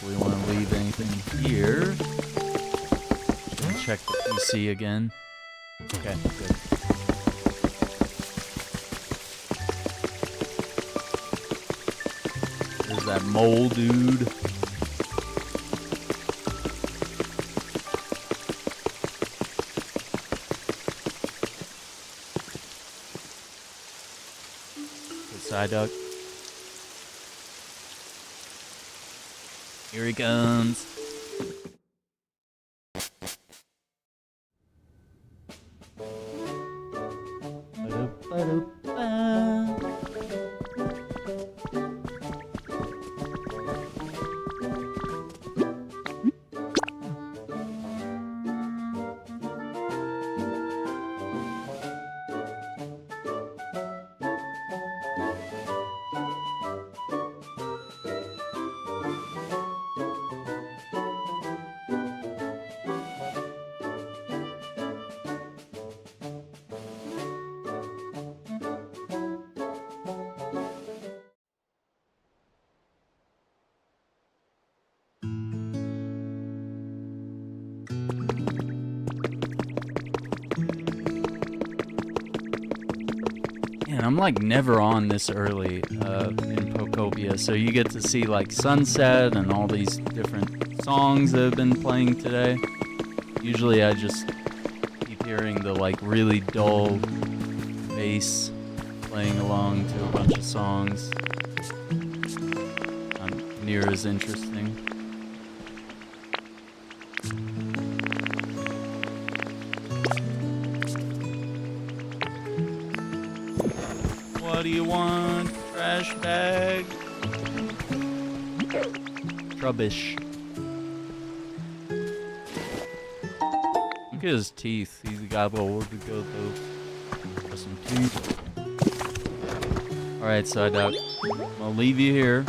We want to leave anything here. Just gonna check the PC again. Okay, good. There's that mole dude. Good Psyduck. Here he comes. I'm like never on this early in Pokopia, so you get to see like sunset and all these different songs that have been playing today. Usually I just keep hearing the like really dull bass playing along to a bunch of songs. Not near as interesting. What do you want, trash bag? Rubbish. Look at his teeth. He's got a little to go through. Got some teeth. Alright, Psyduck. I'm gonna leave you here.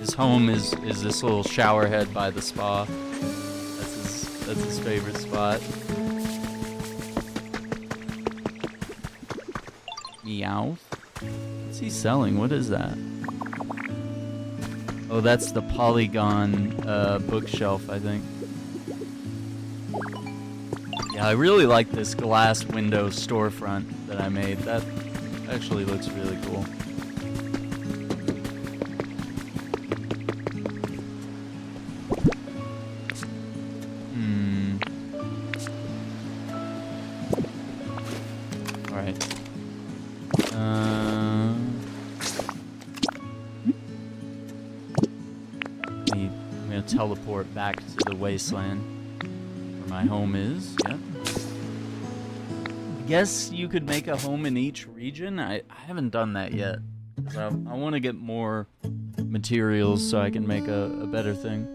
His home is this little shower head by the spa. That's his favorite spot. Meow. What's he selling? What is that? Oh, that's the Polygon bookshelf, I think. Yeah, I really like this glass window storefront that I made. That actually looks really cool. teleport back to the wasteland where my home is. Yeah. I guess you could make a home in each region. I haven't done that yet. 'Cause I want to get more materials so I can make a better thing.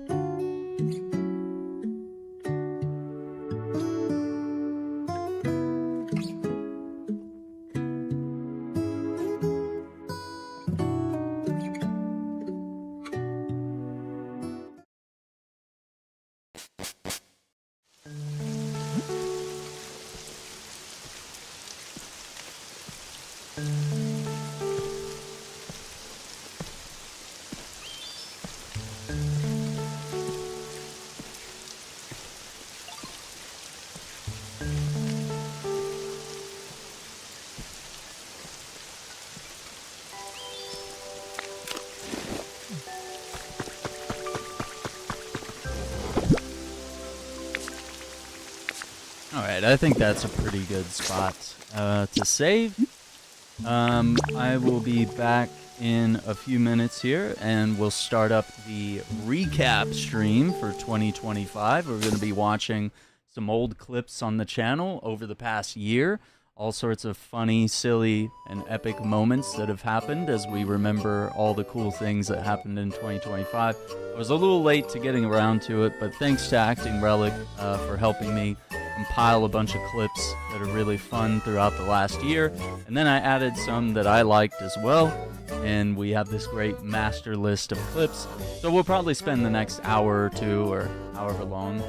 Alright, I think that's a pretty good spot to save. I will be back in a few minutes here, and we'll start up the recap stream for 2025. We're going to be watching some old clips on the channel over the past year. All sorts of funny, silly, and epic moments that have happened as we remember all the cool things that happened in 2025. I was a little late to getting around to it, but thanks to Acting Relic for helping me compile a bunch of clips that are really fun throughout the last year. And then I added some that I liked as well, and we have this great master list of clips. So we'll probably spend the next hour or two, or however long,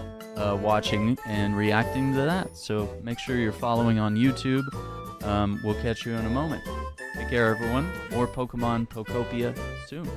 watching and reacting to that. So make sure you're following on YouTube. We'll catch you in a moment. Take care, everyone. More Pokemon Pokopia soon.